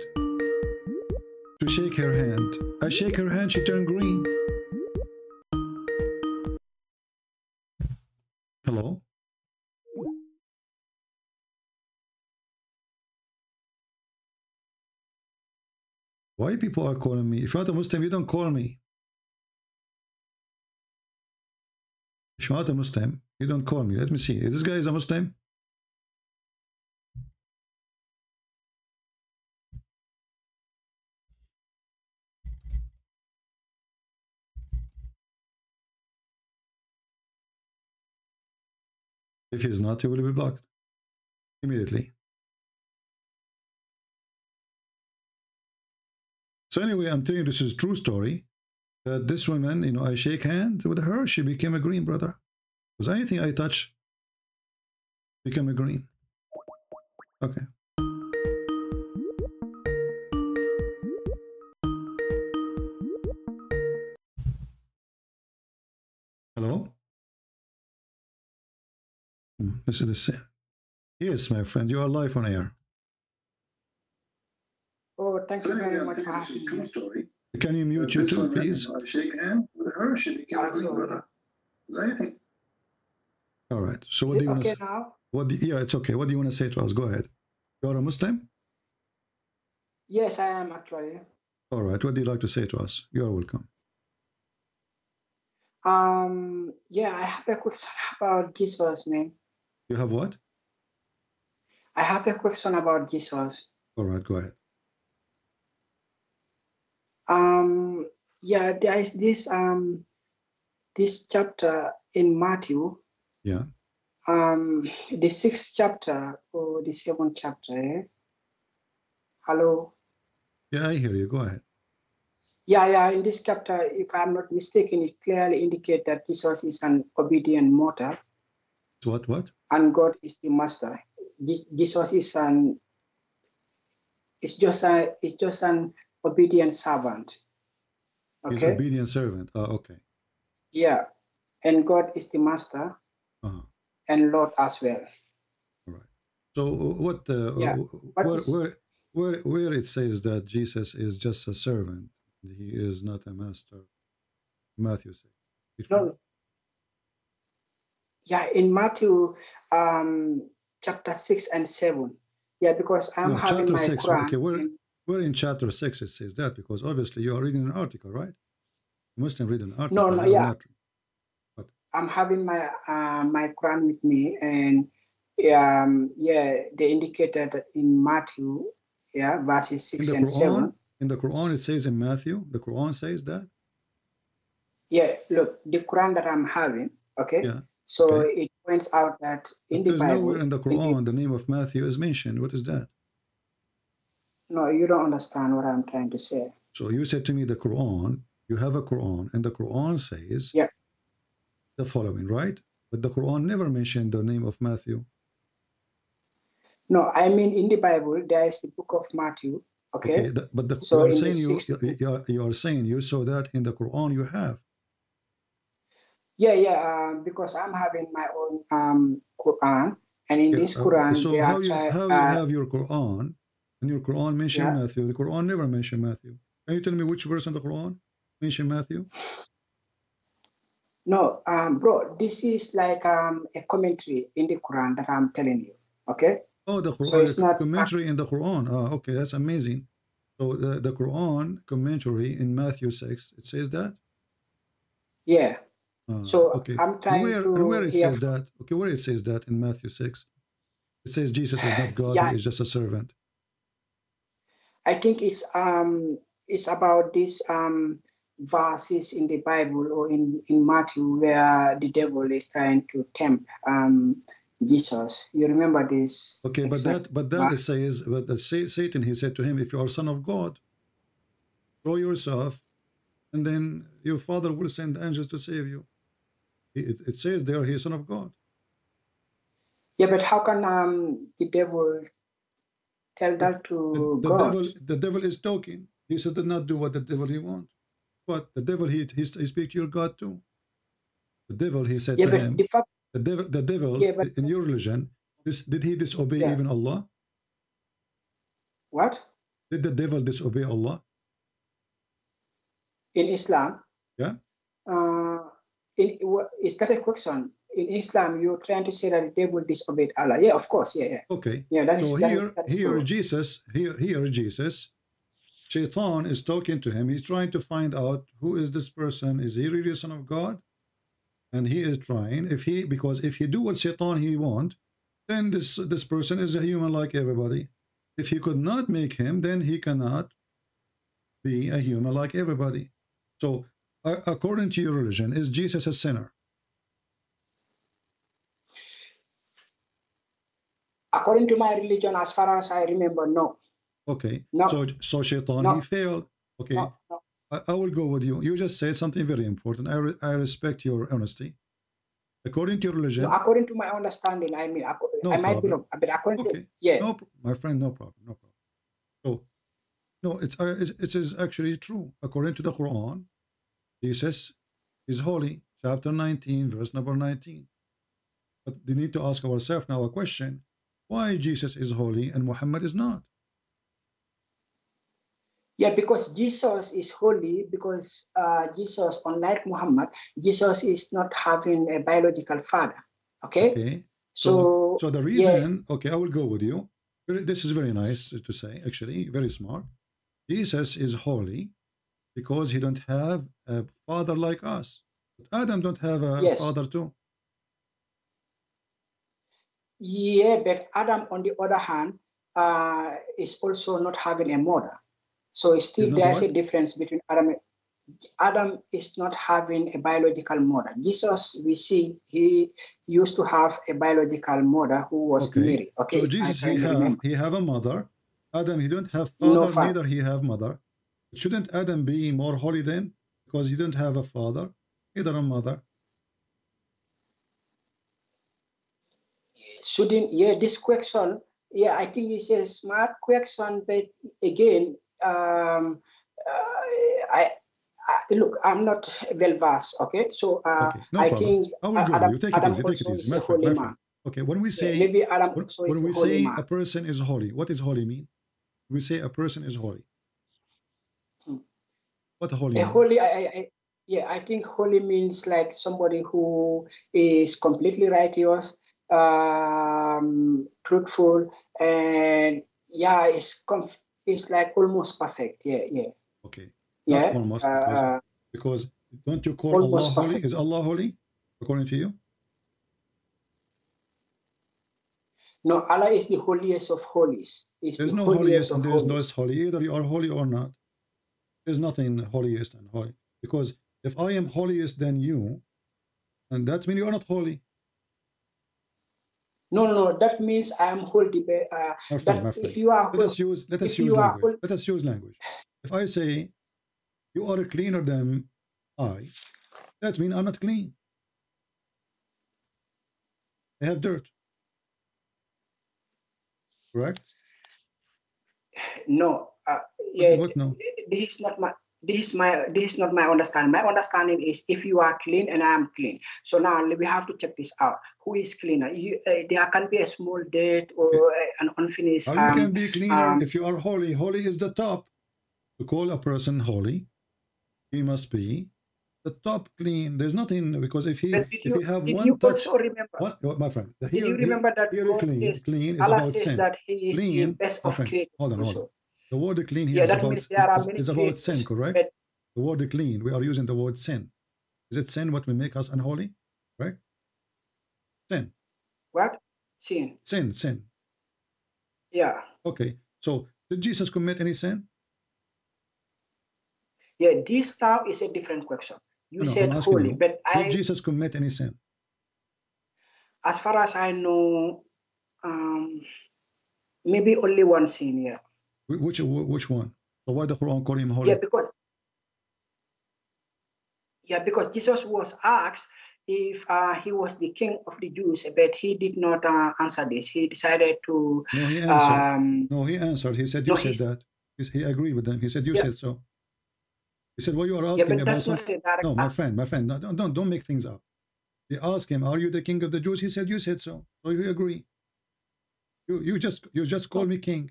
to shake her hand. I shake her hand, she turned green. Hello? Why people are calling me? If you're not a Muslim, you don't call me. If you're not a Muslim, you don't call me. Let me see. This guy is a Muslim? If he is not, he will be blocked immediately. So anyway, I'm telling you this is a true story. That this woman, you know, I shake hand with her, she became a green, brother. Because anything I touch become a green. Okay. Hello? This is the same. Yes, my friend, you are live on air. Oh, thank you very much for having me. Can you mute YouTube, please? Shake hand with her, she became a green, brother. Is anything? All right. So what do you want to say? Now? Yeah, it's okay. What do you want to say to us? Go ahead. You are a Muslim? Yes, I am actually. All right. What do you like to say to us? You are welcome. Yeah, I have a question about Jesus, man. You have what? I have a question about Jesus. All right, go ahead. Yeah, there is this chapter in Matthew. Yeah. The 6th chapter or the 7th chapter. Eh? Hello. Yeah, I hear you. Go ahead. Yeah. In this chapter, if I'm not mistaken, it clearly indicates that Jesus is an obedient mortal. What? And God is the master. Jesus is just an obedient servant. Okay. He's obedient servant. Oh, okay. Yeah, and God is the master, and Lord as well. All right. So what? Where it says that Jesus is just a servant, he is not a master. Matthew says. No. Yeah, in Matthew, chapter 6 and 7. Yeah, because I'm having chapter my 6. Quran. Okay, where in chapter 6 it says that? Because obviously you are reading an article, right? You must read an article. No, yeah. I'm having my my Quran with me, and they indicated in Matthew, verses 6 and 7. In the Quran, it says in Matthew, the Quran says that? Yeah, look, the Quran that I'm having, okay? Yeah. So it points out that in the Bible... There's nowhere in the Quran the name of Matthew is mentioned. What is that? No, you don't understand what I'm trying to say. So you said to me the Quran, you have a Quran, and the Quran says the following, right? But the Quran never mentioned the name of Matthew. No, I mean in the Bible, there is the book of Matthew, okay? But so I'm saying you are saying you saw that in the Quran you have. Because I'm having my own Quran, and in this Quran, so how you have your Quran, and your Quran mentioned Matthew. The Quran never mentioned Matthew. Can you tell me which verse in the Quran mentioned Matthew? No, bro, this is like a commentary in the Quran that I'm telling you, okay? Oh, the Quran, so it's not commentary in the Quran. Oh, okay, that's amazing. So the Quran commentary in Matthew 6, it says that? Yeah. So I'm trying to where it says that? Okay, where it says that in Matthew 6? It says Jesus is not God, he is just a servant. I think it's about these verses in the Bible or in Matthew where the devil is trying to tempt Jesus. You remember this? Okay, but that says, but Satan, he said to him, if you are son of God, throw yourself, and then your father will send angels to save you. It says there he is son of God. Yeah, but how can the devil tell that to God? The devil is talking. He said, "Do not do what the devil he wants." But the devil he speaks to your God too. The devil, he said to him, the devil in your religion, did he disobey even Allah? What? Did the devil disobey Allah? In Islam? Yeah. Is that a question? In Islam, you're trying to say that the devil disobeyed Allah. Yeah, of course. Yeah. Okay. Yeah, here Jesus, Shaitan is talking to him. He's trying to find out who is this person. Is he really the son of God? And he is trying. Because if he do what Shaitan he want, then this person is a human like everybody. If he could not make him, then he cannot be a human like everybody. So according to your religion, is Jesus a sinner? According to my religion, as far as I remember, no. Okay. No. So Shaitan, he failed. Okay. No. I will go with you. You just said something very important. I respect your honesty. According to your religion. No, according to my understanding, I mean, I might be wrong, but according to No, my friend, no problem. So, no, it is actually true. According to the Quran, Jesus is holy. Chapter 19, verse number 19. But we need to ask ourselves now a question: why Jesus is holy and Muhammad is not? Yeah, because Jesus is holy, because Jesus, unlike Muhammad, Jesus is not having a biological father. Okay? So the reason, okay, I will go with you. This is very nice to say, actually, very smart. Jesus is holy because he don't have a father like us. But Adam don't have a father too. Yeah, but Adam, on the other hand, is also not having a mother. So still there's a difference between Adam. Adam is not having a biological mother. Jesus, we see, he used to have a biological mother who was Mary. Okay. So Jesus, he have a mother. Adam, he don't have father, neither he have mother. Shouldn't Adam be more holy then? Because he don't have a father, neither a mother. This question, I think it's a smart question, but again, look, I'm not well versed, okay? So I think I will go. You take it easy. My friend. Okay, when we say maybe Adam when we say a person is holy, what does holy mean? We say a person is holy. What holy mean? Holy, I think holy means like somebody who is completely righteous, truthful, and it's like almost perfect. Okay. Yeah. Almost because don't you call Allah holy? Is Allah holy? according to you? No, Allah is the holiest of holies. There's no holiest and there's no holy. Either you are holy or not. There's nothing holiest and holy. Because if I am holiest than you, and that means you are not holy. No. That means I am holy. My friend. If you are, let us use language. Let us use language. If I say you are cleaner than I, that means I'm not clean. I have dirt. Correct? No. What no? This is not my understanding. My understanding is if you are clean and I am clean. So now we have to check this out. Who is cleaner? There can be a small dirt or an unfinished. You can be cleaner if you are holy. Holy is the top. To call a person holy, he must be the top clean. There's nothing, because if he have one touch. What, my friend? Did you remember that clean is Allah about says sin. that He is clean, the best of creators. Hold on. The word clean here is about sin, correct? The word clean, we are using the word sin. Is it sin what will make us unholy? Right? Sin. What? Sin. Sin. Yeah. Okay. So did Jesus commit any sin? Yeah, this now is a different question. You said holy, but did Jesus commit any sin? As far as I know, maybe only one sin, yeah. Which one? So why the Quran call him holy? Because Jesus was asked if he was the king of the Jews, but he did not answer this. He decided to. No, he answered. He answered. He said, "You said that." He agreed with them. He said, "You said so." He said, "Well, you are asking about something." No, my friend, don't make things up. They asked him, "Are you the king of the Jews?" He said, "You said so." So you agree. You just call me king.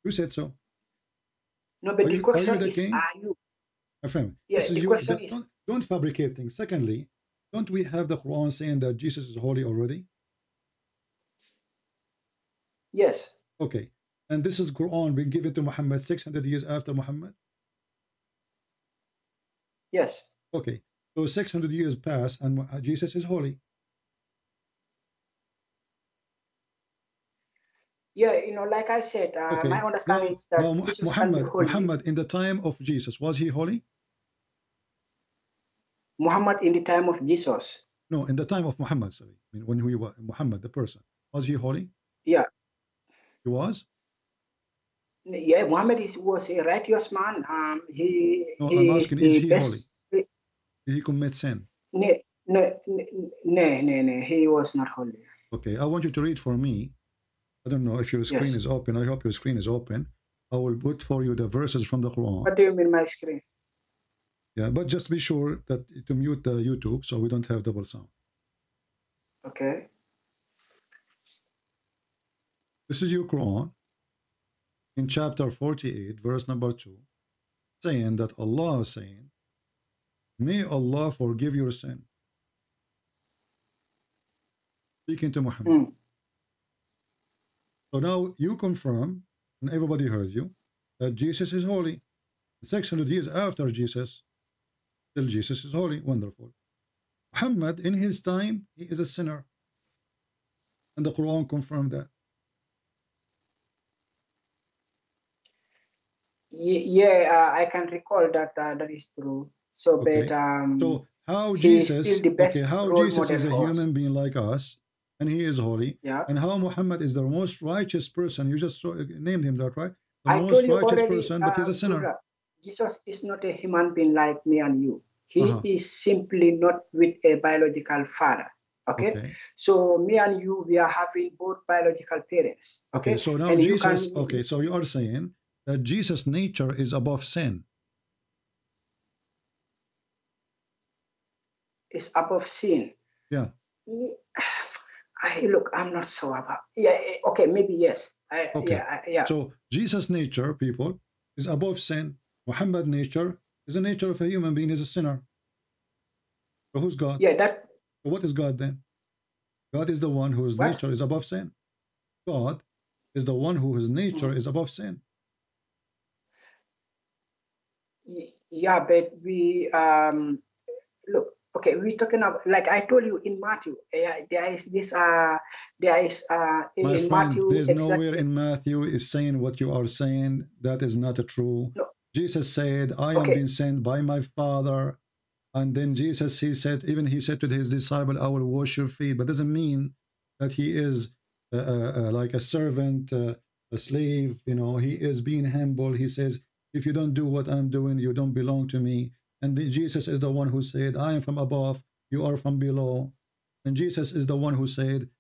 You said so. No, but the question is, king? are you? My friend, the question is... Don't fabricate things. Secondly, don't we have the Quran saying that Jesus is holy already? Yes. Okay. And this is Quran being given to Muhammad 600 years after Muhammad? Yes. Okay. So 600 years pass and Jesus is holy. Yeah, like I said, my understanding is that Muhammad in the time of Jesus, was he holy? Muhammad in the time of Jesus? No, in the time of Muhammad, sorry. I mean, when we were Muhammad, the person, was he holy? Yeah. He was? Yeah, Muhammad was a righteous man. I'm asking, is he holy? Did he commit sin? No, he was not holy. Okay, I want you to read for me. I don't know if your screen is open. I hope your screen is open. I will put for you the verses from the Quran. What do you mean my screen? Yeah, but just be sure that to mute the YouTube so we don't have double sound. Okay. This is your Quran in chapter 48, verse number 2, saying that Allah is saying, "May Allah forgive your sin." Speaking to Muhammad. So now you confirm, and everybody heard you, that Jesus is holy. 600 years after Jesus, still Jesus is holy. Wonderful. Muhammad, in his time, he is a sinner. And the Quran confirmed that. Yeah, I can recall that that is true. So, okay. But so how Jesus, still the best how Jesus is a human being like us, and he is holy, and how Muhammad is the most righteous person. You just named him that, right? The most righteous person, but he's a sinner. Jesus is not a human being like me and you. He is simply not with a biological father. Okay? So me and you, we are having both biological parents. Okay. So now and Jesus. So you are saying that Jesus' nature is above sin. Is above sin. Yeah. Look, I'm not so about. Yeah. Okay. Maybe yes. Yeah. So Jesus' nature, people, is above sin. Muhammad's nature is the nature of a human being, is a sinner. So who's God? Yeah. So what is God then? God is the one whose nature is above sin. God is the one whose nature is above sin. Yeah, but we look. Okay, we're talking about, like I told you in Matthew, there is this, there is My in friend, Matthew. there's exactly. nowhere in Matthew is saying what you are saying. That is not true. No. Jesus said, I am being sent by my Father. And then Jesus, he said to his disciple, I will wash your feet. But doesn't mean that he is like a servant, a slave. You know, he is being humble. He says, if you don't do what I'm doing, you don't belong to me. And Jesus is the one who said, I am from above, you are from below. And Jesus is the one who said,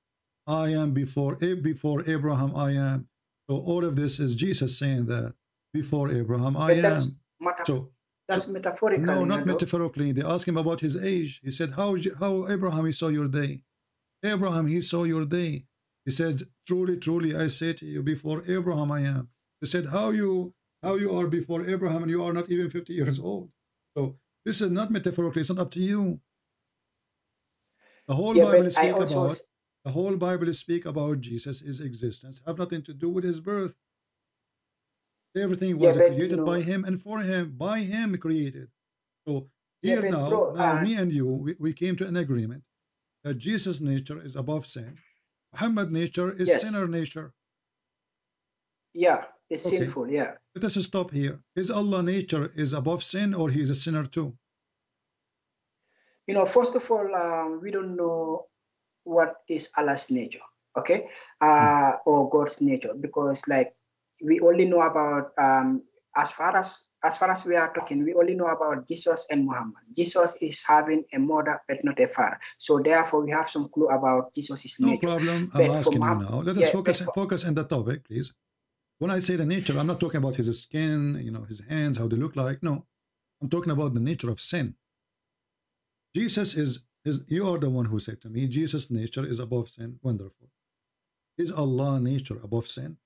I am before Abraham, I am. So all of this is Jesus saying that before Abraham, I am. That's metaphorical. No, not metaphorically. They asked him about his age. He said, how Abraham, he saw your day. Abraham, he saw your day. He said, truly, truly, I say to you, before Abraham, I am. He said, how you are before Abraham and you are not even 50 years old. So this is not metaphorically. It's not up to you. The whole Bible speak about Jesus' existence. Have nothing to do with his birth. Everything was created by him and for him. By him created. So here now me and you, we came to an agreement that Jesus' nature is above sin. Muhammad's nature is sinner nature. Yeah, it's sinful, yeah. Let us stop here. Is Allah nature is above sin or he is a sinner too? You know, first of all, we don't know what is Allah's nature, okay? Or God's nature, because like we only know about as far as we are talking, we only know about Jesus and Muhammad. Jesus is having a mother but not a father. So therefore we have some clue about Jesus' nature. No problem. I'm asking you now. Let us focus on the topic, please. When I say the nature, I'm not talking about his skin, you know, his hands, how they look like. No, I'm talking about the nature of sin. Jesus is you are the one who said to me, Jesus' nature is above sin. Wonderful. Is Allah nature above sin?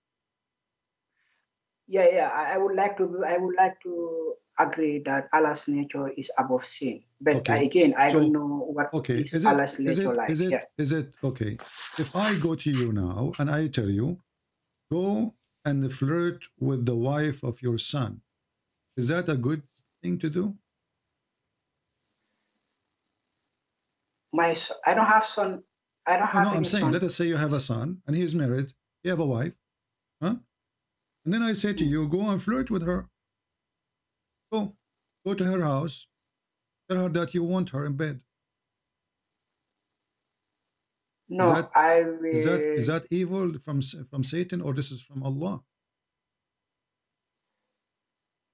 Yeah. I would like to agree that Allah's nature is above sin. But again, I don't know what is Allah's nature like. Is it okay? If I go to you now and I tell you, go and flirt with the wife of your son, is that a good thing to do? I don't have son. I don't have any I'm saying, son. let us say you have a son and he is married. You have a wife, huh? And then I say to you, go and flirt with her. Go to her house. Tell her that you want her in bed. No, is that evil from Satan or this is from Allah?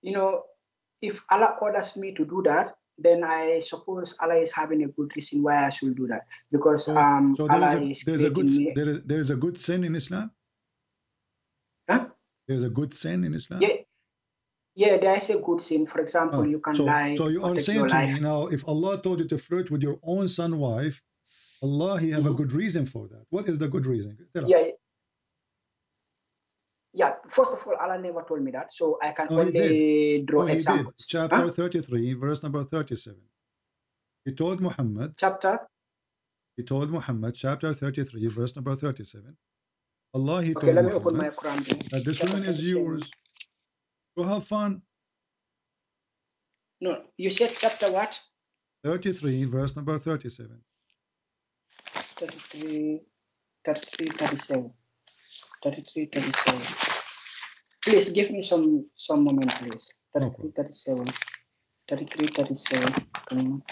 You know, if Allah orders me to do that, then I suppose Allah is having a good reason why I should do that. Because there's a good sin in Islam? Huh? There's a good sin in Islam? Yeah, there is a good sin. For example, you can lie. So you are saying to me now, if Allah told you to flirt with your own son's wife, Allah, he have a good reason for that. What is the good reason? Yeah. First of all, Allah never told me that, so I can only draw examples. Chapter 33, verse number 37. He told Muhammad. He told Muhammad, chapter 33, verse number 37. Allah, he told Muhammad that this woman is yours. So have fun. No, you said chapter what? 33, verse number 37. 33, 37. Please give me some moment, please. 33, 37. 33, 37. Come on.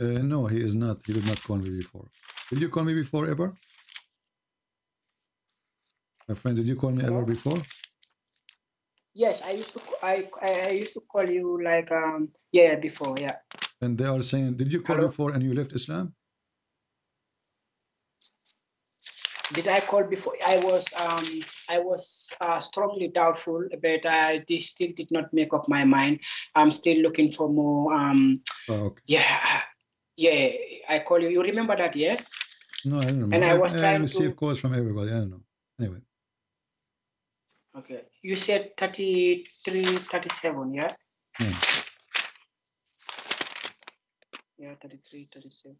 No, he is not. He did not call me before. Did you call me before ever? My friend, did you call me ever before? Yes, I used to call you like before, yeah. And they are saying, did you call before and you left Islam? Did I call before? I was strongly doubtful, but I still did not make up my mind. I'm still looking for more. Yeah, I call you. You remember that, yeah? No, I don't remember. And I was trying to receive calls from everybody. I don't know. Anyway. Okay. You said 33, 37, yeah? Yeah, 33, 37.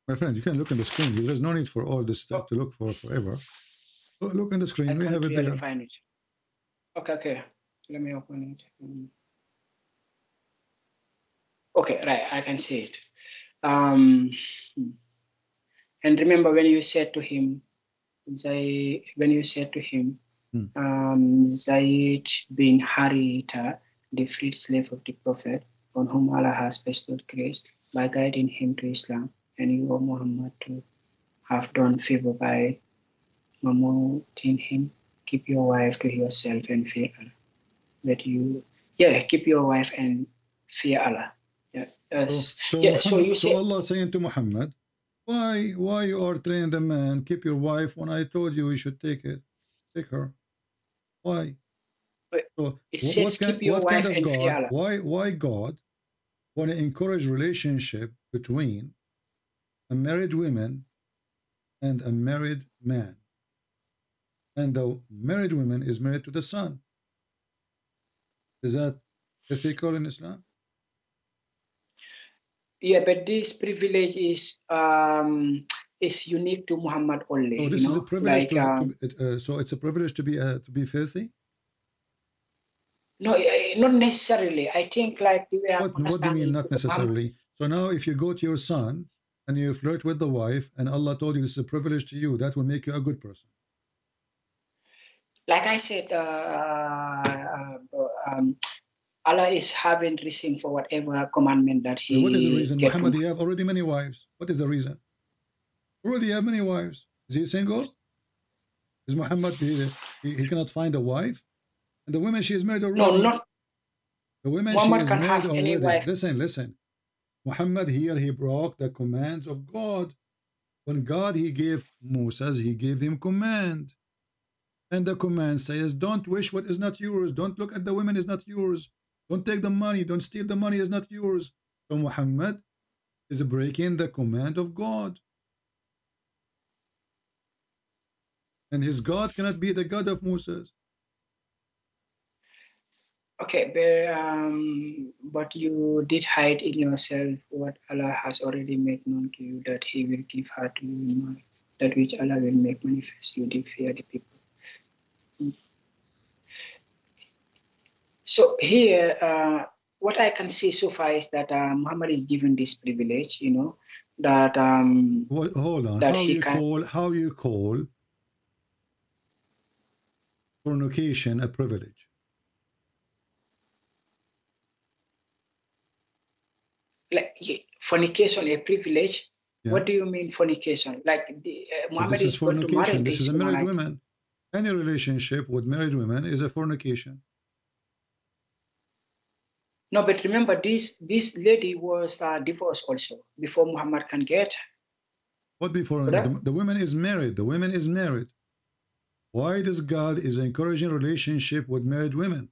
My friend, you can look on the screen. There's no need for all this stuff to look for forever. Look on the screen. We have it there. Find it. Okay. Let me open it. Okay, right. I can see it. And remember when you said to him, Zayd bin Haritha, the freed slave of the Prophet, on whom Allah has bestowed grace by guiding him to Islam, and you, O Muhammad, to have done favor by promoting him. Keep your wife to yourself and fear Allah. Keep your wife and fear Allah. So Allah saying to Muhammad, why you are training the man, keep your wife, when I told you you should take her? Why? So it says keep your wife and fear Allah. Why God want to encourage relationship between a married woman and a married man? And the married woman is married to the son. Is that ethical in Islam? Yeah, but this privilege is unique to Muhammad only. So this is a privilege. So it's a privilege to be filthy. No, not necessarily. I think like the way what do you mean not necessarily? So now, if you go to your son and you flirt with the wife, and Allah told you this is a privilege to you, that will make you a good person. Like I said, Allah is having reason for whatever commandment that He. What is the reason? Muhammad, you have already many wives. What is the reason? Already have many wives. Is he single? Is Muhammad he cannot find a wife? And the woman she is married already. No, not. The woman Muhammad she is can married have any already. wife. Listen. Muhammad here he broke the commands of God. When God he gave Moses, he gave him command. And the command says, don't wish what is not yours. Don't look at the women is not yours. Don't take the money. Don't steal the money is not yours. So Muhammad is breaking the command of God. And his God cannot be the God of Moses. Okay, but you did hide in yourself what Allah has already made known to you, that He will give her to you, that which Allah will make manifest. You did fear the people. So here, what I can see so far is that Muhammad is given this privilege, that hold on, that how you call fornication a privilege? Like fornication a privilege? Yeah. What do you mean fornication? Like Muhammad is going to marry this is a married woman. Any relationship with married women is a fornication. No, but remember, this lady was divorced also before Muhammad can get. What before? The woman is married. The woman is married. Why does God is encouraging relationship with married women?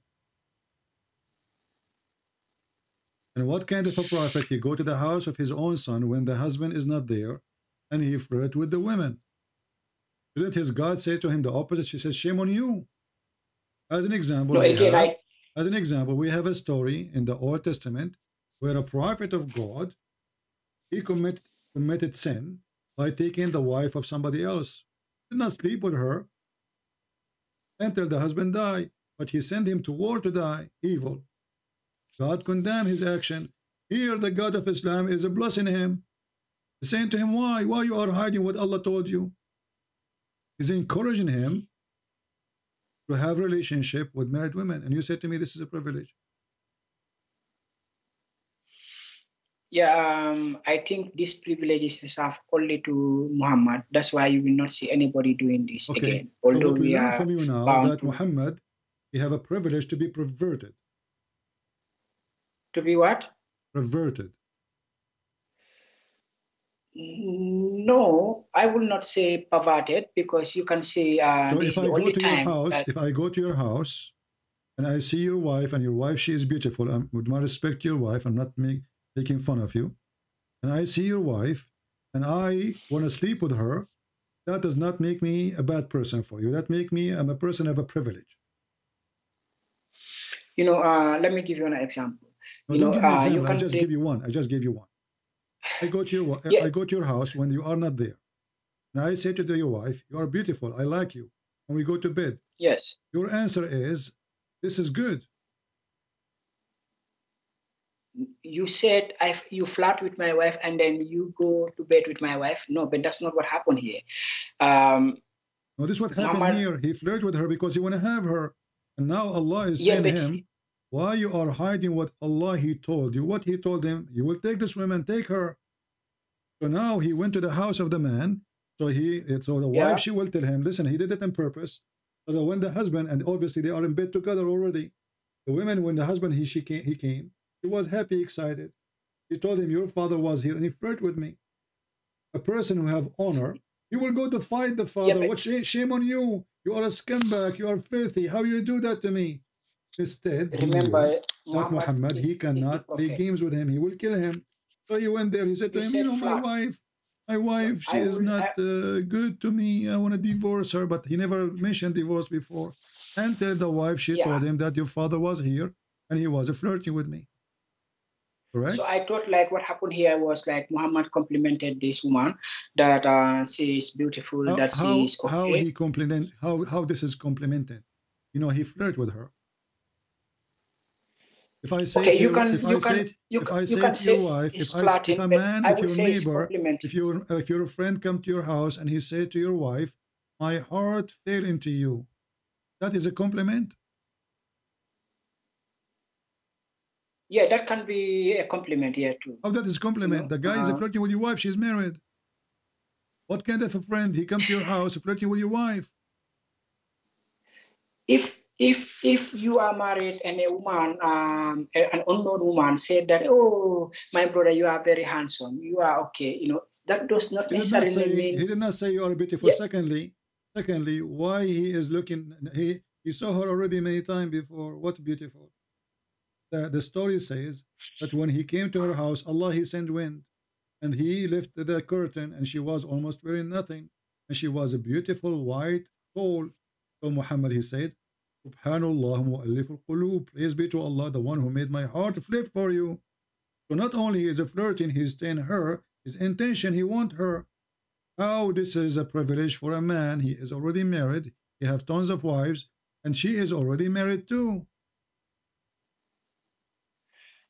And what kind of a prophet he go to the house of his own son when the husband is not there, and he flirt with the women? Didn't his God say to him the opposite? She says, "Shame on you." As an example, as an example, we have a story in the Old Testament where a prophet of God, he committed sin by taking the wife of somebody else. He did not sleep with her until the husband died, but he sent him to war to die, evil. God condemned his action. Here the God of Islam is blessing him, saying to him, why you are hiding what Allah told you? He's encouraging him to have relationship with married women, and you said to me this is a privilege. Yeah, I think this privilege is reserved only to Muhammad. That's why you will not see anybody doing this again. Although so what we learn from you now that Muhammad, he have a privilege to be perverted. To be what? Perverted. No, I will not say perverted, because you can say so this if is the I go only to your time house, that, if I go to your house and I see your wife, and your wife, she is beautiful, and with my respect to your wife, I'm not making fun of you, and I see your wife and I want to sleep with her, that does not make me a bad person for you. That make me, I'm a person of a privilege. you know, let me give you an example. No, You don't know, give me an example. you I can just take, give you one. I just gave you one. I go to your yeah, I go to your house when you are not there. And I say to your wife, you are beautiful, I like you. And we go to bed. yes. Your answer is, this is good. You said you flirt with my wife and then you go to bed with my wife. No, but that's not what happened here. No, this is what happened Muhammad, here. He flirted with her because he want to have her. And now Allah is yeah, telling but him, why you are hiding what Allah He told you? What He told him, you will take this woman, take her. So now he went to the house of the man. So the yeah, wife, she will tell him, listen, he did it on purpose. So that when the husband, and obviously they are in bed together already. The women, when the husband, he came, he was happy, excited. He told him, your father was here and he flirted with me. A person who have honor, he will go to fight the father. yeah, What shame on you? You are a scumbag. You are filthy. How you do that to me? Instead, he remember, knew that Muhammad, he is the cannot play prophet. games with him. He will kill him. So he went there. He said to You him, said my flirt. wife, she is not I, good to me. I want to divorce her. But he never mentioned divorce before. And the wife, she yeah. told him that your father was here and he was flirting with me. Correct? So I thought like what happened here was like Muhammad complimented this woman that she is beautiful, that she is okay. How he compliment, how this is complimented? You know, he flirted with her. If I say okay, to you your, can if you I can say you if can I you say can to say your wife, it's if flirting, a but man, I if would your say it's neighbor, complimenting. if your friend come to your house and he say to your wife, my heart fell into you, that is a compliment. Yeah, that can be a compliment here too. Oh, that is compliment. You know, The guy is flirting with your wife. She's married. What kind of a friend? He come to your house flirting with your wife. If you are married and a woman, an unknown woman said that, oh, my brother, you are very handsome, you are okay, you know, that does not necessarily mean. He did not say you are beautiful. Yeah. Secondly, why he is looking? He saw her already many times before. What beautiful. The story says that when he came to her house, Allah he sent wind, and he lifted the curtain, and she was almost wearing nothing, and she was a beautiful white coal. So Muhammad he said, Subhanallah mu'allif al-qulub. Praise be to Allah, the one who made my heart flip for you. So not only is he flirting, he's staying her, his intention, he want her. How this is a privilege for a man. He is already married, he have tons of wives, and she is already married too.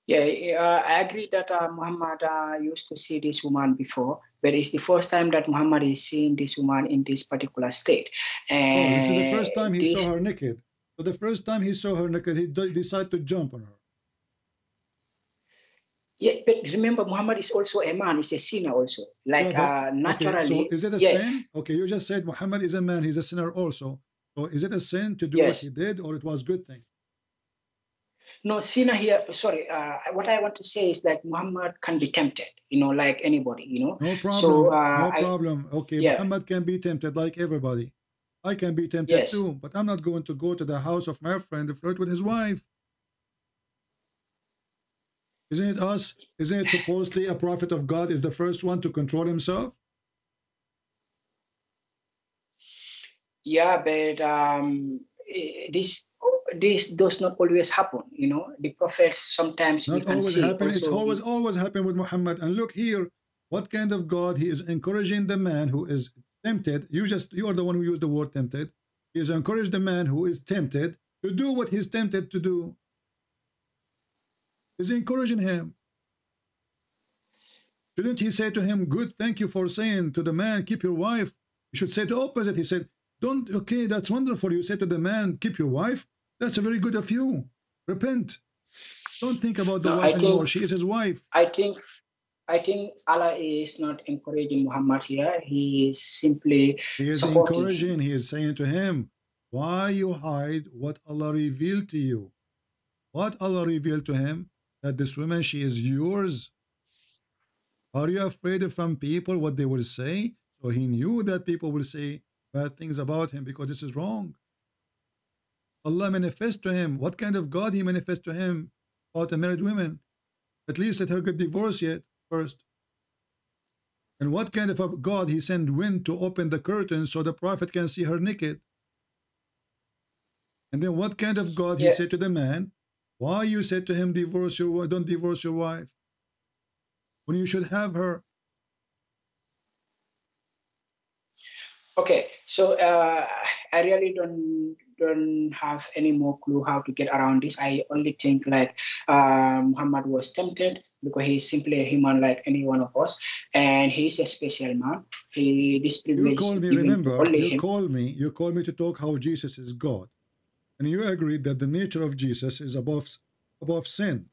Yeah, I agree that Muhammad used to see this woman before, but it's the first time that Muhammad is seeing this woman in this particular state. And this is the first time he saw her naked. So the first time he saw her naked, he decided to jump on her. Yeah, but remember, Muhammad is also a man. He's a sinner also. Like naturally. Okay, so is it a sin? Okay, you just said Muhammad is a man. He's a sinner also. So is it a sin to do what he did, or it was a good thing? No, sinner here. Sorry, what I want to say is that Muhammad can be tempted. You know, like anybody. You know. No problem. So, no problem. Okay, yeah. Muhammad can be tempted like everybody. I can be tempted too, but I'm not going to go to the house of my friend to flirt with his wife. Isn't it us? Isn't it supposedly a prophet of God is the first one to control himself? Yeah, but this does not always happen. You know, the prophets sometimes not always happen. It's always happen with Muhammad. And look here, what kind of God he is encouraging the man who is tempted. You are the one who used the word tempted. He has encouraged the man who is tempted to do what he's tempted to do. He's encouraging him. Shouldn't he say to him, good, thank you for saying to the man, keep your wife? You should say the opposite. He said, don't, okay, that's wonderful. You say to the man, keep your wife. That's very good of you. Repent. Don't think about the wife anymore. She is his wife. I think Allah is not encouraging Muhammad here. He is simply encouraging him. He is saying to him, why you hide what Allah revealed to you? What Allah revealed to him? That this woman, she is yours. Are you afraid from people, what they will say? So he knew that people will say bad things about him because this is wrong. Allah manifests to him. What kind of God he manifests to him about a married woman? At least let her get divorced yet first. And what kind of a God he sent wind to open the curtain so the prophet can see her naked? And then what kind of God he said to the man, why you said to him, divorce your wife, don't divorce your wife, when you should have her? Okay, so I really don't have any more clue how to get around this. I only think like Muhammad was tempted because he's simply a human like any one of us, and he's a special man. This privilege. You call me, remember, you call me to talk how Jesus is God, and you agreed that the nature of Jesus is above sin.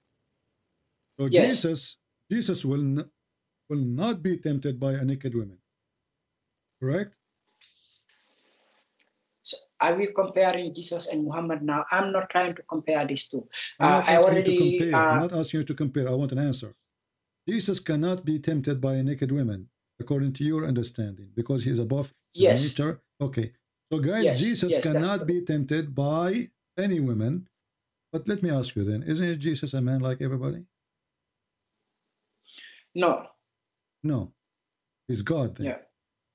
So yes. Jesus will not be tempted by a naked woman, correct? So are we comparing Jesus and Muhammad now? I'm not trying to compare these two. I'm not asking you to compare. I want an answer. Jesus cannot be tempted by a naked woman, according to your understanding, because he is above his nature. Okay. So guys, Jesus cannot be tempted by any woman. But let me ask you then, isn't Jesus a man like everybody? No. No. He's God then. Yeah.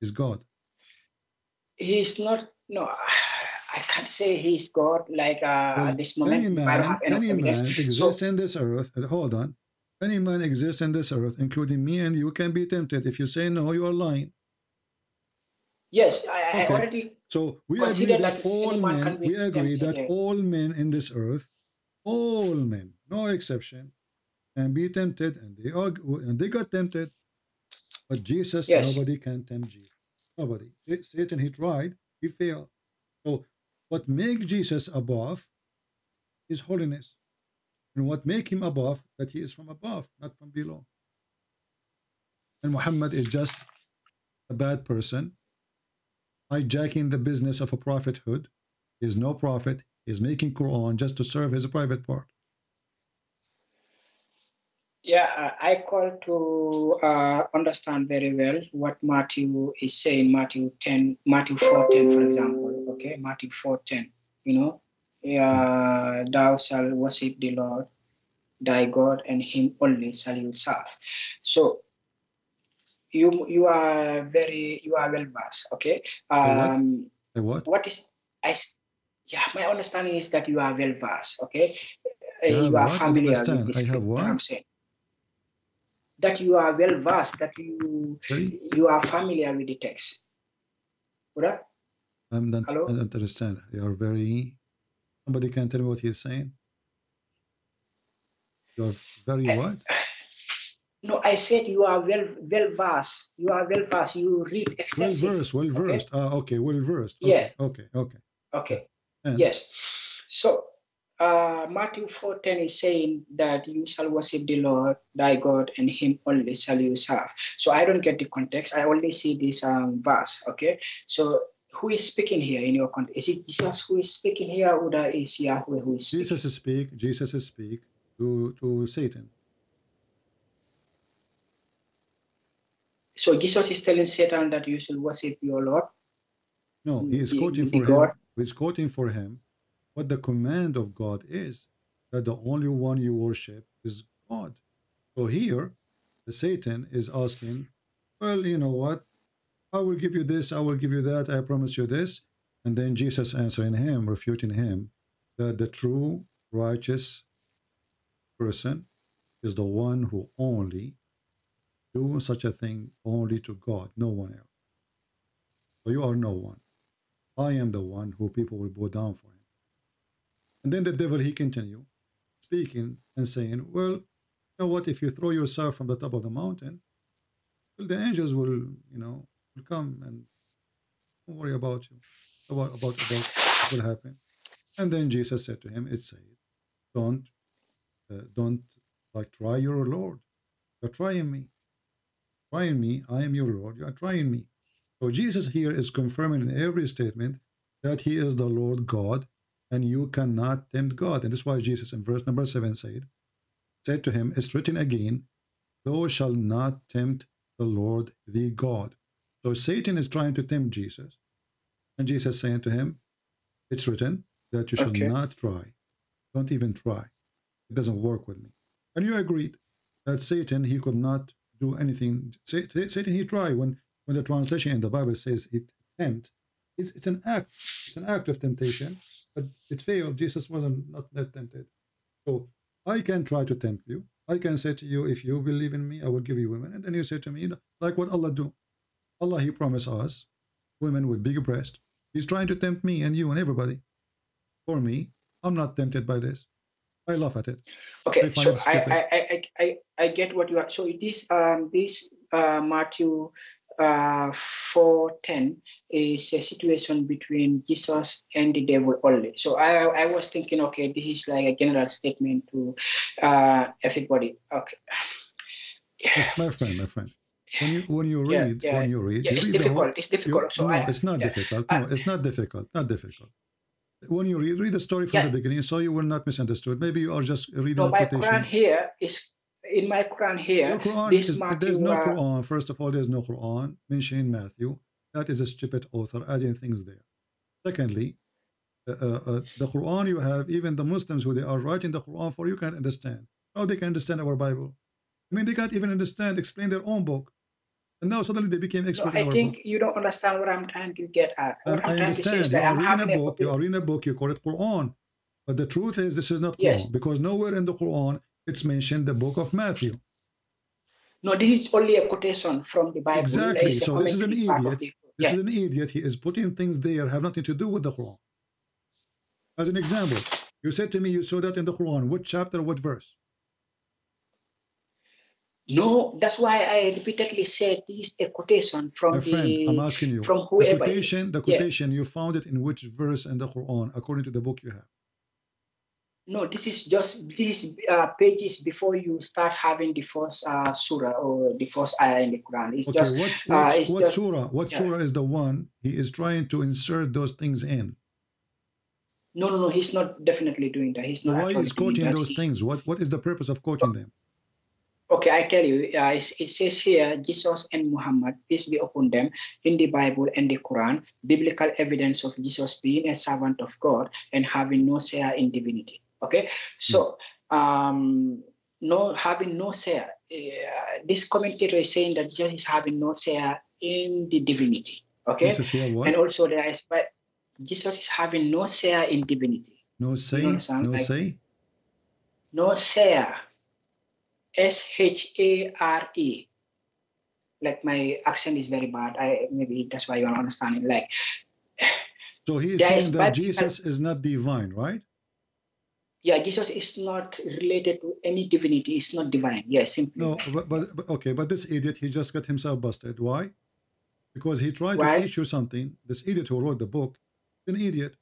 He's God. He's not. No, I can't say he's God like at this moment. Any man exists in this earth. Hold on. Any man exists in this earth, including me and you, can be tempted. If you say no, you are lying. Yes, I already. So we agree that all men. We agree that all men in this earth, all men, no exception, can be tempted, and they got tempted. But Jesus, nobody can tempt Jesus. Nobody. Satan, he tried. He failed. So what makes Jesus above is holiness. And what makes him above, that he is from above, not from below. And Muhammad is just a bad person, hijacking the business of a prophethood. He is no prophet. He is making Quran just to serve his private part. Yeah, I call to understand very well what Matthew is saying. Matthew 4:10, for example. Okay, Matthew 4:10. You know, thou shalt worship the Lord, thy God, and Him only shall you serve. So you are well versed. Okay. What? What is my understanding is that you are well versed. Okay. You are familiar with this. I have what? I'm saying that you are well versed, that you are familiar with the text. Right? I don't understand. You are very. Somebody can tell me what he's saying. You are very what? No, I said you are well versed. You are well versed. You read extensively. Well versed. Okay, well versed. Yeah. Okay. Yes. So Matthew 4:10 is saying that you shall worship the Lord thy God, and Him only shall you serve. So I don't get the context. I only see this verse. Okay. So who is speaking here in your context? Is it Jesus who is speaking here, or is Yahweh who is speaking? Jesus is speak to Satan. So Jesus is telling Satan that you should worship your Lord? No, he is quoting for him. He's quoting for him what the command of God is, that the only one you worship is God. So here, the Satan is asking, well, you know what? I will give you this, I will give you that, I promise you this. And then Jesus answering him, refuting him, that the true righteous person is the one who only do such a thing only to God, no one else. So you are no one. I am the one who people will bow down for him. And then the devil, he continue speaking and saying, well, you know what, if you throw yourself from the top of the mountain, well, the angels will, will come and don't worry about you, about what will happen. And then Jesus said to him, it says, don't like try your Lord. You're trying me. Trying me, I am your Lord. You are trying me. So Jesus here is confirming in every statement that he is the Lord God, and you cannot tempt God. And that's why Jesus in verse number 7 said to him, it's written again, thou shalt not tempt the Lord thy God. So Satan is trying to tempt Jesus. And Jesus saying to him, it's written that you shall not try. Don't even try. It doesn't work with me. And you agreed that Satan, he could not do anything. Satan, he tried. When the translation in the Bible says it tempt, it's an act. It's an act of temptation, but it failed. Jesus wasn't not that tempted. So I can try to tempt you. I can say to you, if you believe in me, I will give you women. And then you say to me, like what Allah do. Allah, he promised us women with big breasts. He's trying to tempt me and you and everybody. For me, I'm not tempted by this. I laugh at it. Okay, so I get what you are. So this Matthew 4:10 is a situation between Jesus and the devil only. So I was thinking, okay, this is like a general statement to everybody. Okay. My friend. When you read, it's difficult. It's difficult. It's not difficult. No, it's not difficult. Not difficult. When you read the story from the beginning, so you will not misunderstood. Maybe you are just reading a quotation. Quran here is in my Quran here. There's no Quran. First of all, there's no Quran mentioning Matthew. That is a stupid author adding things there. Secondly, the Quran you have, even the Muslims who they are writing the Quran for, you can't understand. How they can understand our Bible? I mean, they can't even explain their own book. And now suddenly they became expert in our book. I think you don't understand what I'm trying to get at. I understand. You are reading a book, you call it Quran. But the truth is, this is not Quran. Yes. Because nowhere in the Quran, it's mentioned the book of Matthew. No, this is only a quotation from the Bible. Exactly. So this is an idiot. This is an idiot. He is putting things there have nothing to do with the Quran. As an example, you said to me you saw that in the Quran. What chapter, what verse? No, that's why I repeatedly said this is a quotation from My friend, I'm asking you, from whoever. The quotation, you found it in which verse in the Quran, according to the book you have? No, this is just these pages before you start having the first surah or the first ayah in the Quran. It's okay, just what surah? What surah is the one he is trying to insert those things in? No, he's not definitely doing that. He's not. Why is quoting those things? What is the purpose of quoting them? Okay, I tell you, it says here, Jesus and Muhammad, peace be upon them, in the Bible and the Quran, biblical evidence of Jesus being a servant of God and having no share in divinity. Okay, so having no share. This commentator is saying that Jesus is having no share in the divinity. Okay, and also there is, but Jesus is having no share in divinity. No say, no say, no share. S-H-A-R-E. Like my accent is very bad. Maybe that's why you are understanding. Like, so he is saying that Jesus is not divine, right? Yeah, Jesus is not related to any divinity. It's not divine. Yes, simply. No, but okay, but this idiot, he just got himself busted. Why? Because he tried to teach you something. This idiot who wrote the book is an idiot.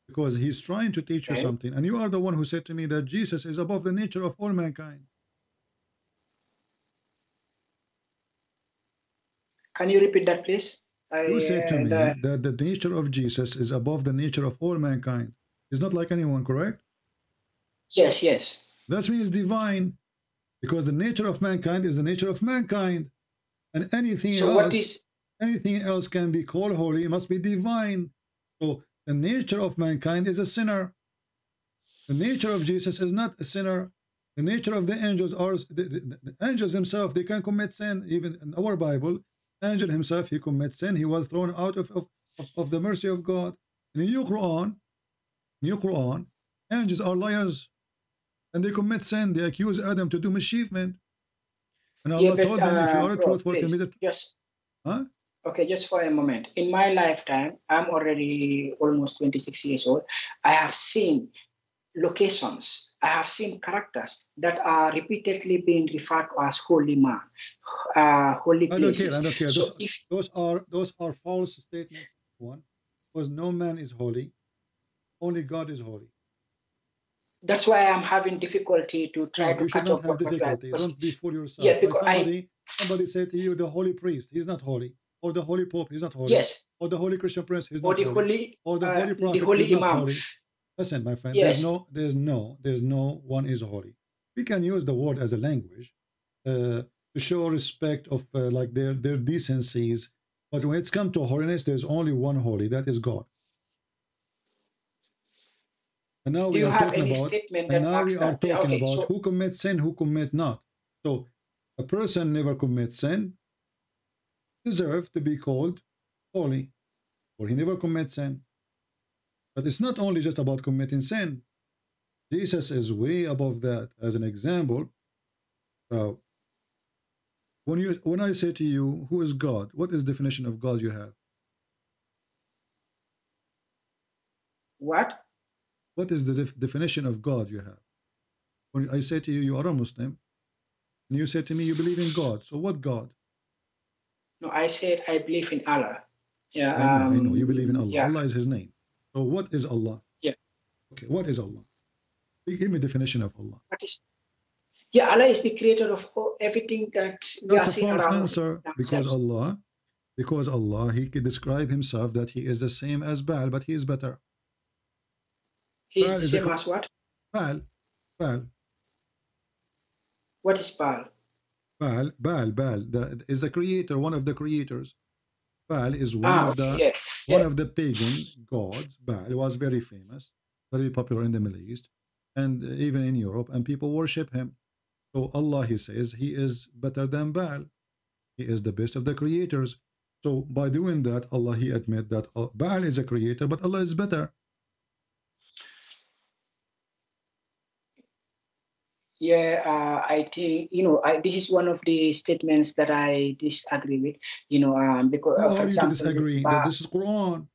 Because he's trying to teach you something. And you are the one who said to me that Jesus is above the nature of all mankind. Can you repeat that, please? You said to me that the nature of Jesus is above the nature of all mankind. He's not like anyone, correct? Yes. That means divine, because the nature of mankind is the nature of mankind, and anything else can be called holy. It must be divine. So the nature of mankind is a sinner. The nature of Jesus is not a sinner. The nature of the angels are the angels themselves. They can commit sin. Even in our Bible, angel himself, he commits sin. He was thrown out of the mercy of God. In the New Quran, angels are liars, and they commit sin. They accuse Adam to do mischievement. And Allah told them, if you are truthful, tell me that. Yes. Huh? Okay, just for a moment. In my lifetime, I'm already almost 26 years old. I have seen locations. I have seen characters that are repeatedly being referred to as holy man, holy places. I don't care. So those are false statements. One, because no man is holy, only God is holy. That's why I'm having difficulty to try to catch up. Don't be fool yourself. Yeah, because somebody said to you, the holy priest, he's not holy, or the holy pope, he's not holy. Yes. Or the holy Christian prince, he's or not holy. Or the holy prophet, the holy he's not imam. holy. Listen, my friend, yes. there's no one is holy. We can use the word as a language, to show respect of like their decencies. But when it's come to holiness, there's only one holy, that is God. And now we are talking about, who commits sin, who commit not. So a person never commits sin deserves to be called holy, or he never commits sin. But it's not only just about committing sin. Jesus is way above that. As an example, when I say to you, who is God? What is the definition of God you have? What? What is the definition of God you have? When I say to you, you are a Muslim, and you say to me, you believe in God. So what God? No, I said I believe in Allah. Yeah, I know. You believe in Allah. Yeah. Allah is His name. So what is Allah? Yeah. Okay, what is Allah? Give me a definition of Allah. Yeah, Allah is the creator of everything that we are seeing around us. Because Allah, He could describe Himself that He is the same as Baal, but He is better. He is the same as what? Baal. What is Baal? Baal is the creator, one of the creators. Baal is one of the pagan gods. Baal was very famous, very popular in the Middle East, and even in Europe, and people worship him. So Allah, He says, He is better than Baal. He is the best of the creators. So by doing that, Allah, He admit that Baal is a creator, but Allah is better. Yeah, I think, this is one of the statements that I disagree with, because, for example, disagree? That this is Quran.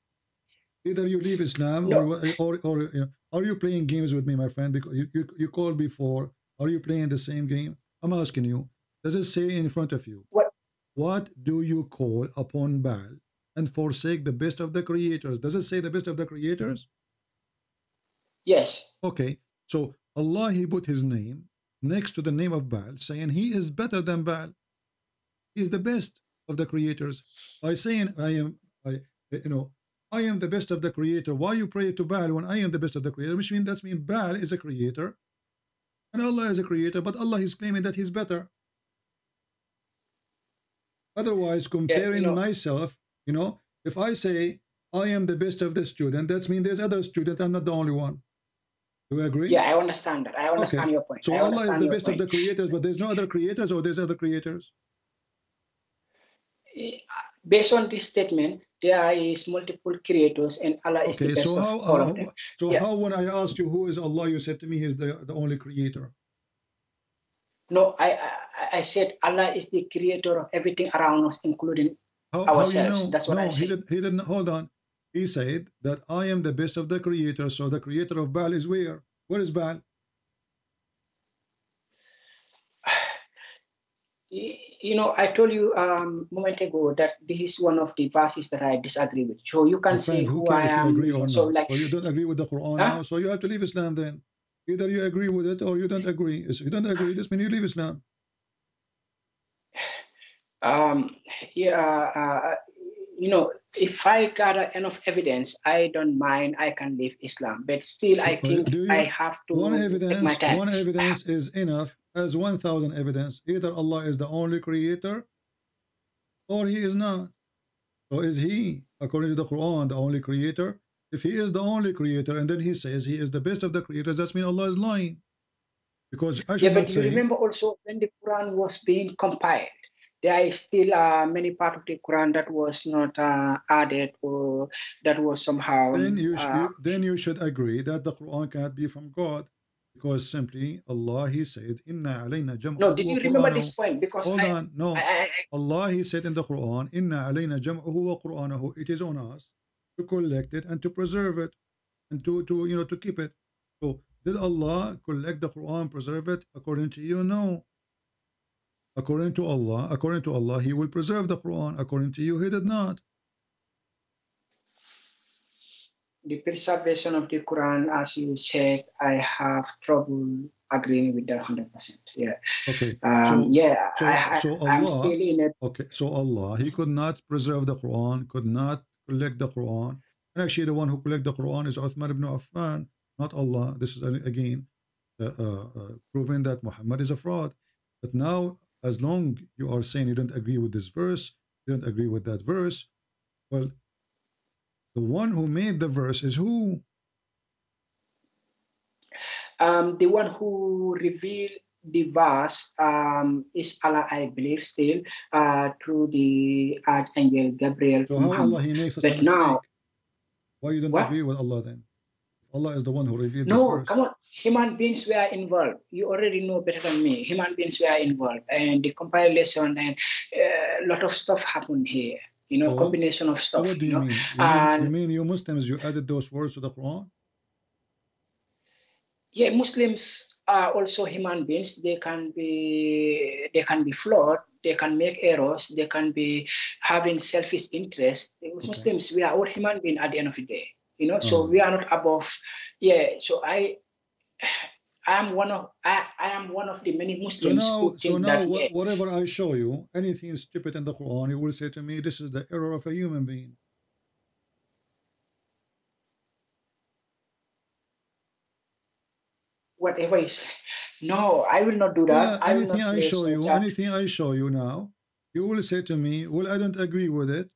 Either you leave Islam, or are you playing games with me, my friend? Because you called before. Are you playing the same game? I'm asking you. Does it say in front of you? What do you call upon Baal and forsake the best of the creators? Does it say the best of the creators? Yes. Okay. So Allah, He put His name next to the name of Baal, saying He is better than Baal. He is the best of the creators. By saying I am the best of the creator. Why you pray to Baal when I am the best of the creator? Which means that means Baal is a creator and Allah is a creator, but Allah is claiming that He's better. Otherwise, comparing myself, if I say I am the best of the student, that means there's other student, I'm not the only one. Do you agree? Yeah, I understand that. I understand your point. So Allah is the best of the creators, but there's no other creators, or there's other creators? Based on this statement, there is multiple creators, and Allah is the best of all of them. So how, when I asked you who is Allah, you said to me He is the only creator? No, I said Allah is the creator of everything around us, including ourselves. That's what I said. He didn't. Hold on. He said that I am the best of the creators. So the creator of Baal is where? Where is Baal? I told you a moment ago that this is one of the verses that I disagree with. So you can see who I am. Agree or so not? You don't agree with the Quran now, so you have to leave Islam then. Either you agree with it or you don't agree. If you don't agree, this means you leave Islam. If I gather enough evidence, I don't mind. I can leave Islam, but still, I think I have to take my time. One evidence is enough as 1,000 evidence. Either Allah is the only creator, or He is not. So is He, according to the Quran, the only creator? If He is the only creator, and then He says He is the best of the creators, that means Allah is lying. Because I should but you remember also when the Quran was being compiled, there is still many part of the Quran that was not added, or that was somehow. Then you should agree that the Quran cannot be from God, because simply Allah, He said, "Inna alayna jam'ahu." No, did you remember this point? Because hold on, no. Allah, He said in the Quran, "Inna alayna jam'ahu wa Qur'anahu." It is on us to collect it and to preserve it, and to keep it. So did Allah collect the Quran, preserve it? According to you, no. According to Allah, He will preserve the Quran. According to you, He did not. The preservation of the Quran, as you said, I have trouble agreeing with that 100%. Yeah. Okay. I'm still in it. Okay. So Allah, He could not preserve the Quran, could not collect the Quran. And actually, the one who collect the Quran is Uthman ibn Affan, not Allah. This is again proving that Muhammad is a fraud. But now, as long you are saying you don't agree with this verse, you don't agree with that verse, well, the one who made the verse is who? The one who revealed the verse is Allah, I believe, still through the Archangel Gabriel. So how Allah he makes such a mistake? Now, why you don't agree with Allah then? Allah is the one who revealed this no, verse. come on. Human beings were involved. You already know better than me. Human beings were involved, and the compilation and a lot of stuff happened here. You know, combination of stuff. What do you mean? You mean you Muslims, you added those words to the Quran? Yeah, Muslims are also human beings. They can be flawed. They can make errors. They can be having selfish interests. Muslims, we are all human beings at the end of the day. You know, so we are not above. Yeah, so I am one of the many Muslims who think that. Whatever I show you, anything stupid in the Quran, you will say to me, "This is the error of a human being." Whatever is, no, I will not do that. Yeah, anything I show you now, you will say to me, "Well, I don't agree with it.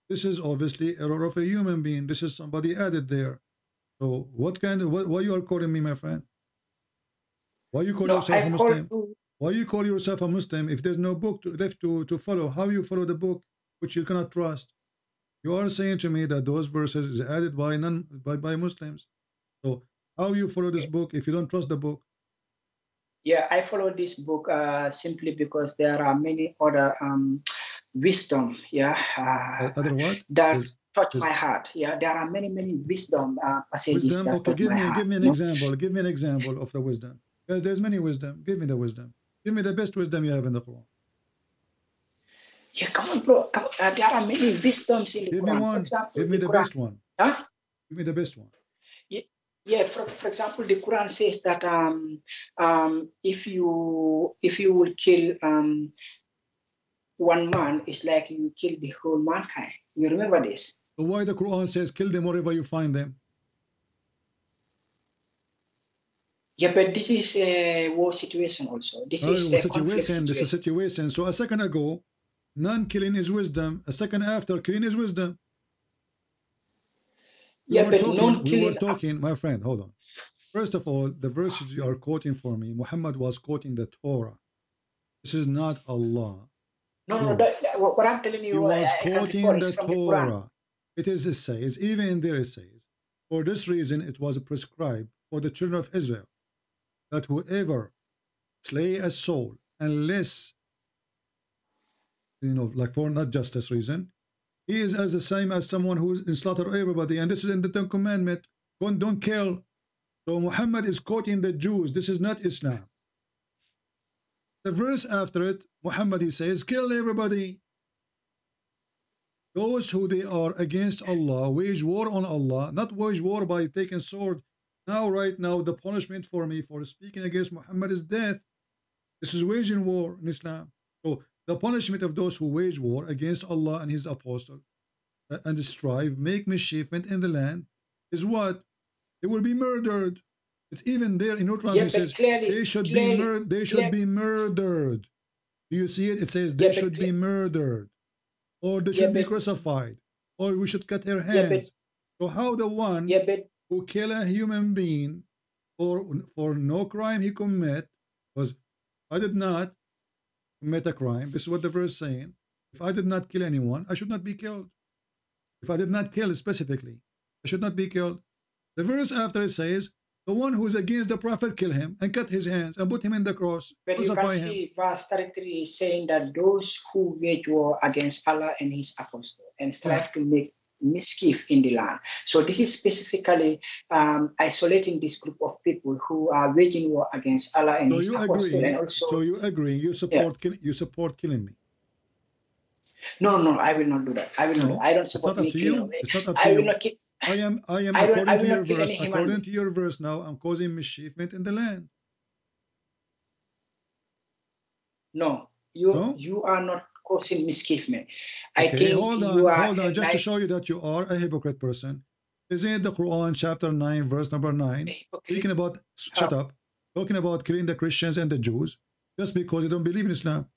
This is obviously error of a human being. This is somebody added there." So what why you are calling me, my friend? Why you call yourself a Muslim? Why you call yourself a Muslim if there's no book left to follow? How you follow the book which you cannot trust? You are saying to me that those verses is added by Muslims. So how you follow this book if you don't trust the book? Yeah, I follow this book simply because there are many other wisdom, other what? That touch my heart. Yeah, there are many wisdom passages. Wisdom? That okay, give me an example. Give me an example of the wisdom. Because there's many wisdom. Give me the wisdom. Give me the best wisdom you have in the Quran. Yeah, come on, bro. There are many wisdoms in the Quran. Give me one. For example, give me the best one. Huh? Give me the best one. Yeah, for example, the Quran says that if you will kill one man, it's like you kill the whole mankind. You remember this? So why the Quran says kill them wherever you find them? Yeah, but this is a war situation also. This is a conflict situation. This is a situation. So a second ago, non-killing is wisdom. A second after, killing is wisdom. We were talking, my friend, hold on. First of all, the verses you are quoting for me, Muhammad was quoting the Torah. This is not Allah. No, what I'm telling you, he was quoting the Torah. It is, it says, even in there it says, for this reason it was prescribed for the children of Israel that whoever slay a soul, unless, like for not justice reason, he is as the same as someone who is slaughter everybody, and this is in the Ten Commandment. Don't kill. So Muhammad is quoting the Jews. This is not Islam. The verse after it, Muhammad he says, kill everybody. Those who they are against Allah, wage war on Allah, not wage war by taking sword. Now, right now, the punishment for me for speaking against Muhammad is death. This is waging war in Islam. So the punishment of those who wage war against Allah and His apostle and strive, make mischievement in the land, is what? They will be murdered. It's even there in your translation says they should be murdered. They should be murdered. Do you see it? It says they should be murdered, or they should be crucified, or we should cut their hands. So how the one who kill a human being for no crime he commit, was I did not commit a crime. This is what the verse is saying. If I did not kill anyone, I should not be killed. If I did not kill specifically, I should not be killed. The verse after it says, the one who is against the Prophet, kill him and cut his hands and put him in the cross. But you can see verse 33 is saying that those who wage war against Allah and His apostle and strive to make mischief in the land. So this is specifically isolating this group of people who are waging war against Allah and His apostle. And also, so you agree? You support? You support killing me? No, I will not do that. I will not. I don't support me killing me. I will not kill. I am according to your verse. According to your verse now, I'm causing mischievement in the land. No, you are not causing mischievement. I think hold on, just to show you that you are a hypocrite person. Isn't it the Quran chapter 9 verse number 9 speaking about talking about killing the Christians and the Jews just because they don't believe in Islam?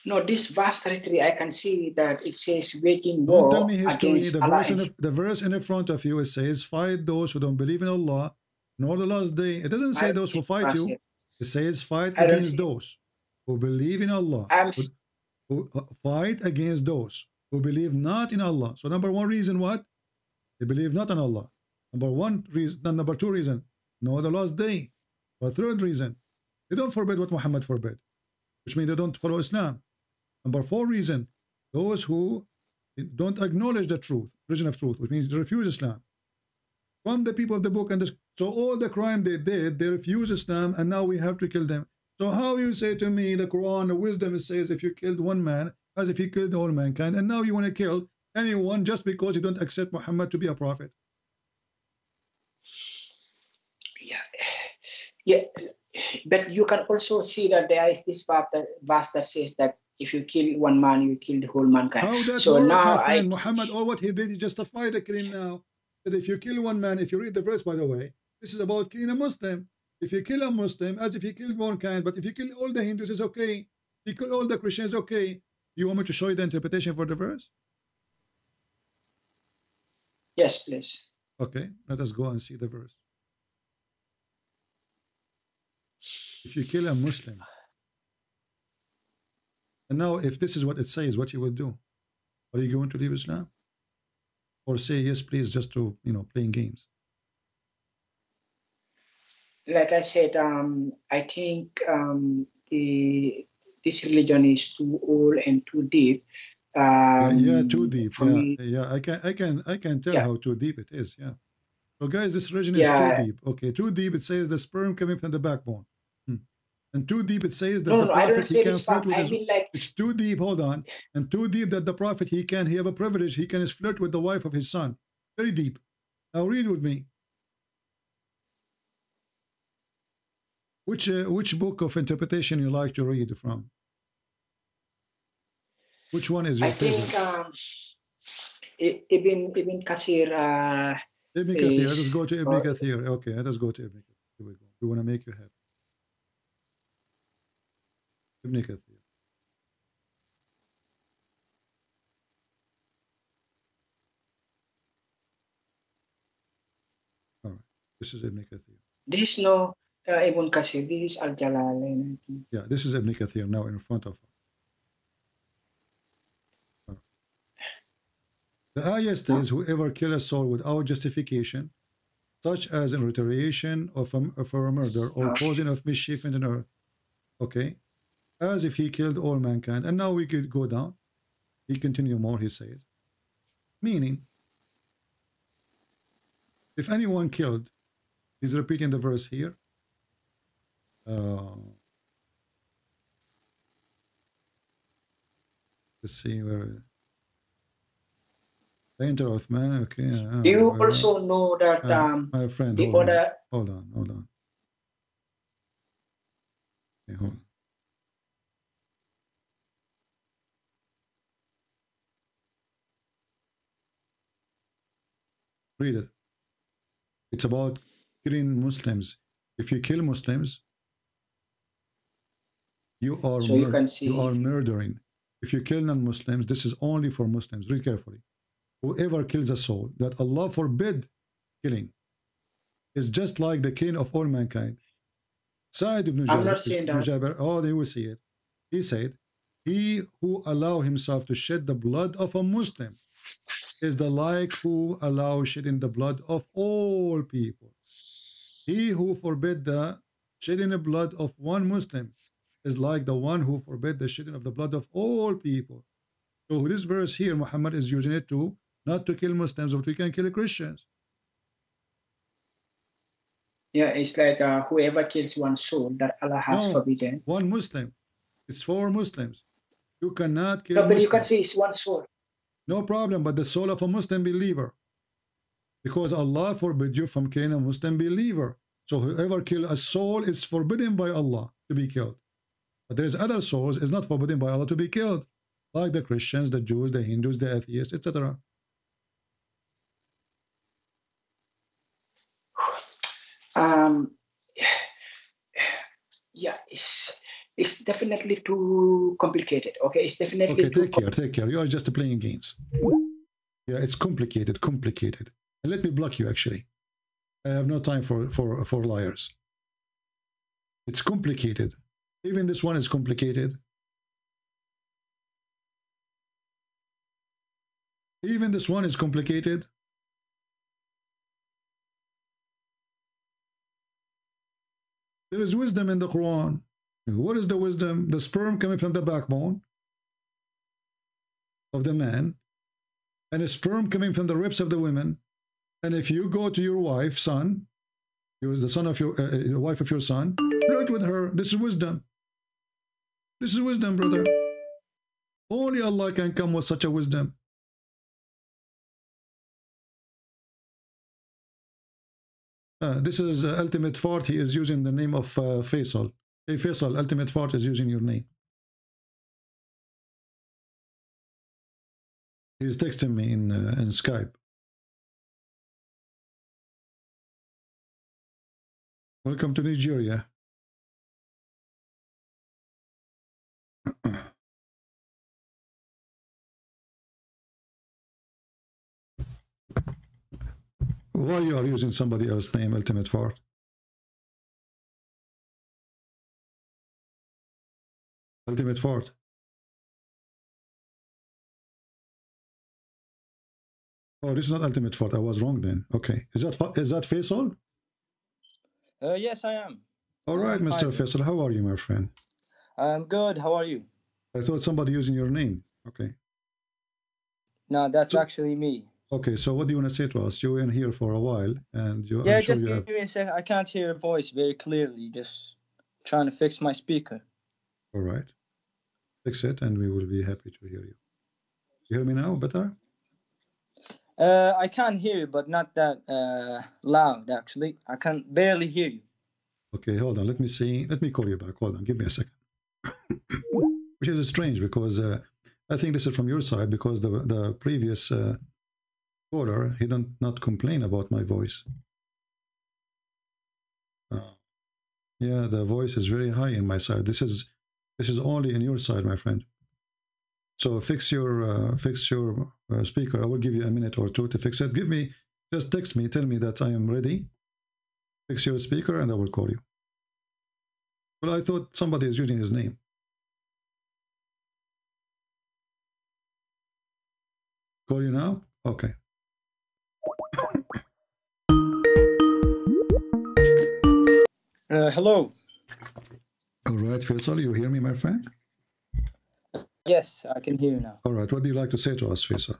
No, this verse 33, I can see that it says waging Don't tell war me history. against Allah. The verse in the front of you, it says, fight those who don't believe in Allah, nor the last day. It doesn't say those who fight you. It says fight against those who believe in Allah. Who fight against those who believe not in Allah. So number one reason, what? They believe not in Allah. Number two reason, no the last day. Or third reason, they don't forbid what Muhammad forbid, which means they don't follow Islam. Number four reason, those who don't acknowledge the truth, religion of truth, which means they refuse Islam. From the people of the book, and so all the crime they did, they refuse Islam, and now we have to kill them. So how you say to me, the Quran, the wisdom says if you killed one man, as if you killed all mankind, and now you want to kill anyone just because you don't accept Muhammad to be a prophet? Yeah, but you can also see that there is this verse that says that if you kill one man, you kill the whole mankind. How that so work, now my friend? Muhammad, all what he did, he justified the killing now. That if you kill one man, if you read the verse, by the way, this is about killing a Muslim. If you kill a Muslim, as if you killed mankind, but if you kill all the Hindus, it's okay. If you kill all the Christians, okay. You want me to show you the interpretation for the verse? Yes, please. Okay, let us go and see the verse. If you kill a Muslim, and now if this is what it says, what you will do? Are you going to leave Islam? Or say yes, please, just to, playing games? Like I said, I think this religion is too old and too deep. Yeah, too deep. Yeah, I can tell how too deep it is. Yeah. So guys, this religion is too deep. Okay, too deep. It says the sperm coming from the backbone. And too deep, it says that the prophet, he can flirt with his... It's too deep, hold on. And too deep that the prophet, he have a privilege, he can flirt with the wife of his son. Very deep. Now read with me. Which book of interpretation you like to read from? Which one is your favorite? I think Ibn Kathir. Ibn Kathir. Let us go to Ibn Kathir. Okay, let us go to Ibn Kathir. Here we go. We want to make you happy. Ibn Kathir. All right. This is Ibn Kathir. There is no Ibn Kathir. This is Al-Jalalain. Yeah, this is Ibn Kathir now in front of us. The ayah states, whoever kill a soul without justification, such as in retaliation of a murder or causing of mischief in the earth, okay, as if he killed all mankind. And now we could go down. He continue more, he says. Meaning, if anyone killed, he's repeating the verse here. Let's see where... Enter Uthman, okay. Do you also know that my friend, the other... Hold on. Okay, hold on. Read it. It's about killing Muslims. If you kill Muslims, you are murdering. If you kill non-Muslims, this is only for Muslims. Read carefully. Whoever kills a soul that Allah forbid killing is just like the killing of all mankind. Sa'id ibn Jabir, oh, they will see it. He said, he who allow himself to shed the blood of a Muslim is the like who allow shedding the blood of all people. He who forbid the shedding the blood of one Muslim is like the one who forbid the shedding of the blood of all people. So this verse here, Muhammad is using it to not to kill Muslims, but we can kill Christians. Yeah, it's like whoever kills one soul that Allah has forbidden. One Muslim. It's for Muslims. You cannot kill No, but Muslims. you can say it's one soul. No problem, but the soul of a Muslim believer. Because Allah forbid you from killing a Muslim believer. So whoever kills a soul is forbidden by Allah to be killed. But there is other souls is not forbidden by Allah to be killed. Like the Christians, the Jews, the Hindus, the atheists, etc. Yeah, It's definitely too complicated. Okay, it's definitely okay. Take care. You are just playing games. Yeah, it's complicated. And let me block you. Actually, I have no time for liars. It's complicated. Even this one is complicated. Even this one is complicated. There is wisdom in the Quran. What is the wisdom? The sperm coming from the backbone of the man, and a sperm coming from the ribs of the women. And if you go to your wife, son, you're the son of your wife of your son, flirt with her. This is wisdom. This is wisdom, brother. Only Allah can come with such a wisdom. This is Ultimate Fart. He is using the name of Faisal. Hey Faisal, Ultimate Fart is using your name. He's texting me in Skype. Welcome to Nigeria. Why you are using somebody else's name, Ultimate Fart? Ultimate Fart. Oh, this is not Ultimate Fart. I was wrong then. Okay. Is that Faisal? Yes, I am. All right, Mr. Faisal. How are you, my friend? I'm good. How are you? I thought somebody using your name. Okay. No, that's actually me. Okay, so what do you want to say to us? You were in here for a while, and you. Yeah, just give me a second. I can't hear your voice very clearly. Just trying to fix my speaker. All right. Fix it, and we will be happy to hear you. You hear me now better? I can hear you, but not that loud, actually. I can barely hear you. Okay, hold on. Let me see. Let me call you back. Hold on. Give me a second. Which is strange because I think this is from your side because the previous caller, he did not complain about my voice. Yeah, the voice is very high in my side. This is only in your side, my friend. So fix your speaker. I will give you a minute or two to fix it. Just text me, tell me that I am ready. Fix your speaker and I will call you. Well, I thought somebody is using his name. Call you now? Okay. Hello. All right, Faisal, you hear me, my friend? Yes, I can hear you now. All right, what do you like to say to us, Faisal?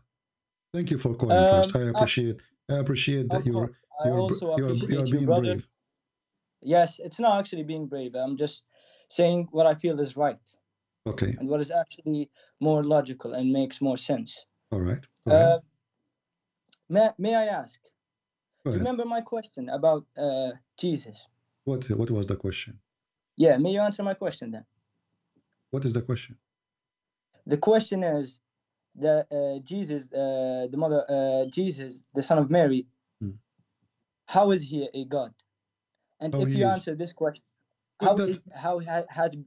Thank you for calling first. I appreciate that you're being brave. Yes, it's not actually being brave. I'm just saying what I feel is right. Okay. And what is actually more logical and makes more sense. All right. May I ask? Do you remember my question about Jesus? What was the question? Yeah, may you answer my question then? What is the question? The question is that Jesus, Jesus, the son of Mary, how is he a God? And if you answer this question, how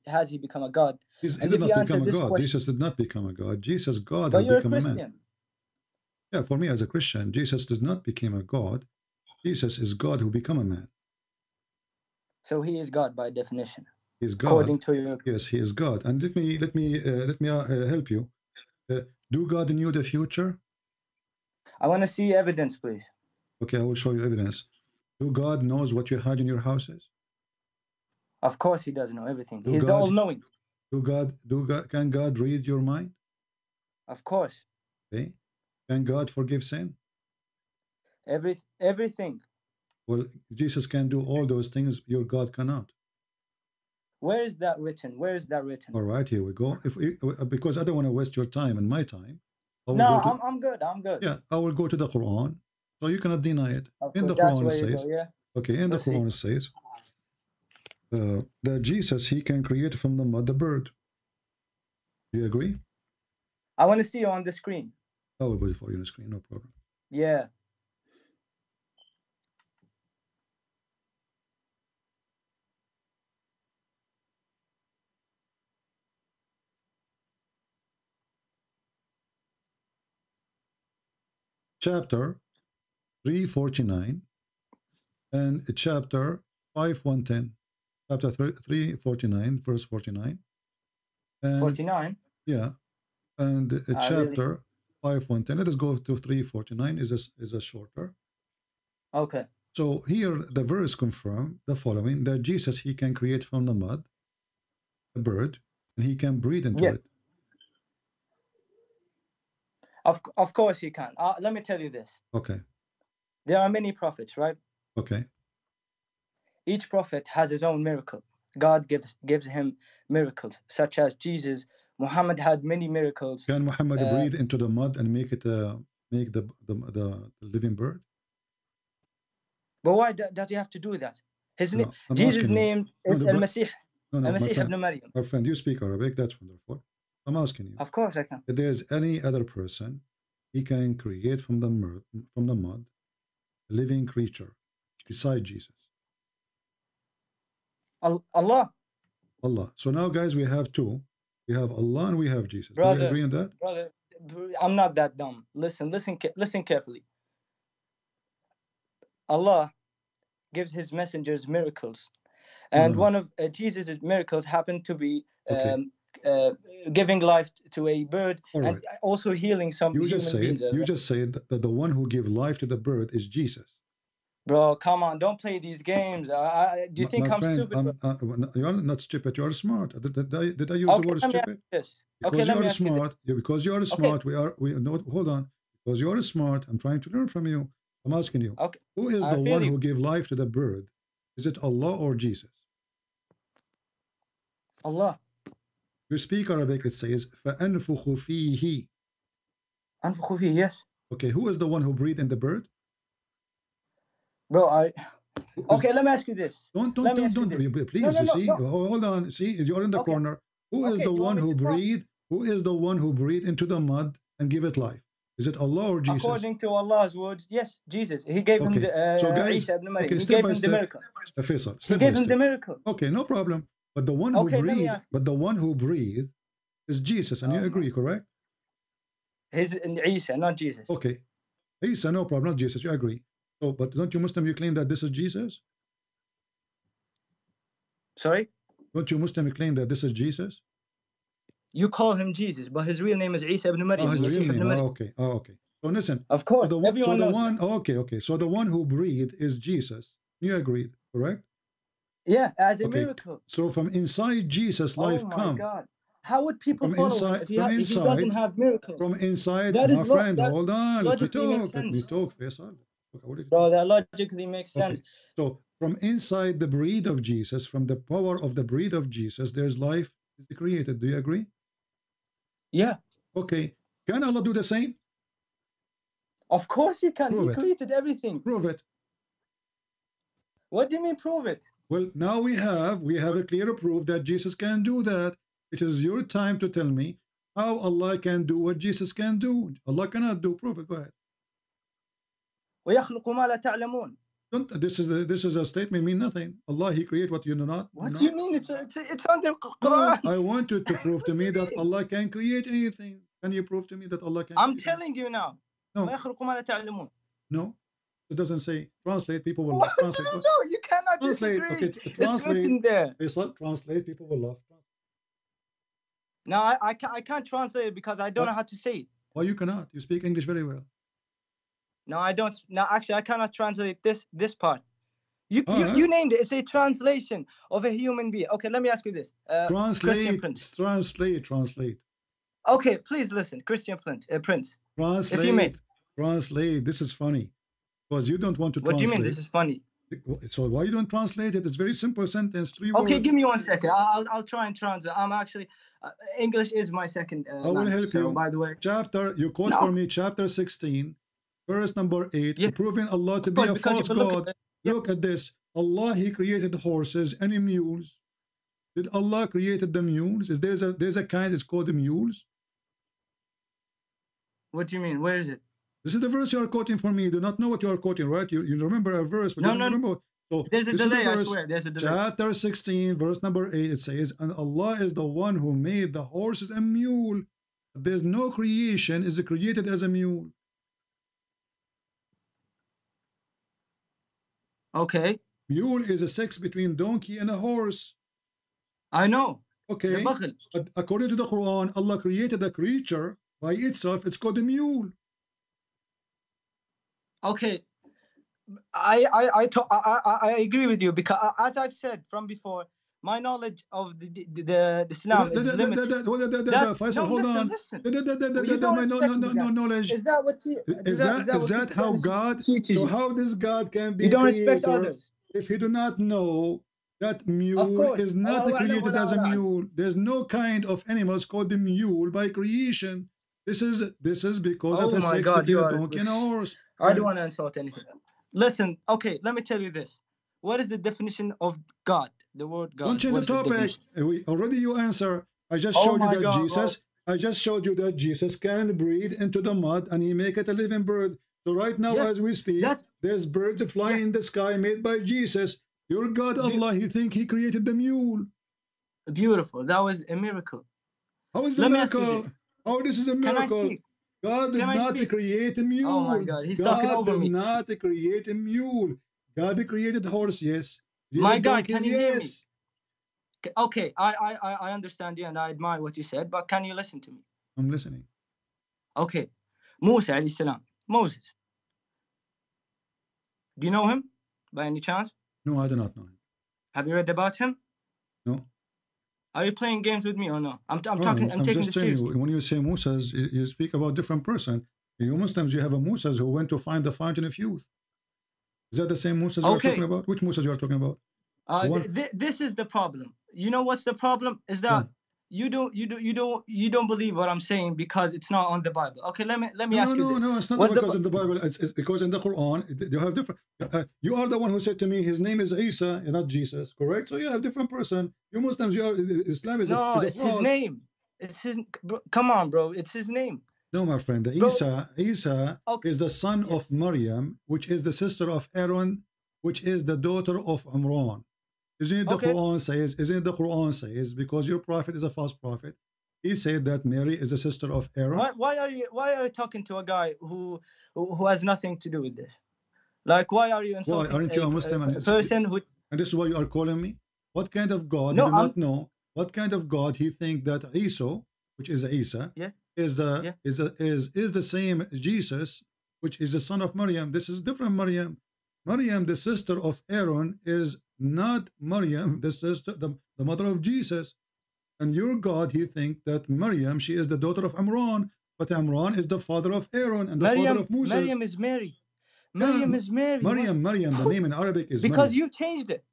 has he become a God? He did not become a God. Jesus did not become a God. Jesus, God, but you're become a Christian. A man. Yeah, for me as a Christian, Jesus did not become a God. Jesus is God who become a man. So he is God by definition. He is God. According to your... Yes, he is God. And let me help you. Do God knew the future? I want to see evidence, please. Okay, I will show you evidence. Do God knows what you hide in your houses? Of course, he does know everything. He's the all-knowing. Can God read your mind? Of course. Okay. Can God forgive sin? Everything. Well, Jesus can do all those things. Your God cannot. Where is that written? Where is that written? All right, here we go. Because I don't want to waste your time and my time. No, I'm good. I'm good. Yeah, I will go to the Quran, so you cannot deny it. In the Quran it says, okay, in the Quran it says that Jesus, he can create from the mud the bird. Do you agree? I want to see you on the screen. I will put it for you on the screen, no problem. Yeah. chapter 349 and chapter 5110. Chapter 349, verse 49. And 49? Yeah. And chapter really? 5110. Let us go to 349 is a shorter. Okay. So here the verse confirm the following, that Jesus, he can create from the mud a bird and he can breathe into it. Of course he can. Let me tell you this. Okay. There are many prophets, right? Okay. Each prophet has his own miracle. God gives him miracles, such as Jesus. Muhammad had many miracles. Can Muhammad breathe into the mud and make it make the living bird? But why does he have to do that? Jesus' name is Al-Masih. Al-Masih ibn Maryam. My friend, you speak Arabic. That's wonderful. I'm asking you. Of course I can. If there's any other person, he can create from the mud a living creature beside Jesus. Allah. Allah. So now, guys, we have two. We have Allah and we have Jesus. Brother, do we agree on that? Brother, I'm not that dumb. Listen carefully. Allah gives his messengers miracles, and one of Jesus' miracles happened to be giving life to a bird and also healing some human beings. You just said that the one who gives life to the bird is Jesus. Bro, come on, don't play these games. Do you think I'm stupid? You're not stupid. You are smart. Did I use the word stupid? Because you are smart. Because you are smart. Hold on. Because you are smart. I'm trying to learn from you. I'm asking you. Who is the one who gave life to the bird? Is it Allah or Jesus? Allah. You speak Arabic. It says فَأَنْفُخُ فِيهِ. أنفخ فيه, yes. Okay, who is the one who breathed in the bird? Bro, okay, let me ask you this. Don't, please, hold on. See, you're in the corner. Who is the one who breathed? Who is the one who breathed into the mud and give it life? Is it Allah or Jesus? According to Allah's words, yes, Jesus. He gave him the so guys, Isa ibn Maryam. He gave him the miracle. He gave him the miracle. Okay, no problem. But the one who breathed, is Jesus, and you agree, correct? He's Isa, not Jesus. Okay, Isa, no problem, not Jesus. You agree. So, but don't you Muslim, you claim that this is Jesus? Sorry? Don't you Muslim claim that this is Jesus? You call him Jesus, but his real name is Isa ibn Maryam. His real name. Okay. Okay. So listen. Of course, everyone knows that. Okay. So the one who breathed is Jesus. You agreed, correct? Yeah, as a miracle. So from inside Jesus, life comes. Oh my God. How would people follow him if he doesn't have miracles? From inside, my friend, hold on. Let me talk, Faisal. Bro, that logically makes sense. So from inside the breed of Jesus, from the power of the breed of Jesus, there's life is created. Do you agree? Yeah. Okay. Can Allah do the same? Of course he can. He created everything. Prove it. What do you mean prove it? Well, now we have a clear proof that Jesus can do that. It is your time to tell me how Allah can do what Jesus can do. Allah cannot do. Prove it. Go ahead. وَيَخْلُقُ مَا لَا تَعْلَمُونَ. This is a statement mean nothing. Allah, He create what you do not. What do you mean? It's under Quran. No, I want you to prove to me that Allah can create anything. Can you prove to me that Allah can? I'm telling you now. No. وَيَخْلُقُ مَا لَا تَعْلَمُونَ. No. It doesn't say translate. People will love. Translate. No, you cannot translate. disagree. Okay, it's written there. Translate. People will love. No, I can't translate it because I don't know how to say it. Why you cannot? You speak English very well. No, I don't. No, actually, I cannot translate this part. You named it. It's a translation of a human being. Okay, let me ask you this. Translate. Okay, please listen. Christian Prince. Translate. If you may. Translate. This is funny. Because you don't want to translate. What do you mean this is funny? So why you don't translate it? It's very simple sentence. 3 words. Okay, give me 1 second. I'll try and translate. I'm actually English is my second I will help you. By the way. Chapter, you quote for me chapter 16, verse number 8, proving Allah to be a false God. Look at this. Allah, He created horses and mules. Did Allah created the mules? There's a kind that's called the mules? What do you mean? Where is it? This is the verse you are quoting for me. You do not know what you are quoting, right? You remember a verse, but you don't remember. So there's a delay, I swear. There's a delay. Chapter 16, verse number 8, it says, and Allah is the one who made the horses and mule. There's no creation is created as a mule. Okay. Mule is a sex between donkey and a horse. I know. Okay. But according to the Quran, Allah created a creature by itself. It's called a mule. Okay. I agree with you, because as I've said from before, my knowledge of the Islam is limited. Faisal, hold on. No knowledge. Is that what you? Is that how God? So how this God can be? You don't respect others. If you do not know that mule is not created as a mule, there's no kind of animals called the mule by creation. This is because of a sex between a donkey and a horse. I don't want to insult anything. Listen, okay, let me tell you this. What is the definition of God? The word God. Don't change the topic. Already you answer. I just showed you that Jesus. I just showed you that Jesus can breathe into the mud and he make it a living bird. So right now, as we speak, there's birds flying in the sky made by Jesus. Your God, Allah, he think he created the mule. Beautiful. That was a miracle. How is it a miracle? How this is a miracle? God did not create a mule. Oh my God, he's talking over me. God did not create a mule. God created horse, yes. My God, can you hear me? Okay, I understand you and I admire what you said, but can you listen to me? I'm listening. Okay. Musa alayhi salam. Moses. Do you know him by any chance? No, I do not know him. Have you read about him? No. Are you playing games with me or no? I'm taking this seriously. When you say Musas, you speak about different person. In your Muslims, you have a Musas who went to find the fountain of youth. Is that the same Musas you are talking about? Which Musas you are talking about? This is the problem. You know what's the problem? Is that you don't believe what I'm saying because it's not on the Bible. Okay, let me ask you this. No, it's not because in the Bible. It's because in the Quran you have different. You are the one who said to me, his name is Isa, and not Jesus, correct? So you have different person. You Muslims, you are Islam is it's his name. It's his. Come on, bro. It's his name. No, my friend. Isa is the son of Maryam, which is the sister of Aaron, which is the daughter of Imran. Isn't it the Quran says, because your prophet is a false prophet, he said that Mary is the sister of Aaron. Why are you talking to a guy who has nothing to do with this? Like, why are you insulting aren't you a Muslim person who? And this is why you are calling me? What kind of God? No, you do not know what kind of God he think that Isa, which is Isa, is the same Jesus, which is the son of Maryam. This is different Maryam. Maryam, the sister of Aaron, is not Maryam, the sister, the mother of Jesus. And your God, he think that Maryam, she is the daughter of Imran, but Imran is the father of Aaron and the father of Musa. Maryam is Mary. Maryam is Mary. Maryam, the name in Arabic is because Maryam. You changed it.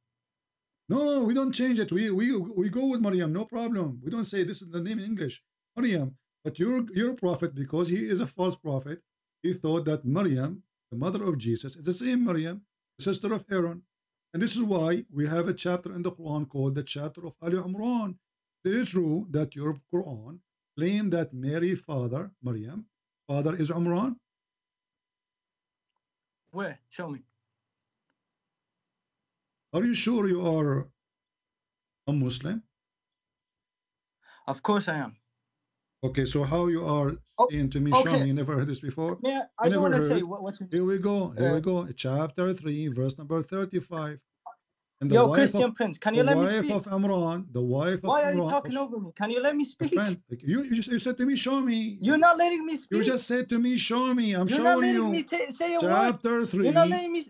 No, we don't change it. We go with Maryam, no problem. We don't say this is the name in English, Maryam. But your prophet, because he is a false prophet, he thought that Maryam, the mother of Jesus, is the same Maryam, the sister of Aaron. And this is why we have a chapter in the Quran called the chapter of Ali Imran. It is true that your Quran claimed that Mary's father, Maryam, father is Imran. Where? Show me. Are you sure you are a Muslim? Of course I am. Okay, so how you are saying to me, show me, you never heard this before? Yeah, I don't want to say what's in Here we go. Chapter 3, verse number 35. And the Christian Prince, can you let me speak? The wife of Imran, the wife of Imran. Why are you talking over me? Can you let me speak? Friend, you said to me, show me. You're not letting me speak. You just said to me, show me. I'm showing you. You're not letting me say a word. Chapter 3. You're not letting me.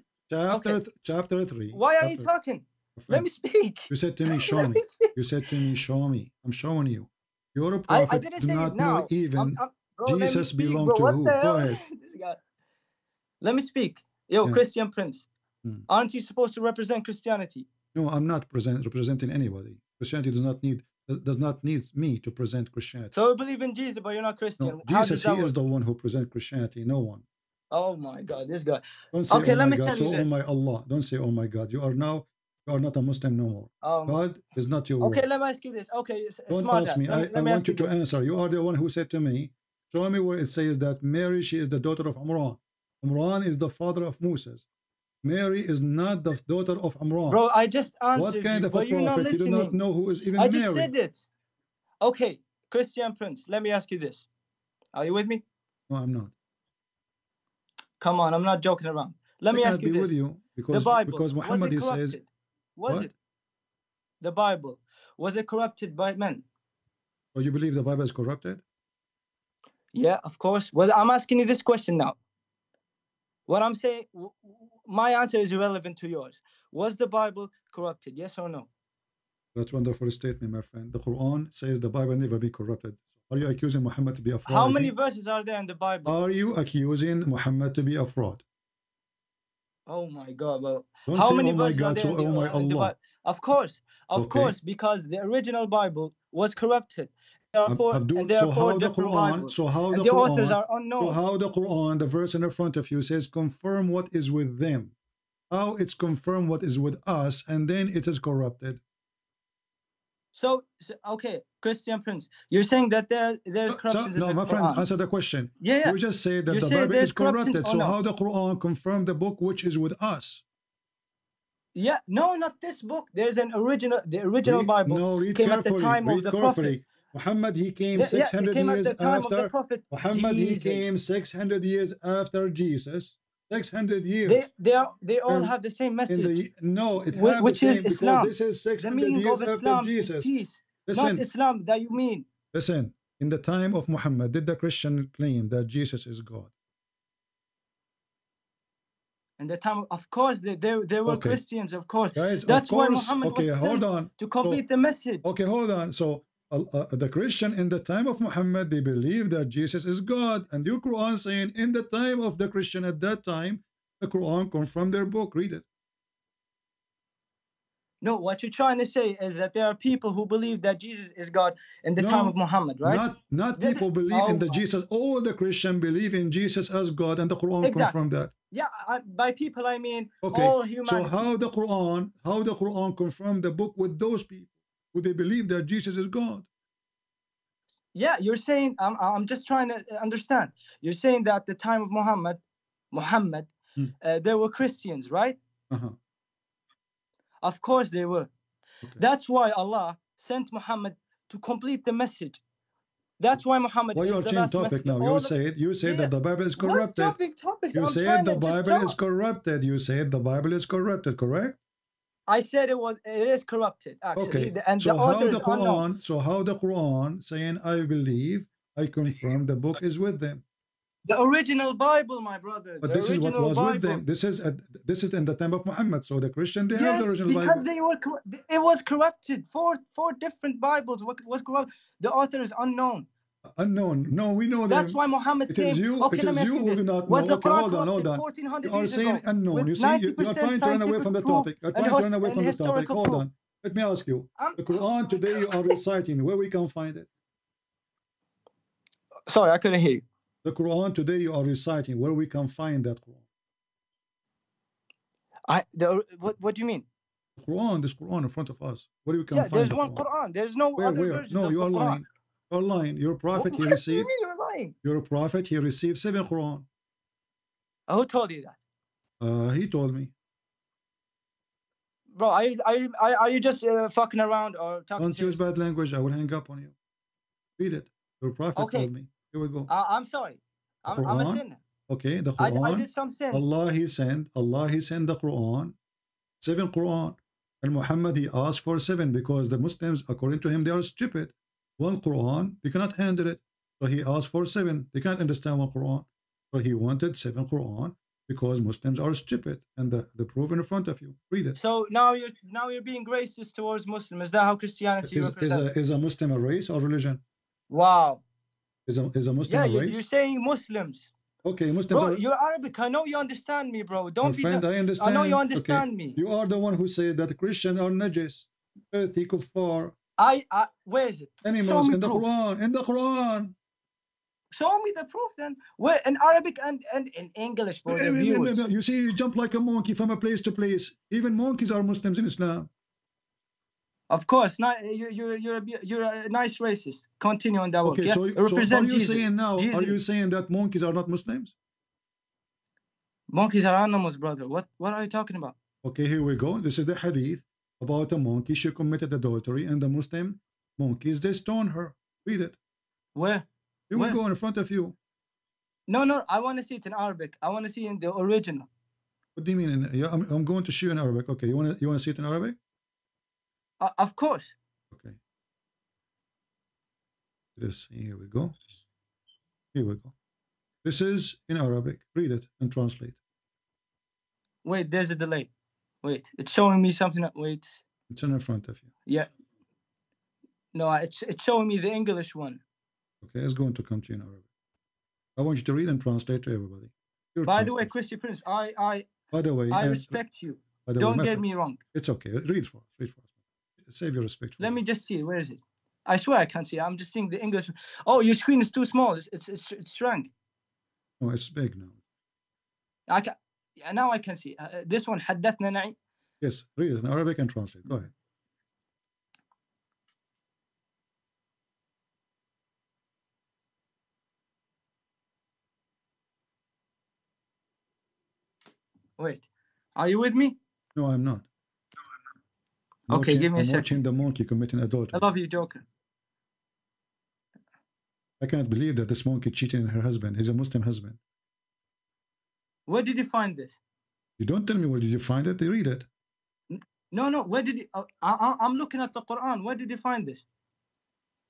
Chapter 3. Why are you talking? Let me speak. You said to me, show me. You said to me, show me. I'm showing you. You're a prophet. I didn't say it now. Know even bro, Jesus belonged to who? Go ahead. This guy. Let me speak. Yo, Christian Prince. Aren't you supposed to represent Christianity? No, I'm not representing anybody. Christianity does not need me to present Christianity. So you believe in Jesus, but you're not Christian. No, Jesus, he is the one who presents Christianity, no one. Oh my God, this guy. Don't say, okay, oh let me God. tell you this. Oh my Allah. Don't say, oh my God. You are not a Muslim no more. God is not your Okay, word. let me ask you this. Okay, don't ask me. I want you to answer. You are the one who said to me, show me where it says that Mary, she is the daughter of Imran. Imran is the father of Moses. Mary is not the daughter of Imran. Bro, I just answered what kind you, of but a you're not prophet? listening. You do not know who is even I Mary. just said it. Okay, Christian Prince, let me ask you this. Are you with me? No, I'm not. Come on, I'm not joking around. Let me ask you this. With you because, the Bible, because Muhammad was it says... Was it? The Bible, was it corrupted by men? Oh, you believe the Bible is corrupted? Yeah, of course. Well, I'm asking you this question now. What I'm saying, my answer is irrelevant to yours. Was the Bible corrupted? Yes or no? That's a wonderful statement, my friend. The Quran says the Bible never be corrupted. Are you accusing Muhammad to be a fraud? How many verses are there in the Bible? Are you accusing Muhammad to be a fraud? Oh my God! Well, Don't how say, many oh my verses God, are there so, in the, oh my Allah. Of course, because the original Bible was corrupted. Therefore, and there so are four how the different Quran, Bibles, so how and the the Quran, authors are unknown. So how the Quran, the verse in front of you says, confirm what is with them. How it's confirmed what is with us, and then it is corrupted. So okay, Christian Prince, you're saying that there's corruption in the Quran. No, my friend, answer the question. Yeah. You just say that the Bible is corrupted. So how the Quran confirmed the book which is with us? Yeah, no, not this book. There's the original Bible. No, read came carefully. At the time of the Prophet. Muhammad, he came 600 years after. Muhammad, he came 600 years after Jesus. 600 years. They all have the same message. Which is Islam. This is 600 the meaning years of Islam after Jesus. Is peace, listen, not Islam that you mean. Listen, in the time of Muhammad, did the Christian claim that Jesus is God? In the time, of course, there were Christians, of course. Guys, that's of course, why Muhammad was sent to complete the message. Okay, hold on. So the Christian in the time of Muhammad, they believe that Jesus is God, and your Quran saying in the time of the Christian at that time, the Quran confirmed their book. Read it. No, what you're trying to say is that there are people who believe that Jesus is God in the time of Muhammad, right? Not people believe in the Jesus. All the Christians believe in Jesus as God, and the Quran confirmed that. Yeah, by people I mean all humanity. So how the Quran confirmed the book with those people who they believe that Jesus is God? Yeah, you're saying I'm just trying to understand. You're saying that at the time of Muhammad, there were Christians, right? Of course they were. Okay. That's why Allah sent Muhammad to complete the message. That's why Muhammad is the last topic messenger. Now. You say that the Bible is corrupted. Topics? You said the Bible is corrupted. You said the Bible is corrupted, correct? I said it is corrupted, actually. Okay. And so the authors are unknown. So how the Quran saying, I believe, I confirm the book is with them? The original Bible, my brother. But this is what was with them. This is in the time of Muhammad. So the Christian, they have the original Bible. Because it was corrupted. Four different Bibles was corrupted. The author is unknown. Unknown. No, we know that. That's why Muhammad came. It is you who do not know. Was the Quran hold on. 1400 You are saying unknown. You see, you are trying to run away from the topic. You are trying to run away from the topic. Hold on. Let me ask you. The Quran today you are reciting, where we can find it? Sorry, I couldn't hear you. The Quran today you are reciting, where we can find that Quran? What do you mean? Quran, this Quran in front of us. Where we can find there's one Quran. There's no other version. No, you are lying. You are lying. Your prophet, he received. You're lying. Your prophet, he received 7 Quran. Who told you that? He told me. Bro, are you just fucking around or talking? Don't use bad language. I will hang up on you. Read it. Your prophet told me. Here we go. I'm sorry. I'm a sinner. Okay, the Quran. I did some sins. Allah he sent the Quran, 7 Quran. And Muhammad, he asked for 7 because the Muslims, according to him, they are stupid. 1 Quran, they cannot handle it. So he asked for 7. They can't understand 1 Quran. So he wanted 7 Quran because Muslims are stupid. And the proof in front of you. Read it. So now you're being racist towards Muslims. Is that how Christianity represents? Is a Muslim a race or religion? Wow. Is a Muslim a race? You're saying Muslims. Okay, Muslims bro, are... You're Arabic. I know you understand me, bro. Don't be... friend, I understand. I know you understand me. You are the one who said that Christians are najis. Filthy kuffar. Where is it? Animals in the Quran. In the Quran. Show me the proof then. Where in Arabic and in English for the viewers. You see, you jump like a monkey from a place to place. Even monkeys are Muslims in Islam. Of course, you're a nice racist. Continue on that work. Okay, yeah? so are you saying now? Jesus. Are you saying that monkeys are not Muslims? Monkeys are animals, brother. What are you talking about? Okay, here we go. This is the hadith about a monkey. She committed adultery, and the Muslim monkeys, they stone her. Read it. Where? Here we go in front of you. No. I want to see it in Arabic. I want to see it in the original. What do you mean? Yeah, I'm going to show you in Arabic. Okay, you want to see it in Arabic? Of course. Okay. This, here we go. Here we go. This is in Arabic. Read it and translate. Wait, there's a delay. Wait, it's showing me something. Wait. It's in front of you. Yeah. No, it's showing me the English one. Okay, it's going to come to you in Arabic. I want you to read and translate to everybody. By the way, Christy Prince, I respect you. Don't get me wrong. It's okay. Read for us. Read for us. Save your respect. Let me just see. Where is it? I swear I can't see. I'm just seeing the English. Oh, your screen is too small. It's shrunk. No, it's big now. I can. Yeah, now I can see. This one, حدثنا نعيم. Yes, read it in Arabic and translate. Go ahead. Wait, are you with me? No, I'm not. Okay, give me a second. I'm watching the monkey committing adultery. I love you, Joker. I cannot believe that this monkey cheating on her husband. He's a Muslim husband. Where did you find this? You don't tell me where did you find it. They read it. No. Where did you? I'm looking at the Quran. Where did you find this?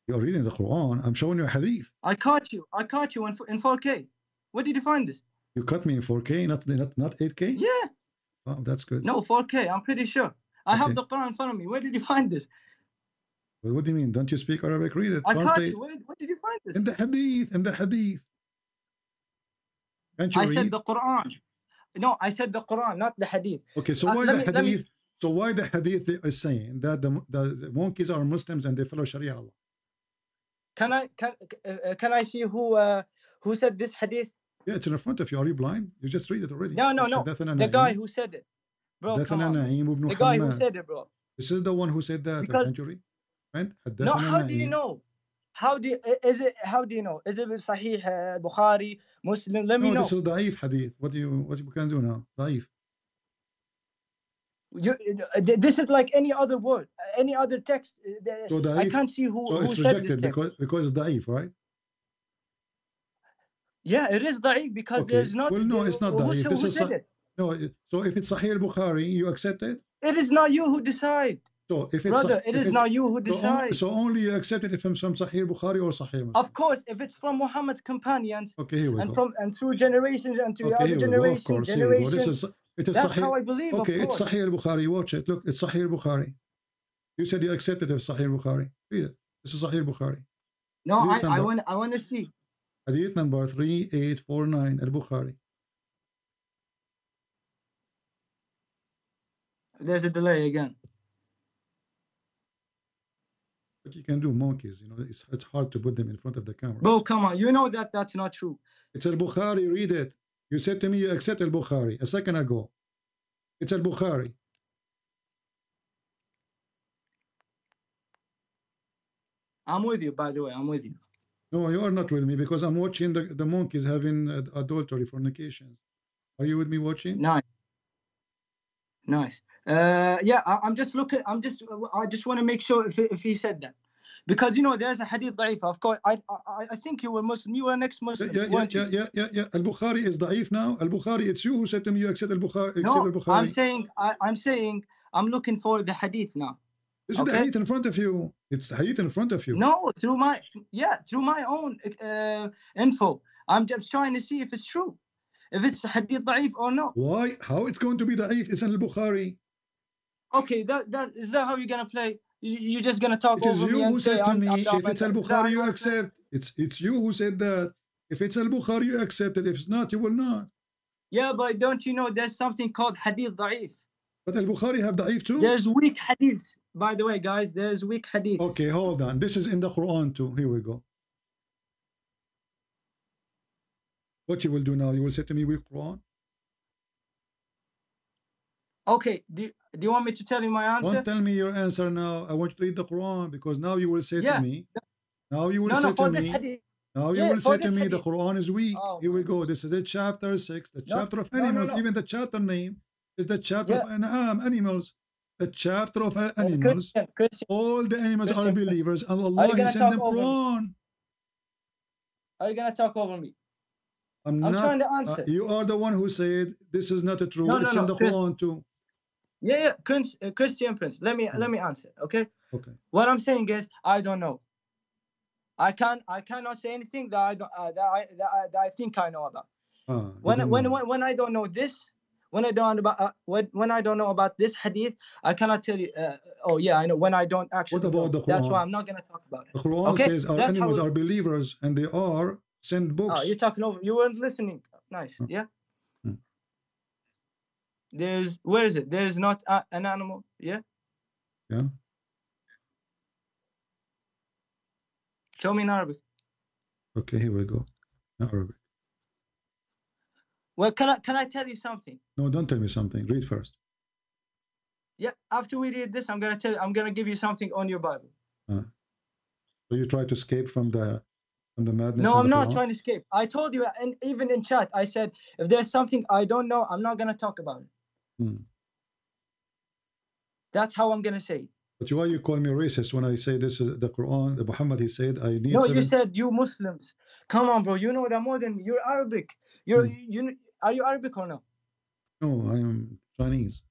You're reading the Quran. I'm showing you a hadith. I caught you in 4K. Where did you find this? You caught me in 4K, not 8K? Yeah. Oh, that's good. No, 4K. I'm pretty sure. I have the Quran in front of me. Where did you find this? Well, what do you mean? Don't you speak Arabic? Read it. I caught you. Where did you find this? In the hadith. Can't you read? I said the Quran. No, I said the Quran, not the hadith. Okay, so why the hadith? So why the hadith they are saying that the monkeys are Muslims and they follow Sharia law? Can I see who said this hadith? Yeah, it's in front of you. Are you blind? You just read it already. No. The guy who said it, bro. Come on. The guy who said it, bro. This is the one who said that. Can't you read? Right? No. How do you know? How do you know? Is it Sahih Bukhari, Muslim? Let me know. This is da'if hadith. What you can do now? Da'if. This is like any other word, any other text. So da'if, I can't see who it's said rejected this text. because it's da'if, right? Yeah, it is da'if because there's not. Well, no, it's not da'if. Who said it? No, so if it's Sahih al-Bukhari, you accept it? It is not you who decide. So if it's brother, it is not you who decide. So only you accept it from Sahih Bukhari or Sahih Muslim. Of course, if it's from Muhammad's companions, okay, here we go. And through generations and through other generations, that's how I believe. Okay, it's Sahih al-Bukhari. Watch it. Look, it's Sahih al-Bukhari. You said you accepted it as Sahih al-Bukhari. Read it. This is Sahih al-Bukhari. No, I want to see. Hadith number 3849 al-Bukhari. There's a delay again. But you can do monkeys, it's hard to put them in front of the camera. Bro, come on, you know that's not true. It's al-Bukhari, read it. You said to me you accept al-Bukhari a second ago. It's al-Bukhari. I'm with you, by the way, I'm with you. No, you are not with me because I'm watching the monkeys having adultery, fornications. Are you with me watching? Nice. Yeah, I'm just looking. I just want to make sure if he said that, because there's a hadith da'if. Of course, I think you were Muslim. You were an ex-Muslim. Yeah. Al-Bukhari is da'if now. Al-Bukhari, it's you who said to me you accept Al-Bukhari. No, I'm saying I'm looking for the hadith now. This is the hadith in front of you. It's the hadith in front of you. No, through my own info. I'm just trying to see if it's true. If it's hadith da'if or not. Why? How it's going to be da'if? It's in Al-Bukhari. Okay, is that how you're gonna play? You're just gonna talk over me and say, if it's Al-Bukhari, you accept. It's you who said that. If it's Al-Bukhari, you accept it. If it's not, you will not. Yeah, but don't you know there's something called hadith da'if? But Al-Bukhari have da'if too. There's weak hadiths. By the way, guys, there's weak hadiths. Okay, hold on. This is in the Quran too. Here we go. What you will do now? You will say to me, weak Quran? Okay, do you want me to tell you my answer? Don't tell me your answer now. I want you to read the Quran because now you will say to me. Now you will say to me. Now you will say to me the Quran is weak. Here we go. This is the chapter 6, the chapter of animals. Even the chapter name is the chapter of animals. The chapter of animals. Christian, all the animals are believers, and Allah sent them Quran. Are you gonna talk over me? I'm trying to answer. You are the one who said this is not true. No, it's in the Quran too. Yeah, Christian Prince. Let me answer. Okay. Okay. What I'm saying is, I don't know. I cannot say anything that I don't that I think I know about. When I don't know this, when I don't know about this hadith, I cannot tell you. Oh yeah, I know. When I don't actually. What about know, the Quran? That's why I'm not gonna talk about it. The Quran says our enemies are believers, and they are sent books. Oh, you're talking over. You weren't listening. Nice. Yeah. Where is it? There's not an animal. Yeah. Yeah. Show me in Arabic. Okay, here we go. In Arabic. Well, can I tell you something? No, don't tell me something. Read first. Yeah. After we read this, I'm gonna give you something on your Bible. So you try to escape from the madness. No, I'm not trying to escape. I told you, and even in chat, I said if there's something I don't know, I'm not gonna talk about it. That's how I'm gonna say it. But why you call me racist when I say this is the Quran? The Muhammad, he said I need. No, you said you Muslims. Come on, bro. You know that more than me. You're Arabic. Are you Arabic or no? No, I am Chinese.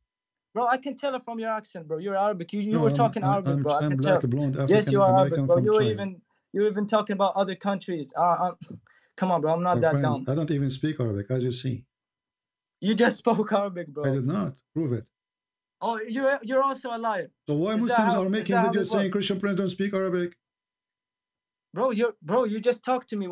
Bro, I can tell it from your accent, bro. You're Arabic. You were talking Arabic, bro. I'm black, blonde, African, yes, you are American, Arabic, bro. China. You're even talking about other countries. Come on, bro. I'm not that dumb. I don't even speak Arabic, as you see. You just spoke Arabic, bro. I did not. Prove it. Oh, you're also a liar. So why Muslims are making videos saying Christian Prince don't speak Arabic? Bro, you just talked to me.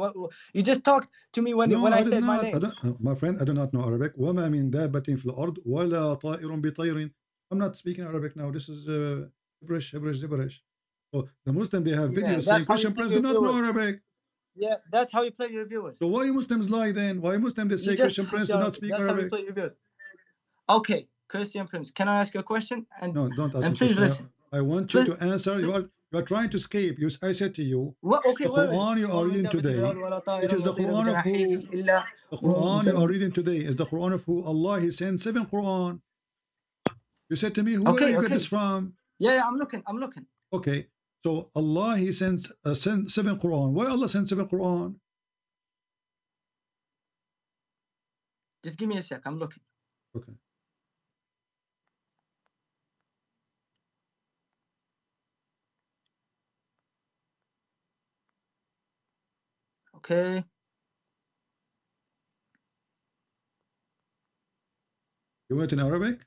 You just talked to me when I said my name. My friend, I do not know Arabic. وما من دابة في الأرض ولا طائر بطير. I'm not speaking Arabic now. This is gibberish. So the Muslim, they have videos saying Christian Prince do not know Arabic. Yeah, that's how you play your viewers. So why Muslims lie then? Why Muslims they say Christian Prince do not speak Arabic? That's how you play your viewers. Okay, Christian Prince, can I ask you a question? No, don't ask me. And please listen. I want you to answer. You are trying to escape. I said to you, the Quran you are reading today, it is the Quran of who? The Quran you are reading today is the Quran of who? Allah, He sent 7 Quran. You said to me, who you get this from? Yeah, I'm looking. Okay, so Allah, He sent 7 Quran. Why Allah sent 7 Quran? Just give me a sec. I'm looking. Okay. Okay. You went in Arabic?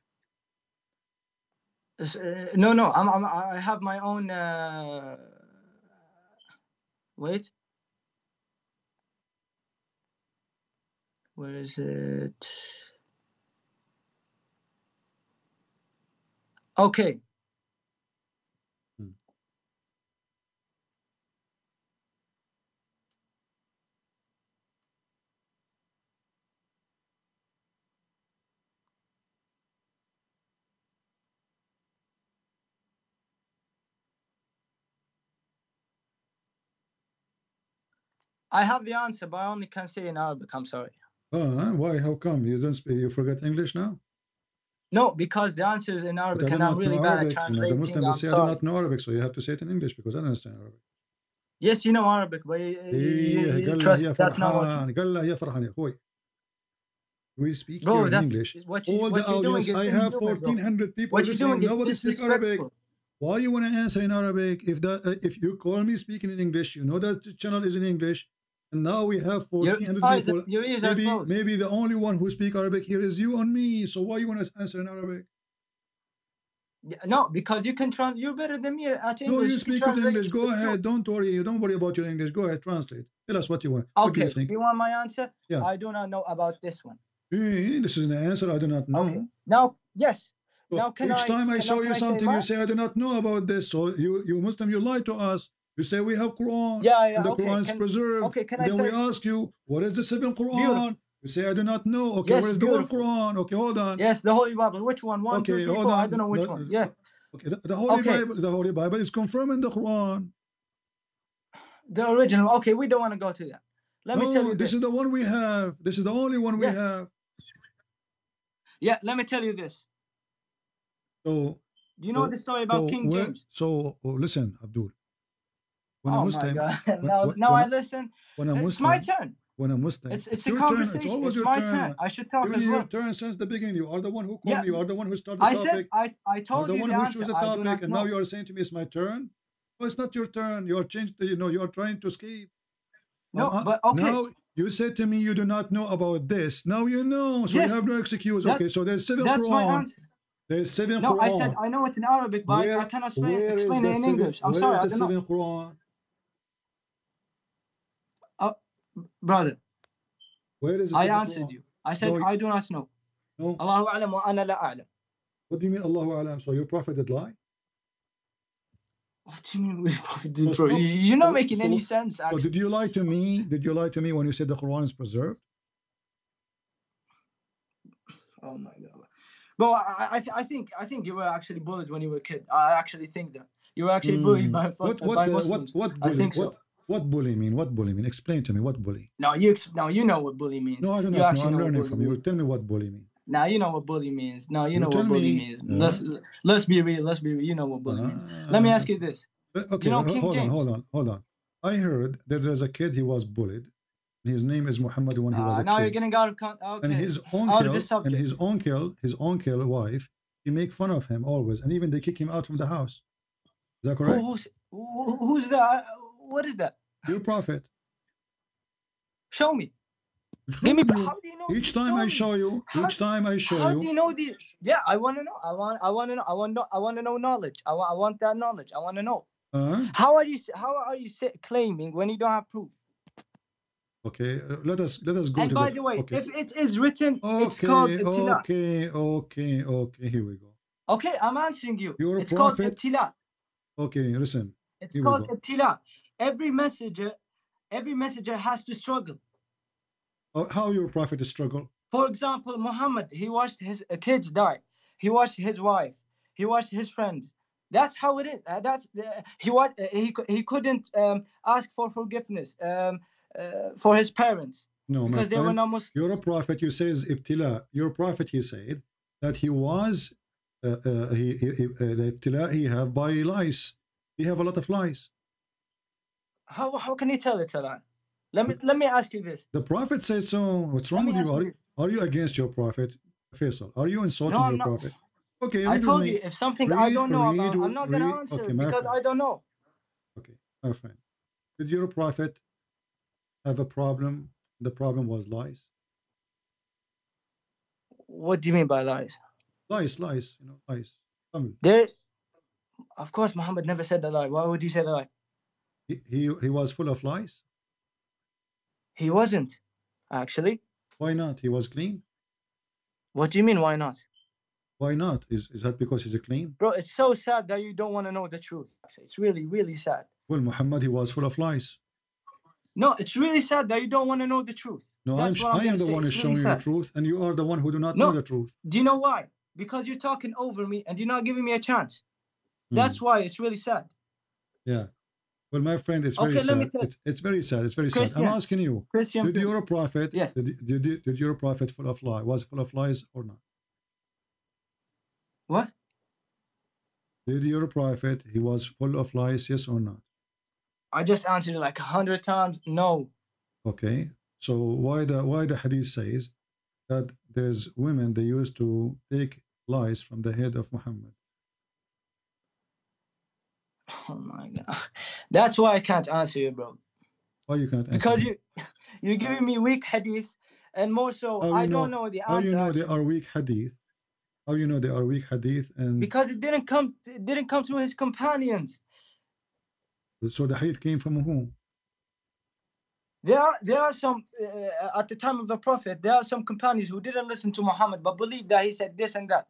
No. I have my own. Wait. Where is it? Okay. I have the answer, but I only can say in Arabic. I'm sorry. Why? How come you don't speak? You forget English now? No, because the answer is in Arabic, and I'm really bad at translating. The Muslim will say, I do not know Arabic, so you have to say it in English because I don't understand Arabic. Yes, you know Arabic, but you trust that's not what. We speak here in English. All the audience, I have 1,400 people listening. Nobody speaks Arabic. Why you want to answer in Arabic? If you call me speaking in English, you know that the channel is in English, and now we have 1,400 people. Maybe the only one who speak Arabic here is you and me. So why you want to answer in Arabic? No, because you can you're better than me at English. No, you speak good English. Go ahead. Don't worry. Don't worry about your English. Go ahead. Translate. Tell us what you want. Okay. What do you think? You want my answer? Yeah. I do not know about this one. This is an answer. I do not know. Okay. Now, yes. So now, each time I show you something, you say I do not know about this. So you Muslim, you lie to us. You say we have Quran. Yeah. And the Quran is preserved. Okay. Then we ask you, what is the 7th Quran? You say I do not know. Okay, where is the whole Quran? Okay, hold on. Yes, the Holy Bible. Which one? 1, 2, 3, 4. I don't know which one. Yeah. Okay, the Holy Bible is confirming the Quran. The original. Okay, we don't want to go to that. Let me tell you this is the one we have. This is the only one we have. Yeah, let me tell you this. So, do you know the story about King James? So, listen, Abdul. When a Muslim, my God. now I listen. When a Muslim, it's my turn. when a Muslim. It's a conversation. It's my turn. I should talk as well. Your turn since the beginning. You are the one who called me. You are the one who started the topic. I told you the one answer. who chose the topic, and now you are saying to me it's my turn. No, it's not your turn. You are changed. You are trying to escape. No, but okay. Now you said to me you do not know about this. Now you know, so you have no excuse. Okay, so there's 7 That's Quran. my answer. There's 7 No, Quran. I said I know it in Arabic, but I cannot explain it in English. I'm sorry, I don't know. Quran? Brother, where is the I answered you. I said I do not know. No. Allahu a'lam wa ana la a'lam. What do you mean Allahu a'lam? So your prophet did lie? What do you mean prophet did lie? You're not making any sense, actually. So did you lie to me? Did you lie to me when you said the Quran is preserved? Oh my God. Bro, I think you were actually bullied when you were a kid. I actually think that. You were actually bullied by Muslims. What bully? I think so. What bully mean? What bully mean? Explain to me what bully. No, you know what bully means. No, I don't know. I'm learning from you. Tell me what bully means. Now you know what bully means. Now you know what bully means. Let's be real. Let's be real. You know what bully means. Let me ask you this. Okay, you know King James? hold on. I heard that there's a kid. He was bullied. His name is Muhammad when he was a kid. Now you're getting out of context. Okay. And his uncle wife, he make fun of him always, and even they kick him out from the house. Is that correct? Who's that? What is that? Your prophet. Show me. Give me. How do you know? Each time I show you. How do you know these? Yeah, I want to know. I want to know. I want to know knowledge. I want that knowledge. I want to know. How are you claiming when you don't have proof? Okay, let us go. And by the way, if it is written, it's called ibtila. Okay. Here we go. Okay, I'm answering you. It's called ibtila. Okay, listen. It's called ibtila. Every messenger has to struggle. How your prophet struggle? For example, Muhammad, he watched his kids die. He watched his wife. He watched his friends. That's how it is. He couldn't ask for forgiveness for his parents. No, because they were not Muslim. You're a prophet. You says ibtila. Your prophet, he said that he was the ibtila he have by lies. He have a lot of lies. How can you tell it's a lie? Let me ask you this. The prophet says so. What's wrong with you? Are you against your prophet, Faisal? Are you insulting your prophet? Okay, I told you, if something I don't know about, I'm not going to answer because I don't know. Okay, my friend. Did your prophet have a problem? The problem was lies. What do you mean by lies? Lies. Lies. Of course, Muhammad never said a lie. Why would he say a lie? He was full of lies? He wasn't, actually. Why not? He was clean. What do you mean, why not? Why not? Is that because he's a clean? Bro, it's so sad that you don't want to know the truth. It's really, really sad. Well, Muhammad, he was full of lies. No, it's really sad that you don't want to know the truth. No, I am the one who's showing you the truth, and you are the one who do not know the truth. Do you know why? Because you're talking over me, and you're not giving me a chance. That's why it's really sad. Yeah. Well, my friend, it's very sad. It's very sad. It's very sad. I'm asking you, did your prophet, did your prophet full of lies? Was full of lies or not? What? Did your prophet, he was full of lies, yes or not? I just answered it like 100 times, no. Okay. So why the hadith says that there's women, they used to take lies from the head of Muhammad? Oh my God. That's why I can't answer you, bro. Why you can't answer? Because you're giving me weak hadith, and more so, I don't know the answer. How you know they are weak hadith? How you know they are weak hadith? And because it didn't come through his companions. So the hadith came from who? There are some at the time of the Prophet. There are some companions who didn't listen to Muhammad but believed that he said this and that.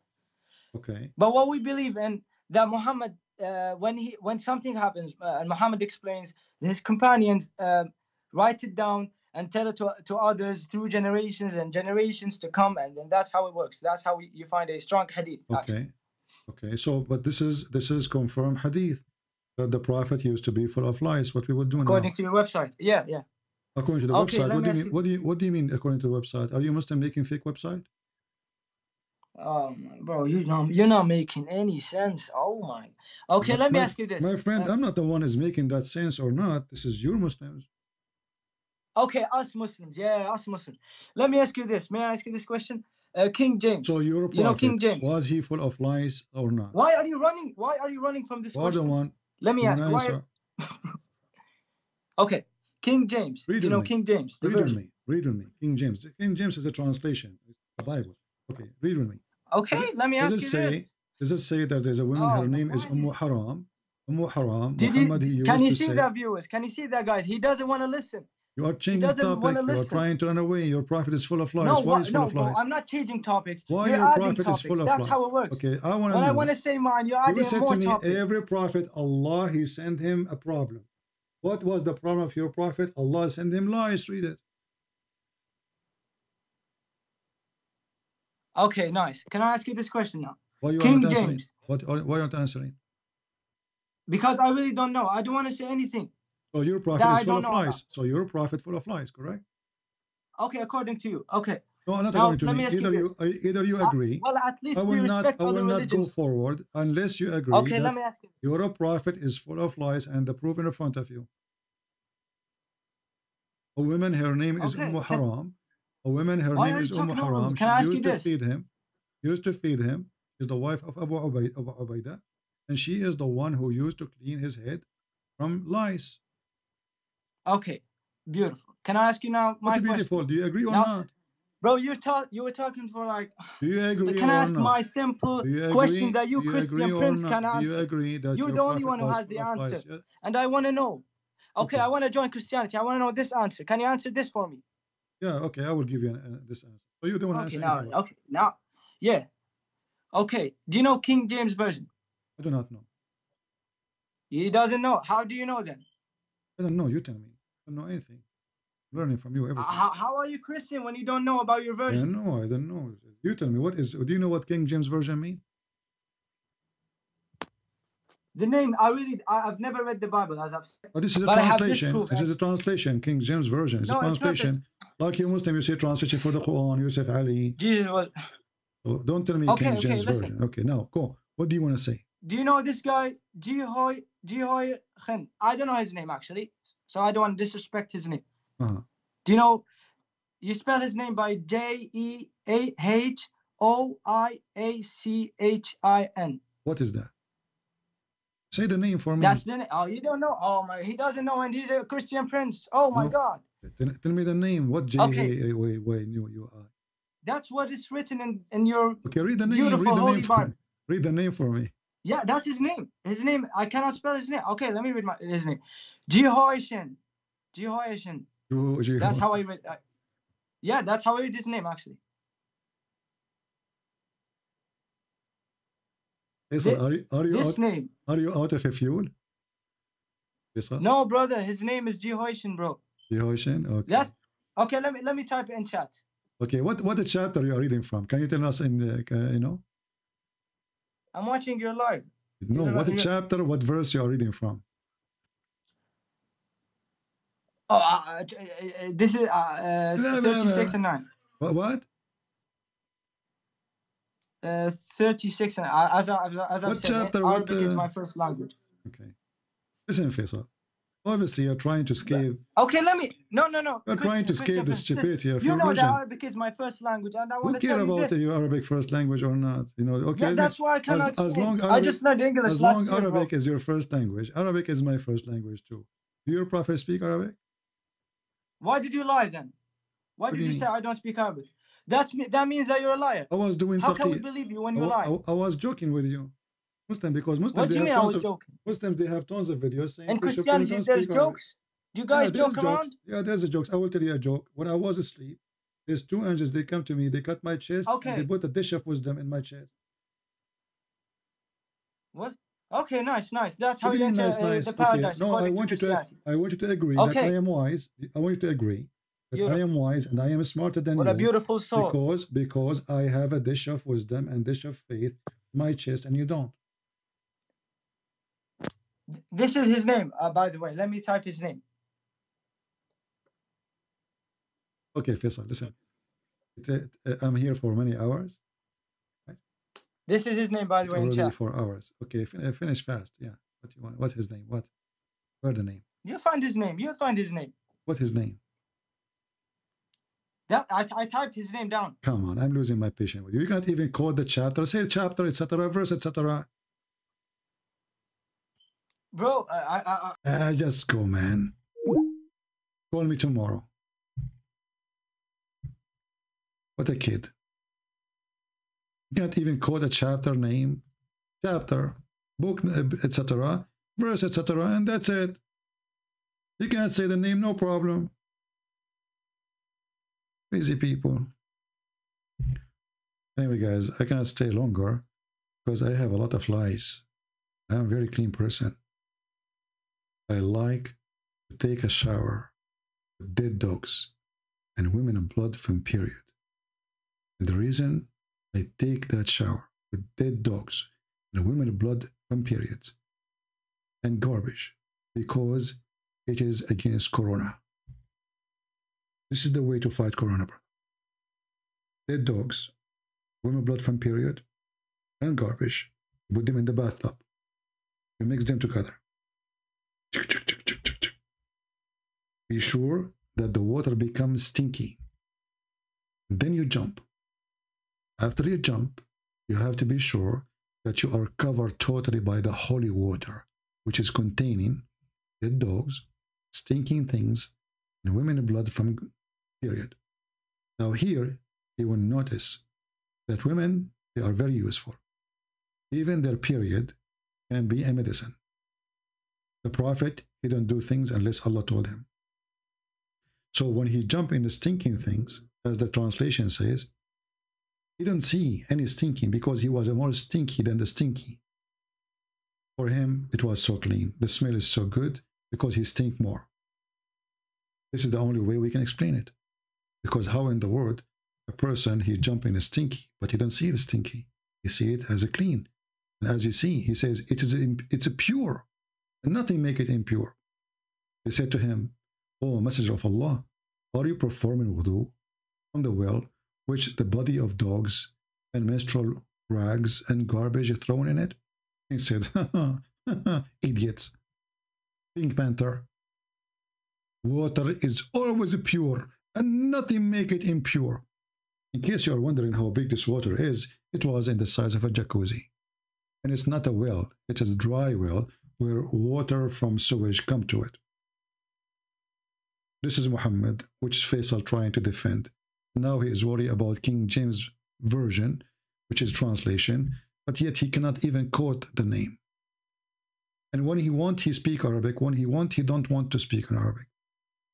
Okay. But what we believe in, that Muhammad, when something happens, and Muhammad explains, his companions write it down and tell it to others through generations and generations to come, and then that's how it works. That's how you find a strong hadith. Okay. Okay. So, but this is confirmed hadith that the Prophet used to be full of lies. What we would do according now. to your website. Yeah. According to the website. What do you mean according to the website? Are you Muslim making fake website? Bro, you're not making any sense. Oh my. Okay, let me ask you this. My friend, I'm not the one who's making that sense or not. This is your Muslims. Okay, us Muslims. Yeah, us Muslims. Let me ask you this. May I ask you this question? King James. So your prophet, you know King James. Was he full of lies or not? Why are you running? Why are you running from this question? One. Let me ask. Why? Okay, King James. Read you know me. King James. Read with me. Read with me. King James. King James is a translation. It's the Bible. Okay, read with me. Okay, let me ask you this. Does it say that there's a woman? Her name is Haram. Haram. Can you see that, viewers? Can you see that, guys? He doesn't want to listen. You are changing topic. You are trying to run away. Your prophet is full of lies. No, why is full of lies? No, I'm not changing topics. Why you're your adding prophet topics. is full of That's lies? how it works. Okay, I want to know. When I want to say mine, you're adding more topics. Every prophet, Allah, He sent him a problem. What was the problem of your prophet? Allah sent him lies. Read it. Okay, nice. Can I ask you this question now? Why you King not James. Why aren't you answering? Because I really don't know. I don't want to say anything. So your prophet is full of lies. So your prophet full of lies, correct? Okay, according to you. Okay. No, not according to me. Either you agree. Well, at least we respect other religions. I will not go forward unless you agree. Okay, let me ask you. Your prophet is full of lies and the proof in front of you. A woman, her name is Haram. A woman, her name is Haram. She used to feed him. Is the wife of Abu Ubaidah, and she is the one who used to clean his head from lies. Okay, beautiful. Can I ask you now my question? Do you agree or not? Bro, you were talking for like. Do you agree? Can I ask my simple question that you Christian Prince can answer? Do you agree that you're the only one who has the answer, and I want to know. Okay, I want to join Christianity. I want to know this answer. Can you answer this for me? Yeah, okay, I will give you this answer. So you don't want to answer. Now, yeah. Okay, do you know King James Version? I do not know. He doesn't know. How do you know then? I don't know. You tell me. I don't know anything. I'm learning from you everything. How are you Christian when you don't know about your version? I don't know. You tell me. Do you know what King James Version means? The name, I've never read the Bible, as I've said. Oh, this is a translation. This is a translation. King James Version. It's a translation. Like you Muslim, you say translation for the Quran, Yusuf Ali. Jesus was. So don't tell me King James Version. Okay, now go. What do you want to say? Do you know this guy, Jihoy Khan? I don't know his name actually, so I don't want to disrespect his name. Do you know? You spell his name by Jehoiachin. What is that? Say the name for me. That's the name. Oh, you don't know? Oh my, he doesn't know, and he's a Christian Prince. Oh my God. Tell me the name. What Wait, you are. That's what is written in your read the name. Beautiful Holy Bible. Read the name for me. Yeah, that's his name. His name, I cannot spell his name. Okay, let me read his name. Jehoiachin. That's how I read. Yeah, that's how I read his name actually. Are you out of a fuel? No, brother. His name is Jehoiachin, bro. Jehoiachin. Okay. Okay. Let me type it in chat. Okay. What chapter you are reading from? Can you tell us in the I'm watching your live. No, what chapter, what verse you are reading from? Oh, this is 36 and 9. What? 36 and as I've said, Arabic is my first language. Okay. Listen, Faisal. Obviously, you're trying to escape. Okay, let me. No. You're trying to escape the stupidity of your version. You know that Arabic is my first language, and I want to tell you this. Who cares about your Arabic first language or not? Okay. Yeah, that's why I cannot. I just learned English. As long Arabic is your first language, Arabic is my first language too. Do your prophet speak Arabic? Why did you lie then? Why did you say I don't speak Arabic? That means that you're a liar. I was doing. How can we believe you when you lie? I was joking with you. Because Muslims. What do you mean I was joking? Muslims, they have tons of videos saying. In Christianity, there's jokes. Do you guys joke around? Yeah, there's a joke. I will tell you a joke. When I was asleep, there's two angels. They come to me. They cut my chest. Okay. And they put a dish of wisdom in my chest. What? Okay, nice. That's how you enter the paradise. No, I want you to agree that I am wise. I want you to agree that I am wise and I am smarter than you. What a beautiful soul. Because I have a dish of wisdom and dish of faith in my chest, and you don't. This is his name, by the way. Let me type his name. Okay, Faisal, listen. I'm here for many hours. Right? This is his name, by the way, in chat. 4 hours. Okay, finish fast. Yeah. What you want? What's his name? Where the name? You'll find his name. What's his name? That I typed his name down. Come on, I'm losing my patience with you. You cannot even quote the chapter, say chapter, etc., verse, etc. Bro, just go, man. Call me tomorrow. What a kid. You cannot even quote a chapter name, chapter, book, etc., verse, etc., and that's it. You cannot say the name, no problem. Crazy people. Anyway, guys, I cannot stay longer because I have a lot of lies. I'm a very clean person. I like to take a shower with dead dogs and women in blood from period. And the reason I take that shower with dead dogs and women in blood from periods and garbage because it is against Corona. This is the way to fight Corona, brother. Dead dogs, women blood from period, and garbage. You put them in the bathtub. You mix them together. Be sure that the water becomes stinky. Then you jump. After you jump, you have to be sure that you are covered totally by the holy water, which is containing dead dogs, stinking things, and women blood from period. Now here, you will notice that women, they are very useful. Even their period can be a medicine. The Prophet, he don't do things unless Allah told him. So when he jumped in the stinking things, as the translation says, he didn't see any stinking because he was more stinky than the stinky. For him, it was so clean. The smell is so good because he stink more. This is the only way we can explain it. Because how in the world a person, he jump in a stinky, but he don't see the stinky. He see it as a clean. And as you see, he says, it's a pure. And nothing make it impure. They said to him, "O Messenger of Allah, are you performing wudu from the well which the body of dogs and menstrual rags and garbage are thrown in it?" He said, idiots. Pink Panther. Water is always pure and nothing make it impure. In case you are wondering how big this water is, it was in the size of a jacuzzi. And it's not a well, it is a dry well where water from sewage come to it. This is Muhammad, which is Faisal trying to defend. Now he is worried about King James Version, which is translation, but yet he cannot even quote the name. And when he want, he speak Arabic. When he want, he don't want to speak in Arabic.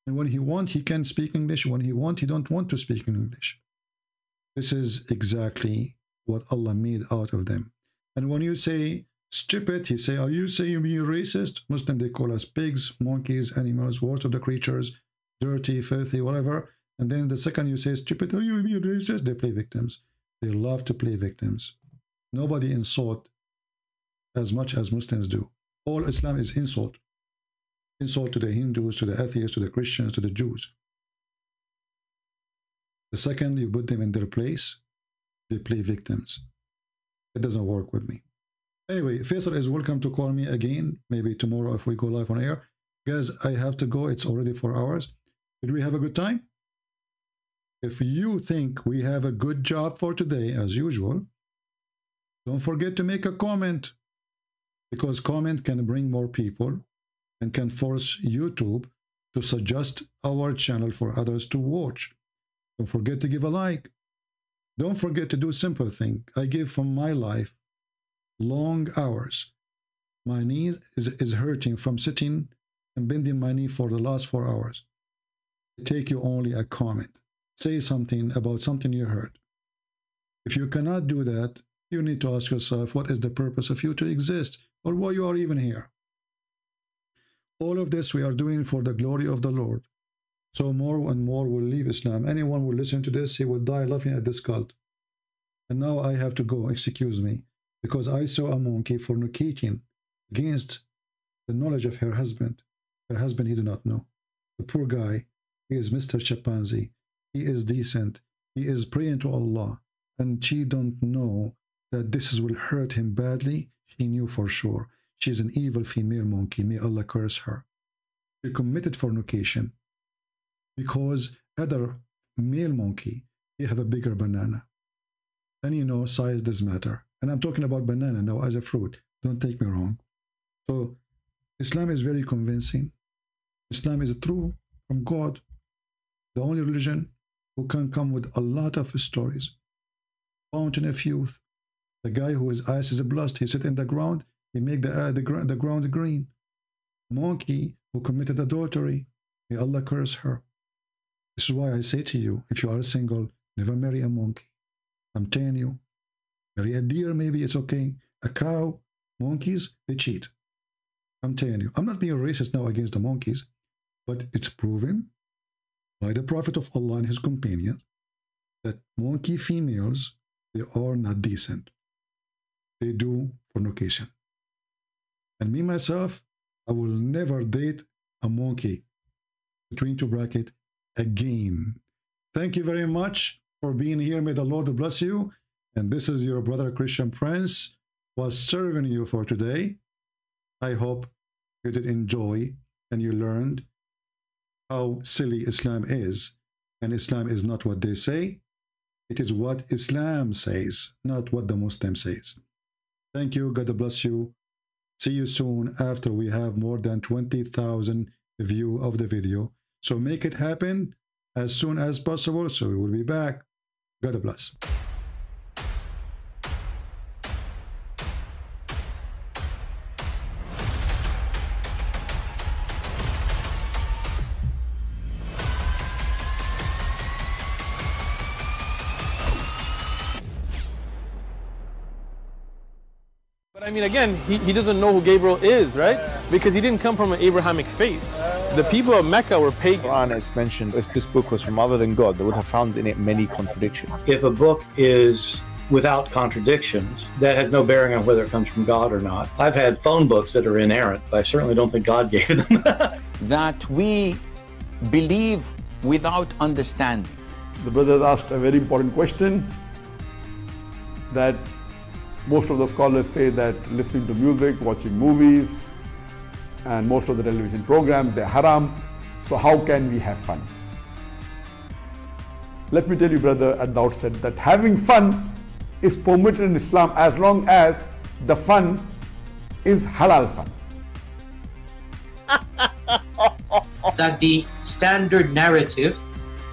And when he want, he can speak English. When he want, he don't want to speak in English. This is exactly what Allah made out of them. And when you say stupid, he say, are you saying you're being racist? Muslim, they call us pigs, monkeys, animals, worst of the creatures, dirty, filthy, whatever. And then the second you say stupid, are you being racist? They play victims. They love to play victims. Nobody insult as much as Muslims do. All Islam is insult. Insult to the Hindus, to the atheists, to the Christians, to the Jews. The second you put them in their place, they play victims. It doesn't work with me. Anyway, Faisal is welcome to call me again, maybe tomorrow if we go live on air. Guys, I have to go. It's already 4 hours. Did we have a good time? If you think we have a good job for today, as usual, don't forget to make a comment, because comment can bring more people and can force YouTube to suggest our channel for others to watch. Don't forget to give a like. Don't forget to do a simple thing. I give from my life long hours. My knee is hurting from sitting and bending my knee for the last 4 hours. It take you only a comment. Say something about something you heard. If you cannot do that, you need to ask yourself, what is the purpose of you to exist, or why you are even here? All of this we are doing for the glory of the Lord. So more and more will leave Islam. Anyone will listen to this, he will die laughing at this cult. And now I have to go, excuse me, because I saw a monkey fornicating against the knowledge of her husband. Her husband he did not know. The poor guy, he is Mr. Chimpanzee. He is decent. He is praying to Allah. And she don't know that this will hurt him badly. She knew for sure. She is an evil female monkey. May Allah curse her. She committed fornication because other male monkey, he have a bigger banana. And you know, size does matter. And I'm talking about banana now as a fruit. Don't take me wrong. So Islam is very convincing. Islam is true from God, the only religion who can come with a lot of stories. Fountain of youth, the guy whose eyes is blood, he sit in the ground, he make the ground green. Monkey who committed adultery, may Allah curse her. This is why I say to you, if you are single, never marry a monkey. I'm telling you, marry a deer, maybe it's okay. A cow, monkeys, they cheat. I'm telling you, I'm not being racist now against the monkeys, but it's proven by the Prophet of Allah and his companions that monkey females, they are not decent. They do fornication. And me, myself, I will never date a monkey, between two brackets, again. Thank you very much for being here. May the Lord bless you. And this is your brother Christian Prince was serving you for today. I hope you did enjoy and you learned how silly Islam is. And Islam is not what they say. It is what Islam says, not what the Muslim says. Thank you. God bless you. See you soon after we have more than 20,000 views of the video. So make it happen as soon as possible. So we will be back. God bless. But I mean, again, he doesn't know who Gabriel is, right? Because he didn't come from an Abrahamic faith. The people of Mecca were pagan. Quran is mentioned. If this book was from other than God, they would have found in it many contradictions. If a book is without contradictions, that has no bearing on whether it comes from God or not. I've had phone books that are inerrant, but I certainly don't think God gave them. That we believe without understanding. The brother asked a very important question, that most of the scholars say that listening to music, watching movies, and most of the television programs, they're haram. So how can we have fun? Let me tell you, brother, at the outset that having fun is permitted in Islam as long as the fun is halal fun. That the standard narrative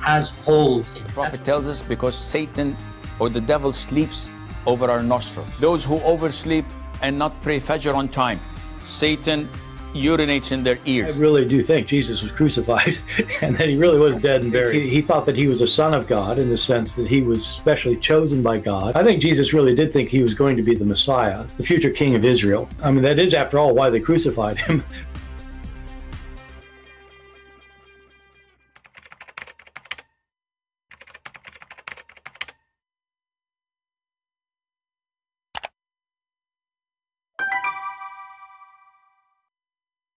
has holes in it. The Prophet tells us because Satan or the devil sleeps over our nostrils. Those who oversleep and not pray Fajr on time, Satan urinates in their ears. I really do think Jesus was crucified and that he really was dead and buried. He thought that he was a son of God in the sense that he was specially chosen by God. I think Jesus really did think he was going to be the Messiah, the future king of Israel. I mean, that is, after all, why they crucified him.